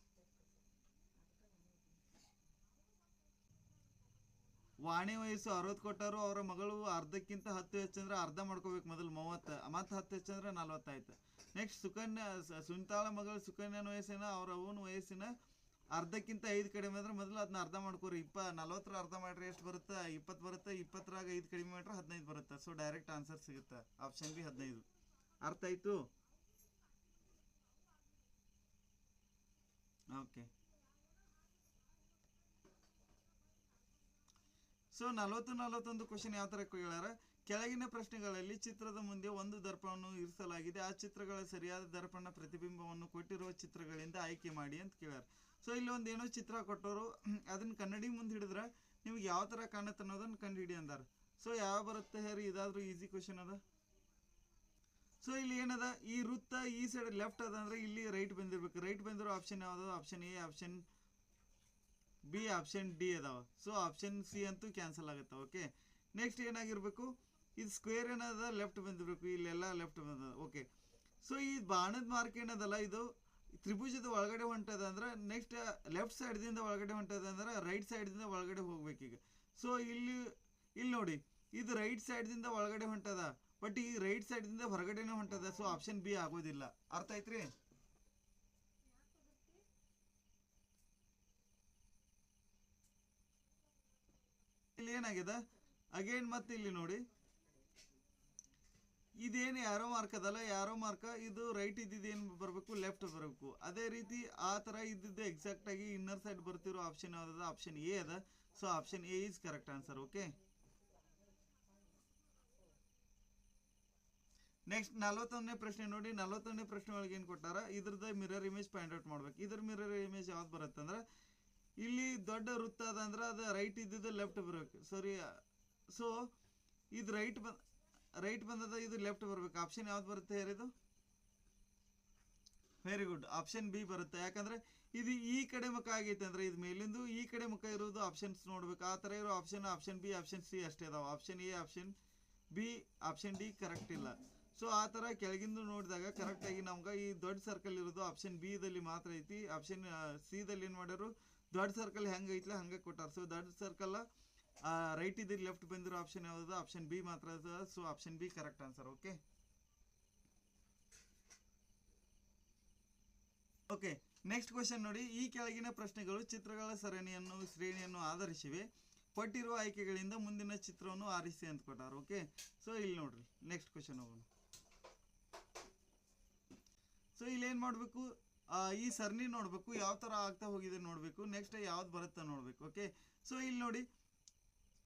S2: ವಾಣಿ ವಯಸ್ಸು 60 ಕೊಟ್ಟರು, ಅವರ ಮಗಳು ಅರ್ಧಕ್ಕಿಂತ 10 ಹೆಚ್ಚಂದ್ರೆ ಅರ್ಧ ಮಾಡ್ಕೋಬೇಕು ಮೊದಲು 30, ಮತ್ತೆ 10 ಹೆಚ್ಚಂದ್ರೆ 40 ಆಯ್ತು. ನೆಕ್ಸ್ಟ್ ಸುನಿತಾಳ ಮಗಳು ಸುಕನ್ಯಾನ ವಯಸ್ಸಿನ ಅವರ ಅವನ ವಯಸ್ಸಿನ ಅರ್ಧಕ್ಕಿಂತ 5 ಕಡಿಮೆ ಅಂದ್ರೆ ಮೊದಲು ಅದನ್ನ ಅರ್ಧ ಮಾಡ್ಕೋರಿ. 40 ಅರ್ಧ ಮಾಡ್ರಿ ಎಷ್ಟು ಬರುತ್ತೆ? 20 ಬರುತ್ತೆ. 20ರಾಗ 5 ಕಡಿಮೆ ಮಾಡ್ರೆ 15 ಬರುತ್ತೆ. ಸೊ ಡೈರೆಕ್ಟ್ ಆನ್ಸರ್ ಸಿಗುತ್ತೆ, ಆಪ್ಷನ್ ಬಿ 15. ಅರ್ಥ ಆಯ್ತು? ಓಕೆ, ಸೊ 40-41 ಕ್ವಶನ್ ಯಾವ ತರ ಕೇಳ್ಯಾರ? ಕೆಳಗಿನ ಪ್ರಶ್ನೆಗಳಲ್ಲಿ ಚಿತ್ರದ ಮುಂದೆ ಒಂದು ದರ್ಪಣವನ್ನು ಇರಿಸಲಾಗಿದೆ. ಆ ಚಿತ್ರಗಳ ಸರಿಯಾದ ದರ್ಪಣ ಪ್ರತಿಬಿಂಬವನ್ನು ಕೊಟ್ಟಿರುವ ಚಿತ್ರಗಳಿಂದ ಆಯ್ಕೆ ಮಾಡಿ ಅಂತ ಕೇಳ್ಯಾರ. ಸೊ ಇಲ್ಲಿ ಒಂದು ಏನೋ ಚಿತ್ರ ಕೊಟ್ಟವರು, ಅದನ್ನ ಕನ್ನಡಿ ಮುಂದೆ ಹಿಡಿದ್ರೆ ನಿಮ್ಗೆ ಯಾವ ತರ ಕಾಣುತ್ತೆ ಅನ್ನೋದನ್ನ ಕಂಡು ಹಿಡಿ ಅಂದಾರ. ಸೊ ಯಾವ ಬರುತ್ತೆ ಹೇಳಿ? ಇದಾದ್ರೂ ಈಸಿ ಕ್ವಶನ್ ಅದ. ಸೊ ಇಲ್ಲಿ ಏನದ? ಈ ವೃತ್ತ ಈ ಸೈಡ್ ಲೆಫ್ಟ್ ಅದ ಅಂದ್ರೆ ಇಲ್ಲಿ ರೈಟ್ ಬಂದಿರ್ಬೇಕು. ರೈಟ್ ಬಂದಿರೋ ಆಪ್ಷನ್ ಯಾವ್ದು? Option A, option B, option D ಅದಾವ. ಸೊ ಆಪ್ಷನ್ ಸಿ ಅಂತೂ ಕ್ಯಾನ್ಸಲ್ ಆಗುತ್ತೆ. ಓಕೆ, ನೆಕ್ಸ್ಟ್ ಏನಾಗಿರ್ಬೇಕು? ಇದು ಸ್ಕ್ವೇರ್ ಏನದ? ಲೆಫ್ಟ್ ಬಂದಿರ್ಬೇಕು. ಇಲ್ಲೆಲ್ಲ ಲೆಫ್ಟ್ ಬಂದದ. ಓಕೆ, ಸೊ ಈ ಬಾಣದ ಮಾರ್ಕ್ ಏನದಲ್ಲ, ಇದು ತ್ರಿಭುಜದ ಒಳಗಡೆ ಹೊಂಟದ ಅಂದ್ರೆ ನೆಕ್ಸ್ಟ್ ಲೆಫ್ಟ್ ಸೈಡ್ದಿಂದ ಒಳಗಡೆ ಹೊಂಟದ ಅಂದ್ರೆ ರೈಟ್ ಸೈಡ್ದಿಂದ ಒಳಗಡೆ ಹೋಗ್ಬೇಕೀಗ. ಸೊ ಇಲ್ಲಿ ನೋಡಿ, ಇದು ರೈಟ್ ಸೈಡ್ದಿಂದ ಒಳಗಡೆ ಹೊಂಟದ, ಬಟ್ ಈ ರೈಟ್ ಸೈಡ್ದಿಂದ ಹೊರಗಡೆನೇ ಹೊಂಟದ. ಸೊ ಆಪ್ಷನ್ ಬಿ ಆಗೋದಿಲ್ಲ. ಅರ್ಥ ಆಯ್ತ್ರಿ? ಇಲ್ಲಿ ಏನಾಗಿದೆ ಅಗೇನ್, ಮತ್ತೆ ಇಲ್ಲಿ ನೋಡಿ, ಇದೇನು ಯಾರೋ ಮಾರ್ಕ್ ಅದಲ್ಲ, ಯಾರೋ ಮಾರ್ಕ್ ಇದು ರೈಟ್ ಇದ್ದಿದ್ದು ಏನು ಬರಬೇಕು? ಲೆಫ್ಟ್ ಬರಬೇಕು. ಅದೇ ರೀತಿ ಆ ತರ ಇದ್ದಿದ್ದು ಎಕ್ಸಾಕ್ಟ್ ಆಗಿ ಇನ್ನರ್ ಸೈಡ್ ಬರ್ತಿರೋ ಆಪ್ಷನ್ ಯಾವ್ದದ? ಆಪ್ಷನ್ ಎ ಅದ. So option A is correct answer. Okay, next 41ನೇ ಪ್ರಶ್ನೆ ನೋಡಿ. 41ನೇ ಪ್ರಶ್ನೆ ಒಳಗೆ ಏನು ಕೊಟ್ಟಾರ? ಇದ್ರದ್ದು ಮಿರರ್ ಇಮೇಜ್ ಫೈಂಡ್ ಔಟ್ ಮಾಡ್ಬೇಕು. ಇದ್ರ ಮಿರರ್ ಇಮೇಜ್ ಯಾವ್ದು ಬರುತ್ತೆ ಅಂದ್ರೆ, ಇಲ್ಲಿ ದೊಡ್ಡ ವೃತ್ತ ಅದ ಅಂದ್ರೆ ಅದು ರೈಟ್ ಇದ್ದಿದ್ದು ಲೆಫ್ಟ್ ಬರಬೇಕು. ಸಾರಿ, ಸೊ ಇದು ರೈಟ್ ಬಂದದ, ಇದು ಲೆಫ್ಟ್ ಬರ್ಬೇಕು. ಆಪ್ಷನ್ ಯಾವ್ದು ಬರುತ್ತೆ ಯಾರಿದು? ವೆರಿ ಗುಡ್, ಆಪ್ಷನ್ ಬಿ ಬರುತ್ತೆ. ಯಾಕಂದ್ರೆ ಇದು ಈ ಕಡೆ ಮುಖ ಆಗೈತೆ ಅಂದ್ರೆ ಇದು ಮೇಲಿಂದು ಈ ಕಡೆ ಮುಖ ಇರೋದು ಆಪ್ಷನ್ಸ್ ನೋಡ್ಬೇಕು. ಆ ತರ ಇರೋ ಆಪ್ಷನ್ ಬಿ, ಆಪ್ಷನ್ ಸಿ ಅಷ್ಟೇ ಅದಾವ. Option A, option B, option D correct ಇಲ್ಲ. ಸೊ ಆ ತರ ಕೆಳಗಿಂದು ನೋಡಿದಾಗ ಕರೆಕ್ಟ್ ಆಗಿ ನಮ್ಗೆ ಈ ದೊಡ್ಡ ಸರ್ಕಲ್ ಇರೋದು ಆಪ್ಷನ್ ಬಿ ದಲ್ಲಿ ಮಾತ್ರ ಐತಿ. ಆಪ್ಷನ್ ಸಿ ದಲ್ಲಿ ಏನ್ ಮಾಡ್ಯಾರು? ದೊಡ್ಡ ಸರ್ಕಲ್ ಹೆಂಗ ಐತ್ಲ ಹಂಗೆ ಕೊಟ್ಟಾರ. ಸೊ ದೊಡ್ಡ ಸರ್ಕಲ್ ರೈಟ್ ಇದ್ದ ಲೆಫ್ಟ್ ಬಂದಿರೋ ಆಪ್ಷನ್ ಯಾವ್ದು? ಆಪ್ಷನ್ ಬಿ ಮಾತ್ರ ಅದ. So option B correct answer. Okay, okay, next question ನೋಡಿ. ಈ ಕೆಳಗಿನ ಪ್ರಶ್ನೆಗಳು ಚಿತ್ರಗಳ ಶ್ರೇಣಿಯನ್ನು ಆಧರಿಸಿವೆ. ಕೊಟ್ಟಿರುವ ಆಯ್ಕೆಗಳಿಂದ ಮುಂದಿನ ಚಿತ್ರವನ್ನು ಆರಿಸಿ ಅಂತ ಕೊಟ್ಟಾರ. ಓಕೆ, ಸೊ ಇಲ್ಲಿ ನೋಡ್ರಿ, ನೆಕ್ಸ್ಟ್ ಕ್ವಶನ್ ಹೋಗೋಣ. ಸೊ ಇಲ್ಲಿ ಏನ್ ಮಾಡ್ಬೇಕು? ಈ ಸರಣಿ ನೋಡ್ಬೇಕು, ಯಾವ ತರ ಆಗ್ತಾ ಹೋಗಿದೆ ನೋಡ್ಬೇಕು. ನೆಕ್ಸ್ಟ್ ಯಾವ್ದು ಬರುತ್ತೆ ನೋಡ್ಬೇಕು. ಓಕೆ, ಸೊ ಇಲ್ಲಿ ನೋಡಿ,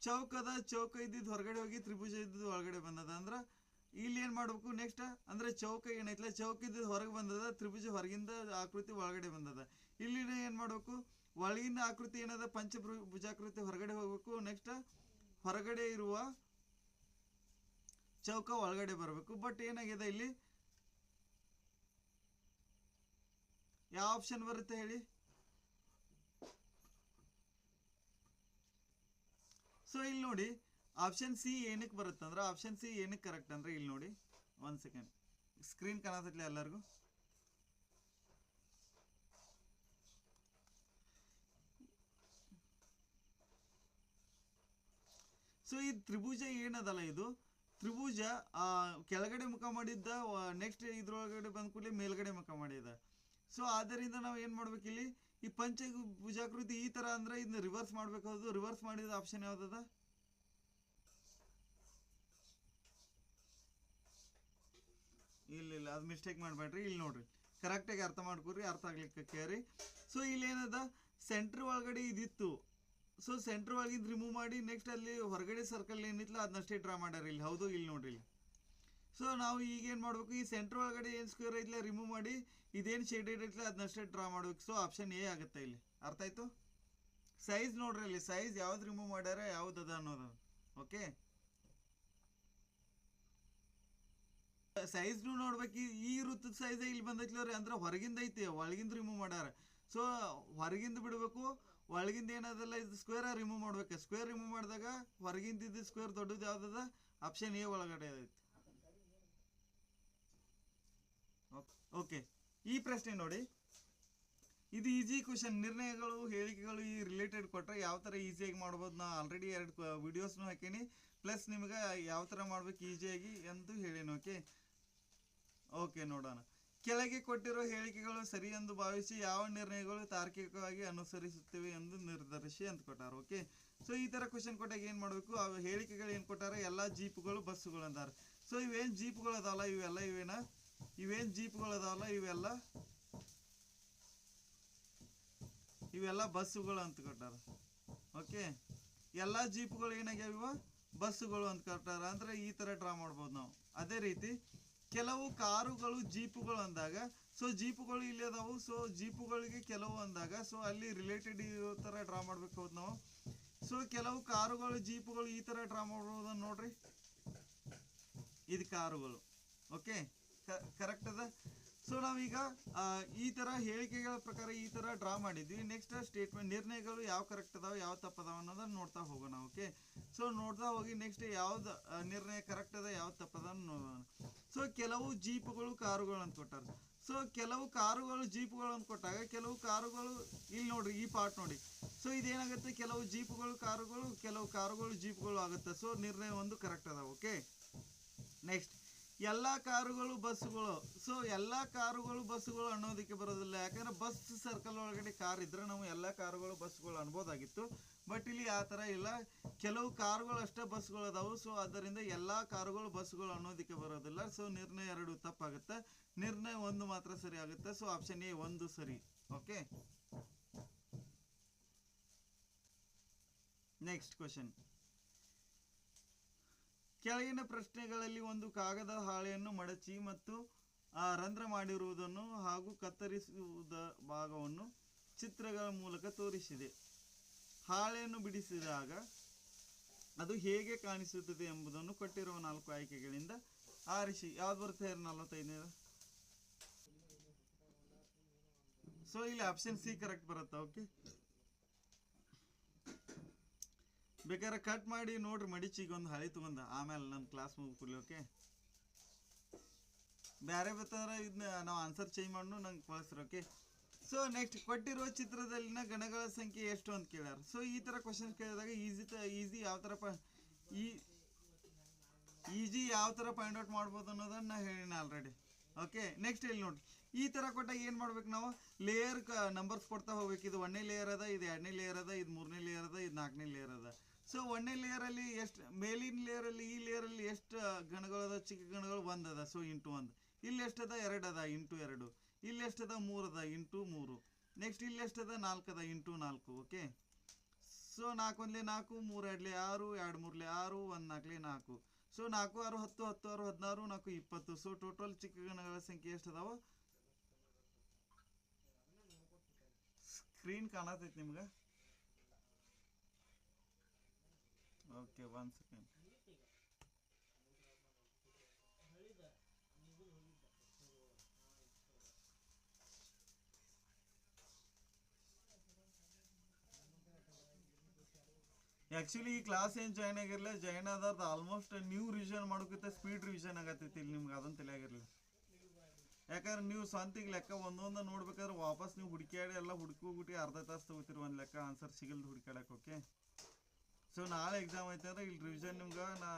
S2: ಚೌಕ ಇದ್ದಿದ್ದು ಹೊರಗಡೆ ಹೋಗಿ ತ್ರಿಭುಜ ಇದ್ದಿದ್ದು ಒಳಗಡೆ ಬಂದದ. ಅಂದ್ರೆ ಇಲ್ಲಿ ಏನು ಮಾಡಬೇಕು ನೆಕ್ಸ್ಟ್ ಅಂದರೆ ಚೌಕ ಏನೈತಲ್ಲ ಚೌಕಿದ್ದು ಹೊರಗೆ ಬಂದದ, ತ್ರಿಭುಜ ಹೊರಗಿಂದ ಆಕೃತಿ ಒಳಗಡೆ ಬಂದದ. ಇಲ್ಲಿ ಏನು ಮಾಡಬೇಕು, ಒಳಗಿನ ಆಕೃತಿ ಏನದ ಪಂಚಭುಜಾಕೃತಿ ಹೊರಗಡೆ ಹೋಗ್ಬೇಕು, ನೆಕ್ಸ್ಟ್ ಹೊರಗಡೆ ಇರುವ ಚೌಕ ಒಳಗಡೆ ಬರಬೇಕು. ಬಟ್ ಏನಾಗಿದೆ ಇಲ್ಲಿ ಯಾವ ಆಪ್ಷನ್ ಬರುತ್ತೆ ಹೇಳಿ? ಸೊ ಇಲ್ಲಿ ನೋಡಿ ಆಪ್ಷನ್ ಸಿ ಏನಕ್ಕೆ ಬರುತ್ತೆ ಅಂದ್ರೆ, ಆಪ್ಷನ್ ಸಿ ಏನಕ್ಕೆ ಕರೆಕ್ಟ್ ಅಂದ್ರೆ ಇಲ್ಲಿ ನೋಡಿ, ಒಂದು ಸೆಕೆಂಡ್ ಸ್ಕ್ರೀನ್ ಕಾಣತೈತಿ ಎಲ್ಲರಿಗೂ. ಸೊ ಈ ತ್ರಿಭುಜ ಏನದಲ್ಲ, ಇದು ತ್ರಿಭುಜ ಕೆಳಗಡೆ ಮುಖ ಮಾಡಿದ್ದ, ನೆಕ್ಸ್ಟ್ ಇದ್ರೊಳಗಡೆ ಬಂದ ಕೂಡಲೇ ಮೇಲ್ಗಡೆ ಮುಖ ಮಾಡಿದ. ಸೊ ಆದ್ದರಿಂದ ನಾವು ಏನು ಮಾಡ್ಬೇಕು ಇಲ್ಲಿ, ಈ ಪಂಚಭುಜಾಕೃತಿ ಈ ಥರ ಅಂದ್ರೆ ಇದನ್ನ ರಿವರ್ಸ್ ಮಾಡ್ಬೇಕಾದ್ರು, ರಿವರ್ಸ್ ಮಾಡಿದ ಆಪ್ಷನ್ ಯಾವ್ದದ? ಇಲ್ಲ ಅದು ಮಿಸ್ಟೇಕ್ ಮಾಡಬೇಡ್ರಿ, ಇಲ್ಲಿ ನೋಡ್ರಿ ಕರೆಕ್ಟಾಗಿ ಅರ್ಥ ಮಾಡ್ಕೊರಿ, ಅರ್ಥ ಆಗ್ಲಿಕ್ಕೆ ಕೇರಿ. ಸೊ ಇಲ್ಲಿ ಏನದ ಸೆಂಟ್ರ್ ಒಳಗಡೆ ಇದಿತ್ತು, ಸೊ ಸೆಂಟ್ರ್ ಒಳಗಿಂದ ರಿಮೂವ್ ಮಾಡಿ ನೆಕ್ಸ್ಟ್ ಅಲ್ಲಿ ಹೊರಗಡೆ ಸರ್ಕಲ್ ಏನಿತ್ತಲ್ಲ ಅದನ್ನಷ್ಟೇ ಡ್ರಾ ಮಾಡ್ಯಾರ ಇಲ್ಲಿ. ಹೌದು, ಇಲ್ಲಿ ನೋಡ್ರಿ ಇಲ್ಲಿ. ಸೊ ನಾವು ಈಗ ಏನು ಮಾಡ್ಬೇಕು, ಈ ಸೆಂಟ್ರ್ ಒಳಗಡೆ ಏನು ಸ್ಕ್ವೇರ್ ಐತಿಲ್ಲ ರಿಮೂವ್ ಮಾಡಿ ಇದೇನು ಶೇಡೆಡ್ ಐತಿಲ್ಲ ಅದನ್ನಷ್ಟೇ ಡ್ರಾ ಮಾಡ್ಬೇಕು. ಸೊ ಆಪ್ಷನ್ ಎ ಆಗುತ್ತೆ ಇಲ್ಲಿ. ಅರ್ಥ ಆಯ್ತು? ಸೈಜ್ ನೋಡ್ರಿ ಇಲ್ಲಿ, ಸೈಜ್ ಯಾವ್ದು ರಿಮೂವ್ ಮಾಡ್ಯಾರ ಯಾವ್ದು ಅದ ಅನ್ನೋದು. ಓಕೆ, ಸೈಜ್ನು ನೋಡ್ಬೇಕು. ಈ ವೃತ್ತದ ಸೈಜ್ ಇಲ್ಲಿ ಬಂದೈತಿ ಅಂದ್ರೆ ಹೊರಗಿಂದ ಐತಿ, ಒಳಗಿಂದ ರಿಮೂವ್ ಮಾಡ್ಯಾರ. ಸೊ ಹೊರಗಿಂದ ಬಿಡಬೇಕು, ಒಳಗಿಂದ ಏನದಲ್ಲ ಇದು ಸ್ಕ್ವೇರ್ ರಿಮೂವ್ ಮಾಡ್ಬೇಕು. ಸ್ಕ್ವೇರ್ ರಿಮೂವ್ ಮಾಡಿದಾಗ ಹೊರಗಿಂದ ಇದ್ದ ಸ್ಕ್ವೇರ್ ದೊಡ್ಡದು ಯಾವ್ದದ? ಆಪ್ಷನ್ ಎ ಒಳಗಡೆ ಐತಿ. ಓಕೆ, ಈ ಪ್ರಶ್ನೆ ನೋಡಿ, ಇದು ಈಸಿ ಕ್ವಶನ್. ನಿರ್ಣಯಗಳು ಹೇಳಿಕೆಗಳು ಈ ರಿಲೇಟೆಡ್ ಕೊಟ್ಟರೆ ಯಾವ ಥರ ಈಸಿಯಾಗಿ ಮಾಡ್ಬೋದು. ನಾ ಆಲ್ರೆಡಿ 2 ವಿಡಿಯೋಸ್ನು ಹಾಕೀನಿ, ಪ್ಲಸ್ ನಿಮ್ಗೆ ಯಾವ ಥರ ಮಾಡ್ಬೇಕು ಈಸಿಯಾಗಿ ಎಂದು ಹೇಳೀನಿ. ಓಕೆ ನೋಡೋಣ. ಕೆಳಗೆ ಕೊಟ್ಟಿರೋ ಹೇಳಿಕೆಗಳು ಸರಿ ಎಂದು ಭಾವಿಸಿ ಯಾವ ನಿರ್ಣಯಗಳು ತಾರ್ಕಿಕವಾಗಿ ಅನುಸರಿಸುತ್ತವೆ ಎಂದು ನಿರ್ಧರಿಸಿ ಅಂತ ಕೊಟ್ಟಾರ. ಓಕೆ, ಸೊ ಈ ಥರ ಕ್ವಶನ್ ಕೊಟ್ಟಾಗ ಏನು ಮಾಡಬೇಕು, ಆ ಹೇಳಿಕೆಗಳು ಏನು ಕೊಟ್ಟಾರ, ಎಲ್ಲ ಜೀಪುಗಳು ಬಸ್ಸುಗಳು ಅಂತಾರೆ. ಸೊ ಇವೇನು ಜೀಪುಗಳು ಅದಾವಲ್ಲ ಇವೆಲ್ಲ ಇವೇನು ಜೀಪುಗಳು ಅದಾವಲ್ಲ ಇವೆಲ್ಲ ಬಸ್ಸುಗಳು ಅಂತ ಕೊಟ್ಟಾರ. ಓಕೆ, ಎಲ್ಲ ಜೀಪುಗಳು ಏನಾಗ್ಯಾವ? ಬಸ್ಸುಗಳು ಅಂತ ಕೊಟ್ಟಾರ. ಅಂದ್ರೆ ಈ ಥರ ಡ್ರಾ ಮಾಡ್ಬೋದು ನಾವು. ಅದೇ ರೀತಿ ಕೆಲವು ಕಾರುಗಳು ಜೀಪುಗಳು ಅಂದಾಗ, ಸೊ ಜೀಪುಗಳು ಇಲ್ಲಿ ಅದಾವು, ಸೊ ಜೀಪುಗಳಿಗೆ ಕೆಲವು ಅಂದಾಗ, ಸೊ ಅಲ್ಲಿ ರಿಲೇಟೆಡ್ ಇರೋ ಥರ ಡ್ರಾ ಮಾಡ್ಬೇಕು ಹೌದು ನಾವು. ಸೊ ಕೆಲವು ಕಾರುಗಳು ಜೀಪುಗಳು ಈ ಥರ ಡ್ರಾ ಮಾಡ್ಬೋದು ನೋಡ್ರಿ, ಇದು ಕಾರುಗಳು. ಓಕೆ, ಕರೆಕ್ಟ್ ಅದ. ಸೊ ನಾವೀಗ ಈ ಥರ ಹೇಳಿಕೆಗಳ ಪ್ರಕಾರ ಈ ಥರ ಡ್ರಾ ಮಾಡಿದ್ವಿ. ನೆಕ್ಸ್ಟ್ ಸ್ಟೇಟ್ಮೆಂಟ್ ನಿರ್ಣಯಗಳು ಯಾವ ಕರೆಕ್ಟ್ ಅದಾವ ಯಾವ ತಪ್ಪದಾವ ಅನ್ನೋದನ್ನ ನೋಡ್ತಾ ಹೋಗೋಣ. ಓಕೆ, ಸೊ ನೋಡ್ತಾ ಹೋಗಿ ನೆಕ್ಸ್ಟ್ ಯಾವ್ದು ನಿರ್ಣಯ ಕರೆಕ್ಟ್ ಅದ ಯಾವ್ದು ತಪ್ಪದ ನೋಡೋಣ. ಸೊ ಕೆಲವು ಜೀಪುಗಳು ಕಾರುಗಳು ಅಂತ ಕೊಟ್ಟಾರ. ಸೊ ಕೆಲವು ಕಾರುಗಳು ಜೀಪುಗಳು ಅಂತ ಕೊಟ್ಟಾಗ ಕೆಲವು ಕಾರುಗಳು ಇಲ್ಲಿ ನೋಡ್ರಿ ಈ ಪಾರ್ಟ್ ನೋಡಿ. ಸೊ ಇದೇನಾಗುತ್ತೆ, ಕೆಲವು ಜೀಪುಗಳು ಕಾರುಗಳು, ಕೆಲವು ಕಾರುಗಳು ಜೀಪುಗಳು ಆಗುತ್ತೆ. ಸೊ ನಿರ್ಣಯ ಒಂದು ಕರೆಕ್ಟ್ ಅದ. ಓಕೆ, ನೆಕ್ಸ್ಟ್ ಎಲ್ಲ ಕಾರುಗಳು ಬಸ್ಸುಗಳು. ಸೊ ಎಲ್ಲ ಕಾರುಗಳು ಬಸ್ಸುಗಳು ಅನ್ನೋದಕ್ಕೆ ಬರೋದಿಲ್ಲ, ಯಾಕಂದ್ರೆ ಬಸ್ ಸರ್ಕಲ್ ಒಳಗಡೆ ಕಾರ್ ಇದ್ರೆ ನಾವು ಎಲ್ಲ ಕಾರುಗಳು ಬಸ್ಸುಗಳು ಅನ್ಬೋದಾಗಿತ್ತು. ಬಟ್ ಇಲ್ಲಿ ಆ ಥರ ಇಲ್ಲ, ಕೆಲವು ಕಾರುಗಳು ಅಷ್ಟೇ ಬಸ್ಸುಗಳು ಅದಾವು. ಸೊ ಆದ್ದರಿಂದ ಎಲ್ಲ ಕಾರುಗಳು ಬಸ್ಸುಗಳು ಅನ್ನೋದಕ್ಕೆ ಬರೋದಿಲ್ಲ. ಸೊ ನಿರ್ಣಯ 2 ತಪ್ಪಾಗುತ್ತೆ, ನಿರ್ಣಯ 1 ಮಾತ್ರ ಸರಿ ಆಗುತ್ತೆ. ಸೊ ಆಪ್ಷನ್ ಎ 1 ಸರಿ. Okay, next question. ಕೆಳಗಿನ ಪ್ರಶ್ನೆಗಳಲ್ಲಿ ಒಂದು ಕಾಗದ ಹಾಳೆಯನ್ನು ಮಡಚಿ ಮತ್ತು ರಂಧ್ರ ಮಾಡಿರುವುದನ್ನು ಹಾಗೂ ಕತ್ತರಿಸುವುದ ಭಾಗವನ್ನು ಚಿತ್ರಗಳ ಮೂಲಕ ತೋರಿಸಿದೆ. ಹಾಳೆಯನ್ನು ಬಿಡಿಸಿದಾಗ ಅದು ಹೇಗೆ ಕಾಣಿಸುತ್ತದೆ ಎಂಬುದನ್ನು ಕೊಟ್ಟಿರುವ 4 ಆಯ್ಕೆಗಳಿಂದ ಆರಿಸಿ. ಯಾವ್ದು ಬರುತ್ತೆ 45ನೇದು? ಸೊ ಇಲ್ಲಿ ಆಪ್ಷನ್ ಸಿ ಕರೆಕ್ಟ್ ಬರುತ್ತೆ. ಓಕೆ, ಬೇಕಾದ್ರೆ ಕಟ್ ಮಾಡಿ ನೋಡ್ರಿ, ಮಡಿಚಿಗೆ ಒಂದು ಹಳಿ ತಗೊಂಡ ಆಮೇಲೆ ನನ್ನ ಕ್ಲಾಸ್ ಮುಗಿದ್ಕೂಡ್ಲಿ. ಓಕೆ, ಬೇರೆ ಬರ್ತಂದ್ರೆ ಇದನ್ನ ನಾವು ಆನ್ಸರ್ ಚೇಂಜ್ ಮಾಡಿ ನಂಗೆ ಕಳಿಸ್ರಿ. ಓಕೆ, ಸೊ ನೆಕ್ಸ್ಟ್ ಕೊಟ್ಟಿರುವ ಚಿತ್ರದಲ್ಲಿನ ಗಣಗಳ ಸಂಖ್ಯೆ ಎಷ್ಟು ಅಂತ ಕೇಳ್ಯಾರ. ಸೊ ಈ ಥರ ಕ್ವಶನ್ಸ್ ಕೇಳಿದಾಗ ಈಸಿ ಯಾವ ಥರ ಈಜಿ ಯಾವ ಥರ ಪಾಯಿಂಟ್ ಔಟ್ ಮಾಡ್ಬೋದು ಅನ್ನೋದನ್ನ ಹೇಳಿನ ಆಲ್ರೆಡಿ. ಓಕೆ, ನೆಕ್ಸ್ಟ್ ಇಲ್ಲಿ ನೋಡ್ರಿ, ಈ ಥರ ಕೊಟ್ಟಾಗ ಏನು ಮಾಡ್ಬೇಕು ನಾವು, ಲೇಯರ್ ನಂಬರ್ಸ್ ಕೊಡ್ತಾ ಹೋಗ್ಬೇಕು. ಇದು 1ನೇ ಲೇಯರ್ ಅದ, ಇದು 2ನೇ ಲೇಯರ್ ಅದ, ಇದು 3ನೇ ಲೇಯರ್ ಅದ, ಇದು 4ನೇ ಲೇಯರ್ ಅದ. ಸೊ 1ನೇ ಲೇಯರಲ್ಲಿ ಎಷ್ಟು, ಮೇಲಿನ ಲೇಯರಲ್ಲಿ ಈ ಲೇಯರಲ್ಲಿ ಎಷ್ಟು ಗಣಗಳದ, ಚಿಕ್ಕ ಗಣಗಳು 1 ಅದ. So into 1. ಇಲ್ಲಿ ಎಷ್ಟದ 2 ಅದ, ಇಂಟು 2. ಇಲ್ಲಿ ಎಷ್ಟದ 3 ಅದ, ಇಂಟು 3. ನೆಕ್ಸ್ಟ್ ಇಲ್ಲಿ ಎಷ್ಟದ 4 ಅದ, into 4. Okay, so 4 1 4, 3 2 6, 2 3 6, 1 4 4. So 4 6 10 10 6 16 4 20. So total ಚಿಕ್ಕ ಗಣಗಳ ಸಂಖ್ಯೆ ಎಷ್ಟು ಅದಾವ? ಸ್ಕ್ರೀನ್ ಕಾಣತೈತಿ ನಿಮ್ಗೆ? Okay, 1 second. ಆ್ಯಕ್ಚುಲಿ ಈ ಕ್ಲಾಸ್ ಏನು ಜಾಯ್ನ್ ಆಗಿರಲಿಲ್ಲ, ಜಾಯ್ನ್ ಆದವ್ರದ್ದು ಆಲ್ಮೋಸ್ಟ್ ನ್ಯೂ ರಿವಿಷನ್ ಮಾಡೋಕ್ಕಿಂತ ಸ್ಪೀಡ್ ರಿವಿಷನ್ ಆಗತ್ತೈತಿ ಇಲ್ಲಿ ನಿಮ್ಗೆ, ಅದನ್ನು ತಿಳಿಯಾಗಿರಲಿಲ್ಲ. ಯಾಕಂದ್ರೆ ನೀವು ಸ್ವಂತಿಗೆ ಲೆಕ್ಕ ಒಂದೊಂದು ನೋಡ್ಬೇಕಾದ್ರೆ ವಾಪಸ್ ನೀವು ಹುಡುಕ್ಯಾಡಿ ಎಲ್ಲ ಹುಡುಕೋಗ್ಬಿಟ್ಟು ಅರ್ಧ ತಾಸು ತಗೋತೀರಿ ಒಂದು ಲೆಕ್ಕ ಆನ್ಸರ್ ಸಿಗಲ್ದು ಹುಡುಕಾಡಕ್ಕೆ. ಓಕೆ, ಸೊ ನಾಳೆ ಎಕ್ಸಾಮ್ ಐತೆ ಅಂದ್ರೆ ಇಲ್ಲಿ ರಿವಿಷನ್ ನಿಮ್ಗೆ ನಾ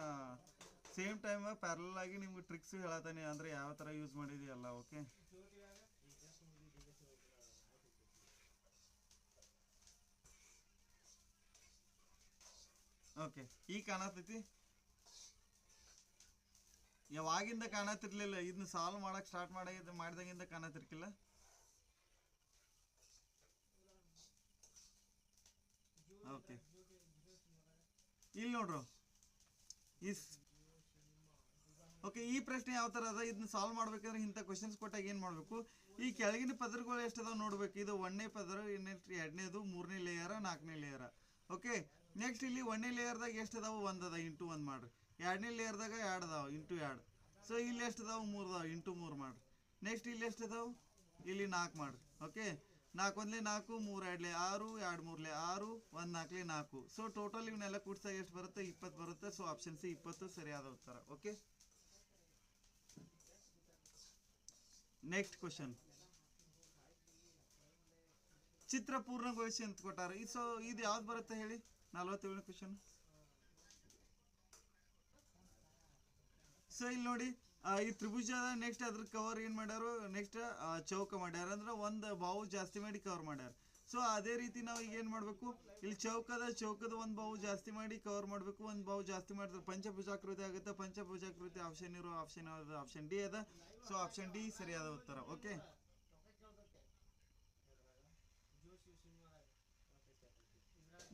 S2: ಸೇಮ್ ಟೈಮ್ ಪ್ಯಾರಲ್ ಆಗಿ ನಿಮ್ಗೆ ಟ್ರಿಕ್ಸ್ ಹೇಳತ್ತಾನೆ, ಅಂದರೆ ಯಾವ ಥರ ಯೂಸ್ ಮಾಡಿದೆಯಲ್ಲ. ಓಕೆ, ಓಕೆ ಈಗ ಕಾಣತೈತಿ? ಯಾವಾಗಿಂದ ಕಾಣತಿರ್ಲಿಲ್ಲ, ಇದನ್ನ ಸಾಲ್ವ್ ಮಾಡಕ್ಕೆ ಸ್ಟಾರ್ಟ್ ಮಾಡಿದಾಗಿಂದ ಕಾಣತಿರ್ಕಿಲ್ಲ. ಓಕೆ, ಇಲ್ಲಿ ನೋಡ್ರು ಓಕೆ, ಈ ಪ್ರಶ್ನೆ ಯಾವ ಥರ ಅದ, ಇದನ್ನ ಸಾಲ್ವ್ ಮಾಡ್ಬೇಕಂದ್ರೆ ಇಂಥ ಕ್ವಶನ್ಸ್ ಕೊಟ್ಟಾಗ ಏನು ಮಾಡಬೇಕು, ಈ ಕೆಳಗಿನ ಪದರಗಳು ಎಷ್ಟದಾವ ನೋಡ್ಬೇಕು. ಇದು 1ನೇ ಪದರ, 2ನೇದು, 3ನೇ ಲೇಯರ, 4ನೇ ಲೇಯರ. ಓಕೆ, ನೆಕ್ಸ್ಟ್ ಇಲ್ಲಿ 1ನೇ ಲೇಯರ್ದಾಗ ಎಷ್ಟು ಅದಾವು? 1 ಅದ, ಇಂಟು 1 ಮಾಡ್ರಿ. 2ನೇ ಲೇಯರ್ದಾಗ 2 ಅದಾವ, ಇಂಟು 2. ಸೊ ಇಲ್ಲಿ ಎಷ್ಟು ಅದಾವು? 3 ಅದಾವ, ಇಂಟು 3 ಮಾಡ್ರಿ. ನೆಕ್ಸ್ಟ್ ಇಲ್ಲಿ ಎಷ್ಟು ಅದಾವು? ಇಲ್ಲಿ 4 ಮಾಡ್ರಿ. ಓಕೆ, 4 1 4, 3 2 6, 2 3 6, 1 4 4. ಸೊ ಟೋಟಲ್ ಇವನ್ನೆಲ್ಲ ಕೂಡಿಸಿದಾಗ ಎಷ್ಟು ಬರುತ್ತೆ? 20 ಬರುತ್ತೆ. ಸೊ ಆಪ್ಷನ್ ಸಿ 20 ಸರಿಯಾದ ಉತ್ತರ. ಓಕೆ, ನೆಕ್ಸ್ಟ್ ಕ್ವಶನ್, ಚಿತ್ರ ಪೂರ್ಣಗೊಳಿಸಿ ಅಂತ ಕೊಟ್ಟಾರ. ಸೊ ಇದು ಯಾವ್ದು ಬರುತ್ತೆ ಹೇಳಿ? 47ನೇ ಕ್ವಶನ್. ಸೊ ಇಲ್ಲಿ ನೋಡಿ, ಈ ತ್ರಿಭುಜದ ನೆಕ್ಸ್ಟ್ ಅದ್ರ ಕವರ್ ಏನು ಮಾಡ್ಯಾರು? ನೆಕ್ಸ್ಟ್ ಚೌಕ ಮಾಡ್ಯಾರ, ಅಂದ್ರೆ ಒಂದು ಬಾವು ಜಾಸ್ತಿ ಮಾಡಿ ಕವರ್ ಮಾಡ್ಯಾರ. ಸೊ ಅದೇ ರೀತಿ ನಾವು ಈಗ ಏನು ಮಾಡಬೇಕು? ಇಲ್ಲಿ ಚೌಕದ ಒಂದು ಬಾವು ಜಾಸ್ತಿ ಮಾಡಿ ಕವರ್ ಮಾಡಬೇಕು. ಒಂದು ಬಾವು ಜಾಸ್ತಿ ಮಾಡಿದ್ರೆ ಪಂಚಭುಜಾಕೃತಿ ಆಗುತ್ತೆ. ಪಂಚಭುಜಾಕೃತಿ ಆಪ್ಷನ್ ಇರೋ ಆಪ್ಷನ್ ಯಾವುದು? ಆಪ್ಷನ್ ಡಿ ಅದ. ಸೊ ಆಪ್ಷನ್ ಡಿ ಸರಿಯಾದ ಉತ್ತರ. ಓಕೆ,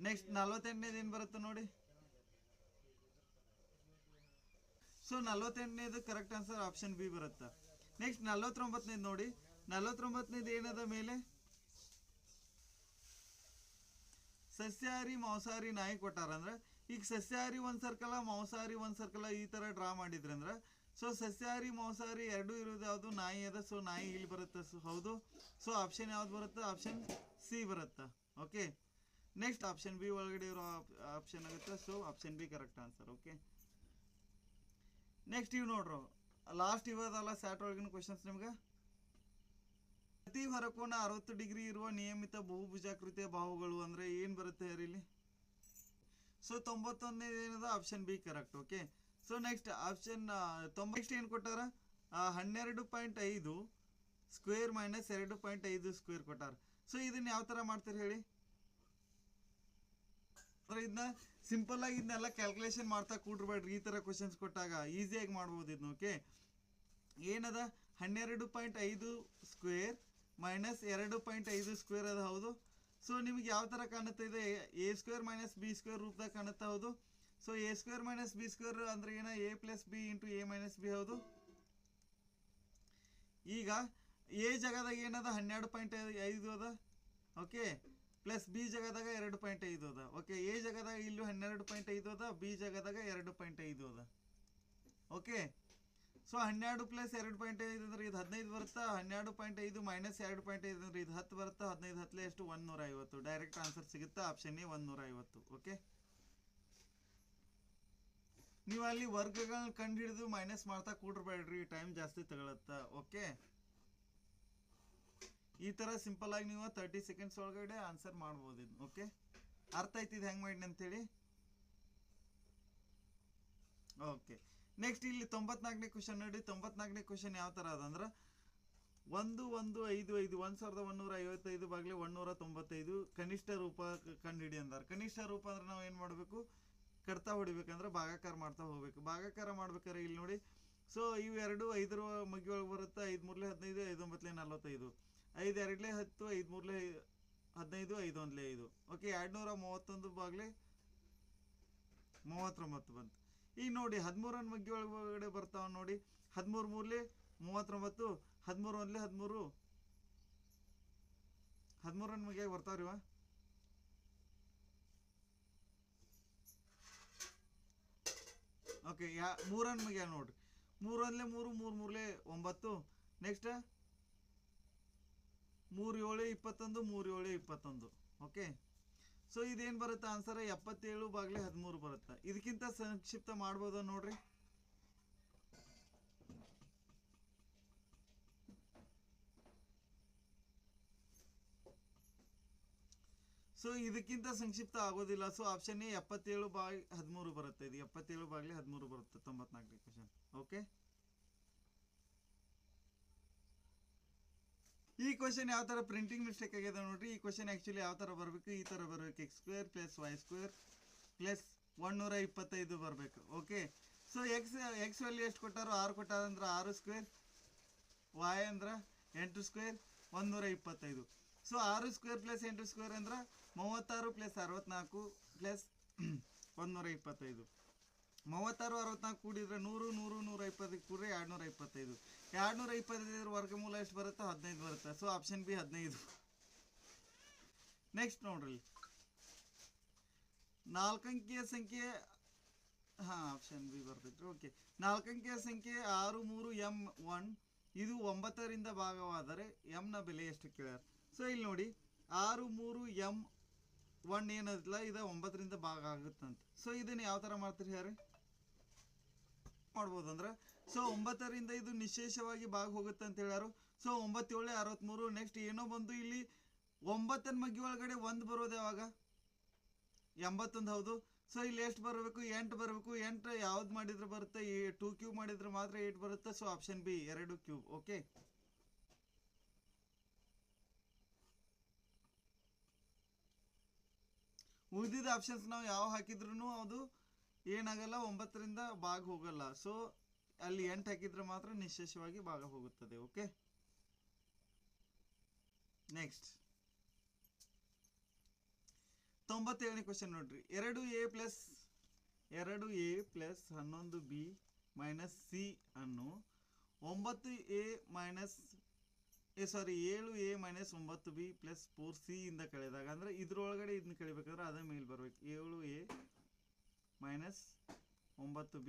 S2: ನೆಕ್ಸ್ಟ್ 48ನೇದು ಏನು ಬರುತ್ತೆ ನೋಡಿ? ಸೊ 48ನೇದು ಕರೆಕ್ಟ್ ಆನ್ಸರ್ ಆಪ್ಷನ್ ಬಿ ಬರುತ್ತೆ. ನೆಕ್ಸ್ಟ್ 49ನೇದು ನೋಡಿ. 49ನೇದು ಏನದ ಮೇಲೆ? ಸಸ್ಯಾಹಾರಿ ಮಾಂಸಾಹಾರಿ ನಾಯಿ ಕೊಟ್ಟಾರ. ಅಂದ್ರೆ ಈಗ ಸಸ್ಯಾಹಾರಿ ಒಂದು ಸರ್ಕಲ, ಮಾಂಸಾಹಾರಿ ಒಂದು ಸರ್ಕಲ, ಈ ಥರ ಡ್ರಾ ಮಾಡಿದ್ರೆ ಅಂದ್ರೆ ಸೊ ಸಸ್ಯಾಹಾರಿ ಮಾಂಸಾಹಾರಿ ಎರಡೂ ಇರೋದು ಯಾವುದು? ನಾಯಿ ಅದ. ಸೊ ನಾಯಿ ಇಲ್ಲಿ ಬರುತ್ತೆ. ಸೊ ಹೌದು. ಸೊ ಆಪ್ಷನ್ ಯಾವ್ದು ಬರುತ್ತೆ? ಆಪ್ಷನ್ ಸಿ ಬರುತ್ತೆ. ಓಕೆ, ನೆಕ್ಸ್ಟ್ ಆಪ್ಷನ್ ಬಿ ಒಳಗಡೆ ಇರೋ ಆಪ್ಷನ್ ಆಗುತ್ತೆ. So option B correct answer. Okay, next ಇವು ನೋಡ್ರು, ಲಾಸ್ಟ್ ಇವದಲ್ಲ ಸ್ಯಾಟ್ ಒಳಗಿನ ಕ್ವಶನ್ಸ್ ನಿಮ್ಗೆ. ಪ್ರತಿ ಹೊರಕೋನ 60 ಡಿಗ್ರಿ ಇರುವ ನಿಯಮಿತ ಬಹುಭುಜಾಕೃತಿಯ ಬಾಹುಗಳು ಅಂದ್ರೆ ಏನು ಬರುತ್ತೆ ಹೇಳಿ ಇಲ್ಲಿ? ಸೊ 91ನೇದು ಏನದ? Option B correct. Okay, so next option 90 ಏನು ಕೊಟ್ಟಾರ? 12.5 ಸ್ಕ್ವೇರ್ ಮೈನಸ್ 2.5 ಸ್ಕ್ವೇರ್ ಕೊಟ್ಟಾರ. ಸೊ ಇದನ್ನ ಯಾವ ಥರ ಮಾಡ್ತೀರಿ ಹೇಳಿ? ಇದನ್ನ ಸಿಂಪಲ್ ಆಗಿ ಇದನ್ನೆಲ್ಲ ಕ್ಯಾಲ್ಕುಲೇಷನ್ ಮಾಡ್ತಾ ಕೂಡ್ರಬೇಡ್ರಿ. ಈ ಥರ ಕ್ವಶನ್ಸ್ ಕೊಟ್ಟಾಗ ಈಸಿಯಾಗಿ ಮಾಡ್ಬೋದು ಇದನ್ನ. ಓಕೆ, ಏನದ? 12.5 ಸ್ಕ್ವೇರ್ ಮೈನಸ್ 2.5 ಸ್ಕ್ವೇರ್ ಅದ. ಹೌದು. ಸೊ ನಿಮ್ಗೆ ಯಾವ ಥರ ಕಾಣುತ್ತೆ? ಇದೆ A square minus B square ರೂಪದಾಗ ಕಾಣುತ್ತಾ? ಹೌದು. So A square minus B square ಅಂದ್ರೆ ಏನ? A plus B into A minus B. ಹೌದು. ಈಗ ಎ ಜಾಗದಾಗ ಏನದ? 12.5 ಅದ. ಓಕೆ, ಪ್ಲಸ್ ಬಿ ಜಾಗದಾಗ 2.5 ಅದ. ಓಕೆ, ಎ ಜಾಗದಾಗ ಇಲ್ಲೂ 12.5 ಅದ, ಬಿ ಜಾಗದಾಗ 2.5 ಅದ. ಓಕೆ, ಸೊ 12 ಪ್ಲಸ್ 2.5 ಅಂದ್ರೆ ಇದು 15 ಬರುತ್ತಾ? 12.5 ಮೈನಸ್ 2.5 ಅಂದ್ರೆ ಇದು 10 ಬರುತ್ತಾ? 15 10 ಎಷ್ಟು? 150. ಡೈರೆಕ್ಟ್ ಆನ್ಸರ್ ಸಿಗುತ್ತಾ? Option A 150. ಓಕೆ, ನೀವು ಅಲ್ಲಿ ವರ್ಗಗಳನ್ನ ಕಂಡು ಹಿಡಿದು ಮೈನಸ್ ಮಾಡ್ತಾ ಕೂಡ್ರಬೇಡ್ರಿ, ಟೈಮ್ ಜಾಸ್ತಿ ತಗೊಳುತ್ತಾ. ಓಕೆ, ಈ ಥರ ಸಿಂಪಲ್ ಆಗಿ ನೀವು 30 ಸೆಕೆಂಡ್ಸ್ ಒಳಗಡೆ ಆನ್ಸರ್ ಮಾಡ್ಬೋದು ಇದು. ಓಕೆ, ಅರ್ಥ ಆಯ್ತಿದ್ ಹೆಂಗೆ ಮಾಡಿನಿ ಅಂತೇಳಿ? ಓಕೆ, ನೆಕ್ಸ್ಟ್ ಇಲ್ಲಿ 94ನೇ ಕ್ವಶನ್ ನೋಡಿ. 94ನೇ ಕ್ವಶನ್ ಯಾವ ಥರ ಅದಂದ್ರೆ 1155 1155 ಬಾಗ್ಲೆ 195 ಕನಿಷ್ಠ ರೂಪ ಕಂಡುಹಿಡಿ ಅಂದಾರ. ಕನಿಷ್ಠ ರೂಪ ಅಂದ್ರೆ ನಾವು ಏನು ಮಾಡಬೇಕು? ಕಡ್ತಾ ಹೊಡಿಬೇಕಂದ್ರೆ ಭಾಗಾಕಾರ ಮಾಡ್ತಾ ಹೋಗ್ಬೇಕು. ಭಾಗಾಕಾರ ಮಾಡ್ಬೇಕಾದ್ರೆ ಇಲ್ಲಿ ನೋಡಿ, ಸೊ ಇವೆರಡು 5ರ ಮಗ್ಗಿ ಒಳಗೆ ಬರುತ್ತೆ. 5 3 15, 5 9 45, 5 2 10, 5 3 15, 5 1 5. ಓಕೆ, 231 ಬಾಗ್ಲೆ 39 ಬಂತು. ಈಗ ನೋಡಿ 13 ಮಗ್ಗಿ ಒಳಗಡೆ ಬರ್ತಾವ ನೋಡಿ. 13 ಮೂರ್ಲಿ 39, 13 ಒಂದ್ಲಿ 13, 13 ಮಗ್ಗಿಯಾಗ ಬರ್ತಾವ್ರಿ ಇವ. ಓಕೆ, 3 ಮಗ್ಗಿಯಾಗ ನೋಡ್ರಿ. 3 ಒಂದ್ಲೆ 3, 3 ಮೂರ್ಲೆ 9. ನೆಕ್ಸ್ಟ್ 3 7 21, 3 7 21. ಓಕೆ, ಸೊ ಇದೇನು ಬರುತ್ತೆ ಆನ್ಸರ್ 77/13 ಬರುತ್ತೆ. ಇದಕ್ಕಿಂತ ಸಂಕ್ಷಿಪ್ತ ಮಾಡ್ಬೋದ ನೋಡ್ರಿ. ಸೊ ಇದಕ್ಕಿಂತ ಸಂಕ್ಷಿಪ್ತ ಆಗೋದಿಲ್ಲ. ಸೊ ಆಪ್ಷನ್ ಎ 77/13 ಬರುತ್ತೆ. ಇದು 77/13 ಬರುತ್ತೆ 94ನೇ ಕ್ವಶನ್. ಓಕೆ, ಈ ಕ್ವಶನ್ ಯಾವ ತರ ಪ್ರಿಂಟಿಂಗ್ ಮಿಸ್ಟೇಕ್ ಆಗಿದೆ ನೋಡ್ರಿ. ಈ ಕ್ವಶನ್ ಆಕ್ಚುಲಿ ಯಾವ ತರ ಬರಬೇಕು, ಈ ತರ ಬರಬೇಕು. x² + y² + 125 ಬರಬೇಕು. ಓಕೆ, ಸೊ ಎಕ್ಸ್ ವ್ಯಾಲ್ಯೂ ಎಷ್ಟು ಕೊಟ್ಟಾರೋ 6 ಕೊಟ್ಟಾರ ಅಂದ್ರೆ 6², y ಅಂದ್ರೆ 8², 125. ಸೊ 6² + 8² ಅಂದ್ರೆ 36 + 64 + 125. 36 64 ಕೂಡಿದ್ರೆ 100, 100 120 ಕೂಡಿದ್ರೆ 225. 225 ವರ್ಗಮೂಲ ಎಷ್ಟು ಬರುತ್ತೆ? 15 ಬರುತ್ತೆ. So option B 15. ನೆಕ್ಸ್ಟ್ ನೋಡ್ರಿ, 4 ಅಂಕಿಯ ಸಂಖ್ಯೆ, ಆಪ್ಷನ್ ಬಿ ಬರ್ತೈತ್ರಿ. ಓಕೆ, 4 ಅಂಕಿಯ ಸಂಖ್ಯೆ 63m1 ಇದು 9ರಿಂದ ಭಾಗವಾದರೆ m ನ ಬೆಲೆ ಎಷ್ಟು ಕೇಳ್ಯಾರ. ಸೊ ಇಲ್ಲಿ ನೋಡಿ 63m1 ಏನದಲ್ಲ ಇದು 9ರಿಂದ ಭಾಗ ಆಗುತ್ತಂತ. ಸೊ ಇದನ್ನ ಯಾವ ತರ ಮಾಡ್ತೀರಿ ಯಾರು ಮಾಡ್ಬೋದು ಅಂದ್ರೆ, ಸೊ 9ರಿಂದ ಇದು ನಿಶೇಷವಾಗಿ ಭಾಗ ಹೋಗುತ್ತೆ ಅಂತ ಹೇಳ್ಯಾರು. ಸೊ 9 7 63. ನೆಕ್ಸ್ಟ್ ಏನೋ ಬಂದು ಇಲ್ಲಿ 9ನ ಮಗ್ಗಿ ಒಳಗಡೆ 1 ಬರೋದು ಯಾವಾಗ? 81 ಹೌದು. ಸೊ ಇಲ್ಲಿ ಎಷ್ಟು ಬರಬೇಕು? 8 ಬರಬೇಕು. 8 ಯಾವ್ದು ಮಾಡಿದ್ರೆ ಬರುತ್ತೆ? 2 ಕ್ಯೂಬ್ ಮಾಡಿದ್ರೆ ಮಾತ್ರ 8 ಬರುತ್ತೆ. So option B 2 cube. Okay, ಉಳಿದಿದ್ದ ಆಪ್ಷನ್ಸ್ ನಾವು ಯಾವ ಹಾಕಿದ್ರು ಅದು ಏನಾಗಲ್ಲ, 9ರಿಂದ ಭಾಗ ಹೋಗಲ್ಲ. ಸೊ ಅಲ್ಲಿ 8 ಹಾಕಿದ್ರೆ ಮಾತ್ರ ನಿಶೇಷವಾಗಿ ಭಾಗ ಹೋಗುತ್ತದೆ. ಓಕೆ, ನೆಕ್ಸ್ಟ್ 97ನೇ ಕ್ವಶನ್ ನೋಡ್ರಿ. 2a + 11b - c ಅನ್ನು 7a - 9b + 4c ಇಂದ ಕಳೆದಾಗ, ಅಂದ್ರೆ ಇದ್ರೊಳಗಡೆ ಇದನ್ನ ಕಳಿಬೇಕಾದ್ರೆ ಅದೇ ಮೇಲೆ ಬರ್ಬೇಕು. 7a - 9b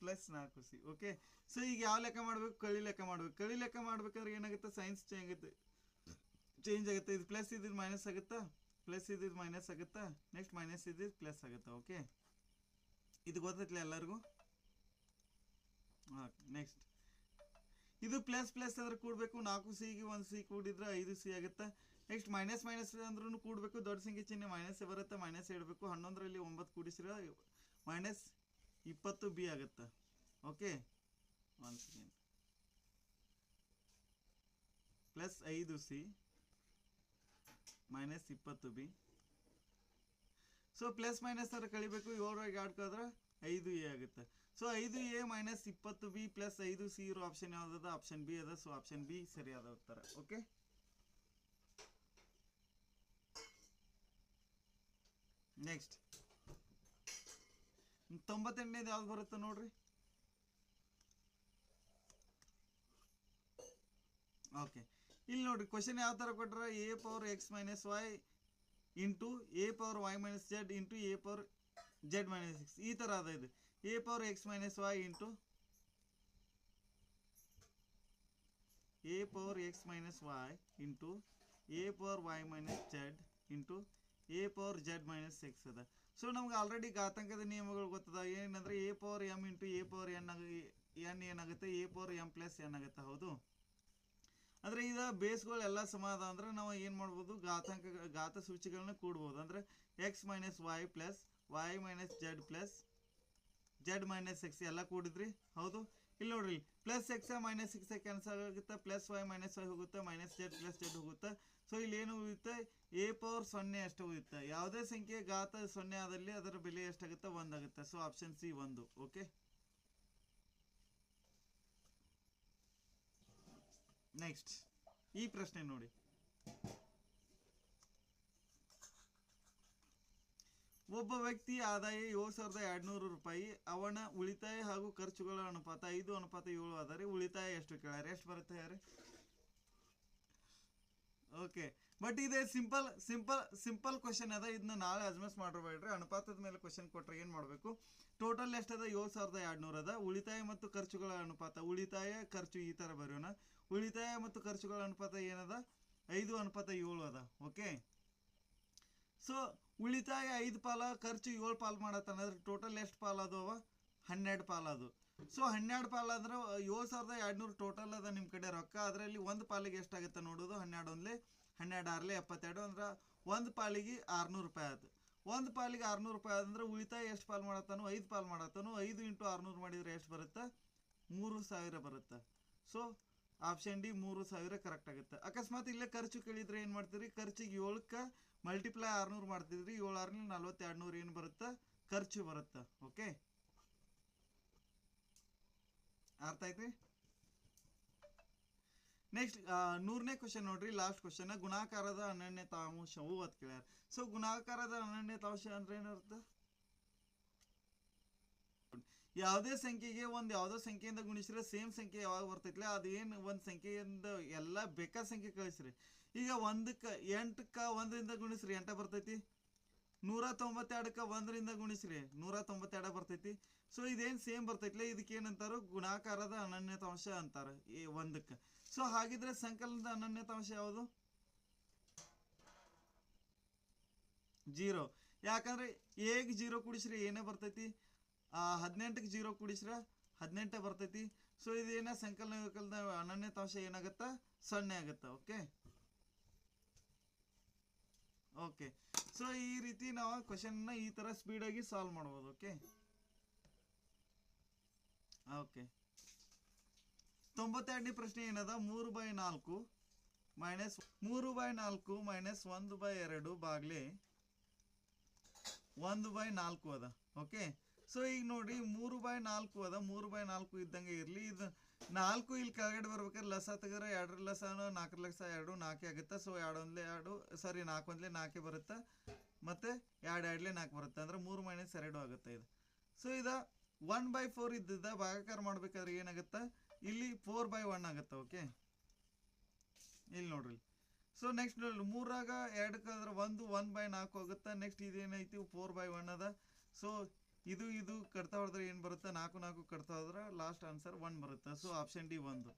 S2: + 4c. Okay, so ಈಗ ಯಾವ ಲೆಕ್ಕ ಮಾಡ್ಬೇಕು? ಕಳಿ ಲೆಕ್ಕ ಮಾಡ್ಬೇಕು. ಕಳಿ ಲೆಕ್ಕ ಮಾಡ್ಬೇಕಾದ್ರೆ ಏನಾಗುತ್ತೆ? ಸೈನ್ಸ್ ಚೇಂಜ್ ಆಗುತ್ತೆ. ಇದು ಪ್ಲಸ್ ಇದ್ದು ಮೈನಸ್ ಆಗುತ್ತಾ, ಪ್ಲಸ್ ಇದ್ದು ಮೈನಸ್ ಆಗುತ್ತಾ, ನೆಕ್ಸ್ಟ್ ಮೈನಸ್ ಇದ್ದು ಪ್ಲಸ್ ಆಗುತ್ತಾ. ಓಕೆ, ಇದು ಗೊತ್ತೈತಿಲ್ಲ ಎಲ್ಲರಿಗೂ. ನೆಕ್ಸ್ಟ್ ಇದು ಪ್ಲಸ್ ಅಂದ್ರೆ ಕೂಡಬೇಕು. 4c ಗೆ 1c ಕೂಡಿದ್ರೆ 5c ಆಗುತ್ತೆ. ನೆಕ್ಸ್ಟ್ ಮೈನಸ್ ಅಂದ್ರೂ ಕೂಡಬೇಕು. ದೊಡ್ಡ ಸಂಖ್ಯೆ ಚಿಹ್ನೆ ಮೈನಸ್ ಬರುತ್ತೆ, ಮೈನಸ್ ಇಡಬೇಕು. 11ರಲ್ಲಿ 9 ಕೂಡಿಸಿದ್ರೆ -20b ಆಗುತ್ತೆ. Okay, 1 second, plus 5c -20b. So plus minus ಅದ್ರ ಕಳಿಬೇಕು. 7 ಆಡ್ಕೋದ್ರೆ 5a ಆಗುತ್ತೆ. ಸೊ 5a - 20b + 5c ಇರೋ ಆಪ್ಷನ್ ಯಾವ್ದದ? ಆಪ್ಷನ್ ಬಿ ಅದ. ಸೊ ಆಪ್ಷನ್ ಬಿ ಸರಿಯಾದ ಉತ್ತರ. ಓಕೆ, ನೆಕ್ಸ್ಟ್ 98ನೇದು ಯಾವ್ದು ಬರುತ್ತೆ ನೋಡ್ರಿ. ಓಕೆ, ಇಲ್ಲಿ ನೋಡ್ರಿ ಕ್ವಶನ್ ಯಾವ ತರ ಕೊಟ್ರ? a power x - y into a power y - z into a power z - x ಈ ತರ ಅದ. ಇದು a power x - y into a power x - y into a power y - z into a power z - x ಅದ. So ನಮ್ಗೆ already ಘಾತಾಂಕದ ನಿಯಮಗಳು ಗೊತ್ತದ. ಏನಂದ್ರೆ a power m into a power n ಏನಾಗುತ್ತೆ? a power m plus n ಆಗುತ್ತೆ. ಹೌದು, ಅಂದ್ರೆ ಇದ ಬೇಸ್ಗಳು ಎಲ್ಲ ಸಮ ಅದ ಅಂದ್ರೆ ನಾವು ಏನ್ ಮಾಡ್ಬೋದು? ಘಾತ ಸೂಚಿಗಳನ್ನ ಕೂಡ್ಬೋದು. ಅಂದ್ರೆ x - y plus y - z plus z - x ಎಲ್ಲ ಕೂಡಿದ್ರಿ. ಹೌದು, ಇಲ್ಲಿ ನೋಡ್ರಿ ಪ್ಲಸ್ x - x ಕ್ಯಾನ್ಸಲ್ ಆಗುತ್ತೆ, ಪ್ಲಸ್ y - y ಹೋಗುತ್ತೆ, ಮೈನಸ್ z ಪ್ಲಸ್ z ಹೋಗುತ್ತೆ. ಸೊ ಇಲ್ಲಿ ಏನು ಉಳಿಯುತ್ತೆ? a ಪವರ್ 0 ಅಷ್ಟು ಉಳಿಯುತ್ತೆ. ಯಾವುದೇ ಸಂಖ್ಯೆ ಘಾತ 0 ಆದಲ್ಲಿ ಅದರ ಬೆಲೆ ಎಷ್ಟಾಗುತ್ತೆ? 1 ಆಗುತ್ತೆ. So option C 1. Okay, next ಈ ಪ್ರಶ್ನೆ ನೋಡಿ. ಒಬ್ಬ ವ್ಯಕ್ತಿ ಆದಾಯ 7,200 ರೂಪಾಯಿ, ಅವನ ಉಳಿತಾಯ ಹಾಗೂ ಖರ್ಚುಗಳ ಅನುಪಾತ 5:7 ಆದರೆ ಉಳಿತಾಯ ಎಷ್ಟು ಕೇಳ್ಯಾರ? ಎಷ್ಟು ಬರುತ್ತೆ ಯಾರು? ಓಕೆ, ಬಟ್ ಇದೆ ಸಿಂಪಲ್ ಕ್ವಶನ್ ಅದ. ಇದನ್ನ ನಾಳೆ ಅಜ್ಮಸ್ ಮಾಡಿರ್ಬೇಡ್ರಿ. ಅನುಪಾತದ ಮೇಲೆ ಕ್ವಶನ್ ಕೊಟ್ರೆ ಏನು ಮಾಡಬೇಕು? ಟೋಟಲ್ ಎಷ್ಟದ? 7,200 ಅದ. ಉಳಿತಾಯ ಮತ್ತು ಖರ್ಚುಗಳ ಅನುಪಾತ, ಉಳಿತಾಯ ಖರ್ಚು ಈ ಥರ ಬರೆಯೋಣ. ಉಳಿತಾಯ ಮತ್ತು ಖರ್ಚುಗಳ ಅನುಪಾತ ಏನದ? 5:7 ಅದ. ಓಕೆ, ಸೊ ಉಳಿತಾಯ 5 ಪಾಲ, ಖರ್ಚು 7 ಪಾಲು ಮಾಡತ್ತಂದ್ರೆ ಟೋಟಲ್ ಎಷ್ಟು ಪಾಲು ಅದಾವ? 12 ಪಾಲು ಅದು. ಸೊ 12 ಪಾಲು ಅಂದ್ರೆ 7,200 ಟೋಟಲ್ ಅದ ನಿಮ್ಮ ಕಡೆ ರೊಕ್ಕ. ಅದರಲ್ಲಿ ಒಂದು ಪಾಲಿಗೆ ಎಷ್ಟಾಗುತ್ತೆ ನೋಡೋದು? 12 ಒಂದ್ಲೆ 12 6ಲೆ 72 ಅಂದ್ರೆ ಒಂದು ಪಾಲಿಗೆ 600 ರೂಪಾಯಿ ಆಯ್ತು. ಒಂದು ಪಾಲಿಗೆ 600 ರೂಪಾಯಿ ಅಂದ್ರೆ ಉಳಿತಾಯ ಎಷ್ಟು ಪಾಲು ಮಾಡತ್ತಾನು? 5 ಪಾಲು ಮಾಡತ್ತಾನು. 5 × 600 ಮಾಡಿದರೆ ಎಷ್ಟು ಬರುತ್ತೆ? 3,000 ಬರುತ್ತೆ. ಸೊ ಆಪ್ಷನ್ ಡಿ 3,000 ಕರೆಕ್ಟ್ ಆಗುತ್ತೆ. ಅಕಸ್ಮಾತ್ ಇಲ್ಲೇ ಖರ್ಚು ಕೇಳಿದ್ರೆ ಏನು ಮಾಡ್ತೀರಿ? ಖರ್ಚಿಗೆ 7ಕ್ಕೆ ಮಲ್ಟಿಪ್ಲೈ 600 ಮಾಡ್ತಿದ್ರಿ. 7 6 4200 ಏನು ಬರುತ್ತೆ? ಖರ್ಚು ಬರುತ್ತೆ. ಓಕೆ, ಅರ್ಥ ಆಯ್ತು? ನೆಕ್ಸ್ಟ್ 100ನೇ ಕ್ವಶನ್ ನೋಡ್ರಿ, ಲಾಸ್ಟ್ ಕ್ವಶನ್. ಗುಣಾಕಾರದ ಅನನ್ಯತಾಂಶವು ಅಂತ ಕೇಳ್ಯಾರ. ಸೊ ಗುಣಾಕಾರದ ಅನನ್ಯತಾಂಶ ಅಂದ್ರೆ ಏನರ್ಥ? ಯಾವುದೇ ಸಂಖ್ಯೆಗೆ ಯಾವುದೋ ಸಂಖ್ಯೆಯಿಂದ ಗುಣಿಸಿದ್ರೆ ಸೇಮ್ ಸಂಖ್ಯೆ ಯಾವಾಗ ಬರ್ತೈತಿಲ್ಲ ಅದೇನು ಒಂದು ಸಂಖ್ಯೆಯಿಂದ ಎಲ್ಲ ಬೇಕಾದ ಸಂಖ್ಯೆ ಕಳಿಸ್ರಿ. ಈಗ 1ಕ್ಕೆ 8ಕ್ಕೆ 1ರಿಂದ ಗುಣಿಸ್ರಿ 8 ಬರ್ತೈತಿ. 192ಕ್ಕೆ 1ರಿಂದ ಗುಣಿಸ್ರಿ 192 ಬರ್ತೈತಿ. ಸೊ ಇದೇನು ಸೇಮ್ ಬರ್ತೈತಿಲ್ಲ, ಇದಕ್ಕೆ ಏನಂತಾರೋ ಗುಣಾಕಾರದ ಅನನ್ಯತಾಂಶ ಅಂತಾರೆ ಈ 1ಕ್ಕೆ. ಸೊ ಹಾಗಿದ್ರೆ ಸಂಕಲನದ ಅನನ್ಯತಾಂಶ ಯಾವುದು? 0. ಯಾಕಂದ್ರೆ ಎಗೆ 0 ಕೂಡಿಸ್ರಿ ಏನೇ ಬರ್ತೈತಿ? 18ಕ್ಕೆ 0 ಕೂಡಿಸ್ರೆ 18 ಬರ್ತೈತಿ. ಸೊ ಇದೇನ ಸಂಕಲನ ವಿಕಲನದ ಅನನ್ಯತಾಂಶ ಏನಾಗುತ್ತಾ? 0 ಆಗುತ್ತೆ. ಓಕೆ ಓಕೆ, ಸೊ ಈ ರೀತಿ ನಾವು ಕ್ವಶನ್ನ ಈ ಥರ ಸ್ಪೀಡಾಗಿ ಸಾಲ್ವ್ ಮಾಡ್ಬೋದು. ಓಕೆ ಓಕೆ, 92ನೇ ಪ್ರಶ್ನೆ ಏನದ? 3/4 ಮೈನಸ್ 1/2 ಬಾಗ್ಲೆ 1/4 ಅದ. ಓಕೆ, ಸೊ ಈಗ ನೋಡ್ರಿ 3/4 ಅದ. 3/4 ಇದ್ದಂಗೆ ಇರಲಿ. ಇದು 4 ಇಲ್ಲಿ ಕೆಳಗಡೆ ಬರ್ಬೇಕಾದ್ರೆ ಲಸ ತೆಗೆದ್ರೆ 2 ಲಸನು 4 ಲಸ 2 4 ಆಗುತ್ತೆ. ಸೊ 2 1 2 ಸಾರಿ 4 1 4 ಬರುತ್ತೆ. ಮತ್ತೆ 2 2 4 ಬರುತ್ತೆ. ಅಂದ್ರೆ 3 - 2 ಆಗುತ್ತೆ ಇದು. ಸೊ ಇದು 1/4 ಇದ್ದಿದ್ದ ಭಾಗಾಕಾರ ಮಾಡ್ಬೇಕಾದ್ರೆ ಏನಾಗುತ್ತೆ? ಇಲ್ಲಿ 4/1 ಆಗುತ್ತೆ. ಓಕೆ, ಇಲ್ಲಿ ನೋಡ್ರಿ. ಸೊ ನೆಕ್ಸ್ಟ್ ನೋಡಿ 3ರಾಗ 2ಕ್ಕೆ ಅಂದ್ರೆ 1/4 ಹೋಗುತ್ತೆ. ನೆಕ್ಸ್ಟ್ ಇದೇನೈತಿ? 4/1 ಅದ. ಸೊ ಇದು ಕಟ್ತಾ ಹೋದ್ರೆ ಏನು ಬರುತ್ತೆ? 4 4 ಕಟ್ತಾ ಹೋದ್ರೆ ಲಾಸ್ಟ್ ಆನ್ಸರ್ 1 ಬರುತ್ತೆ. So option D 1.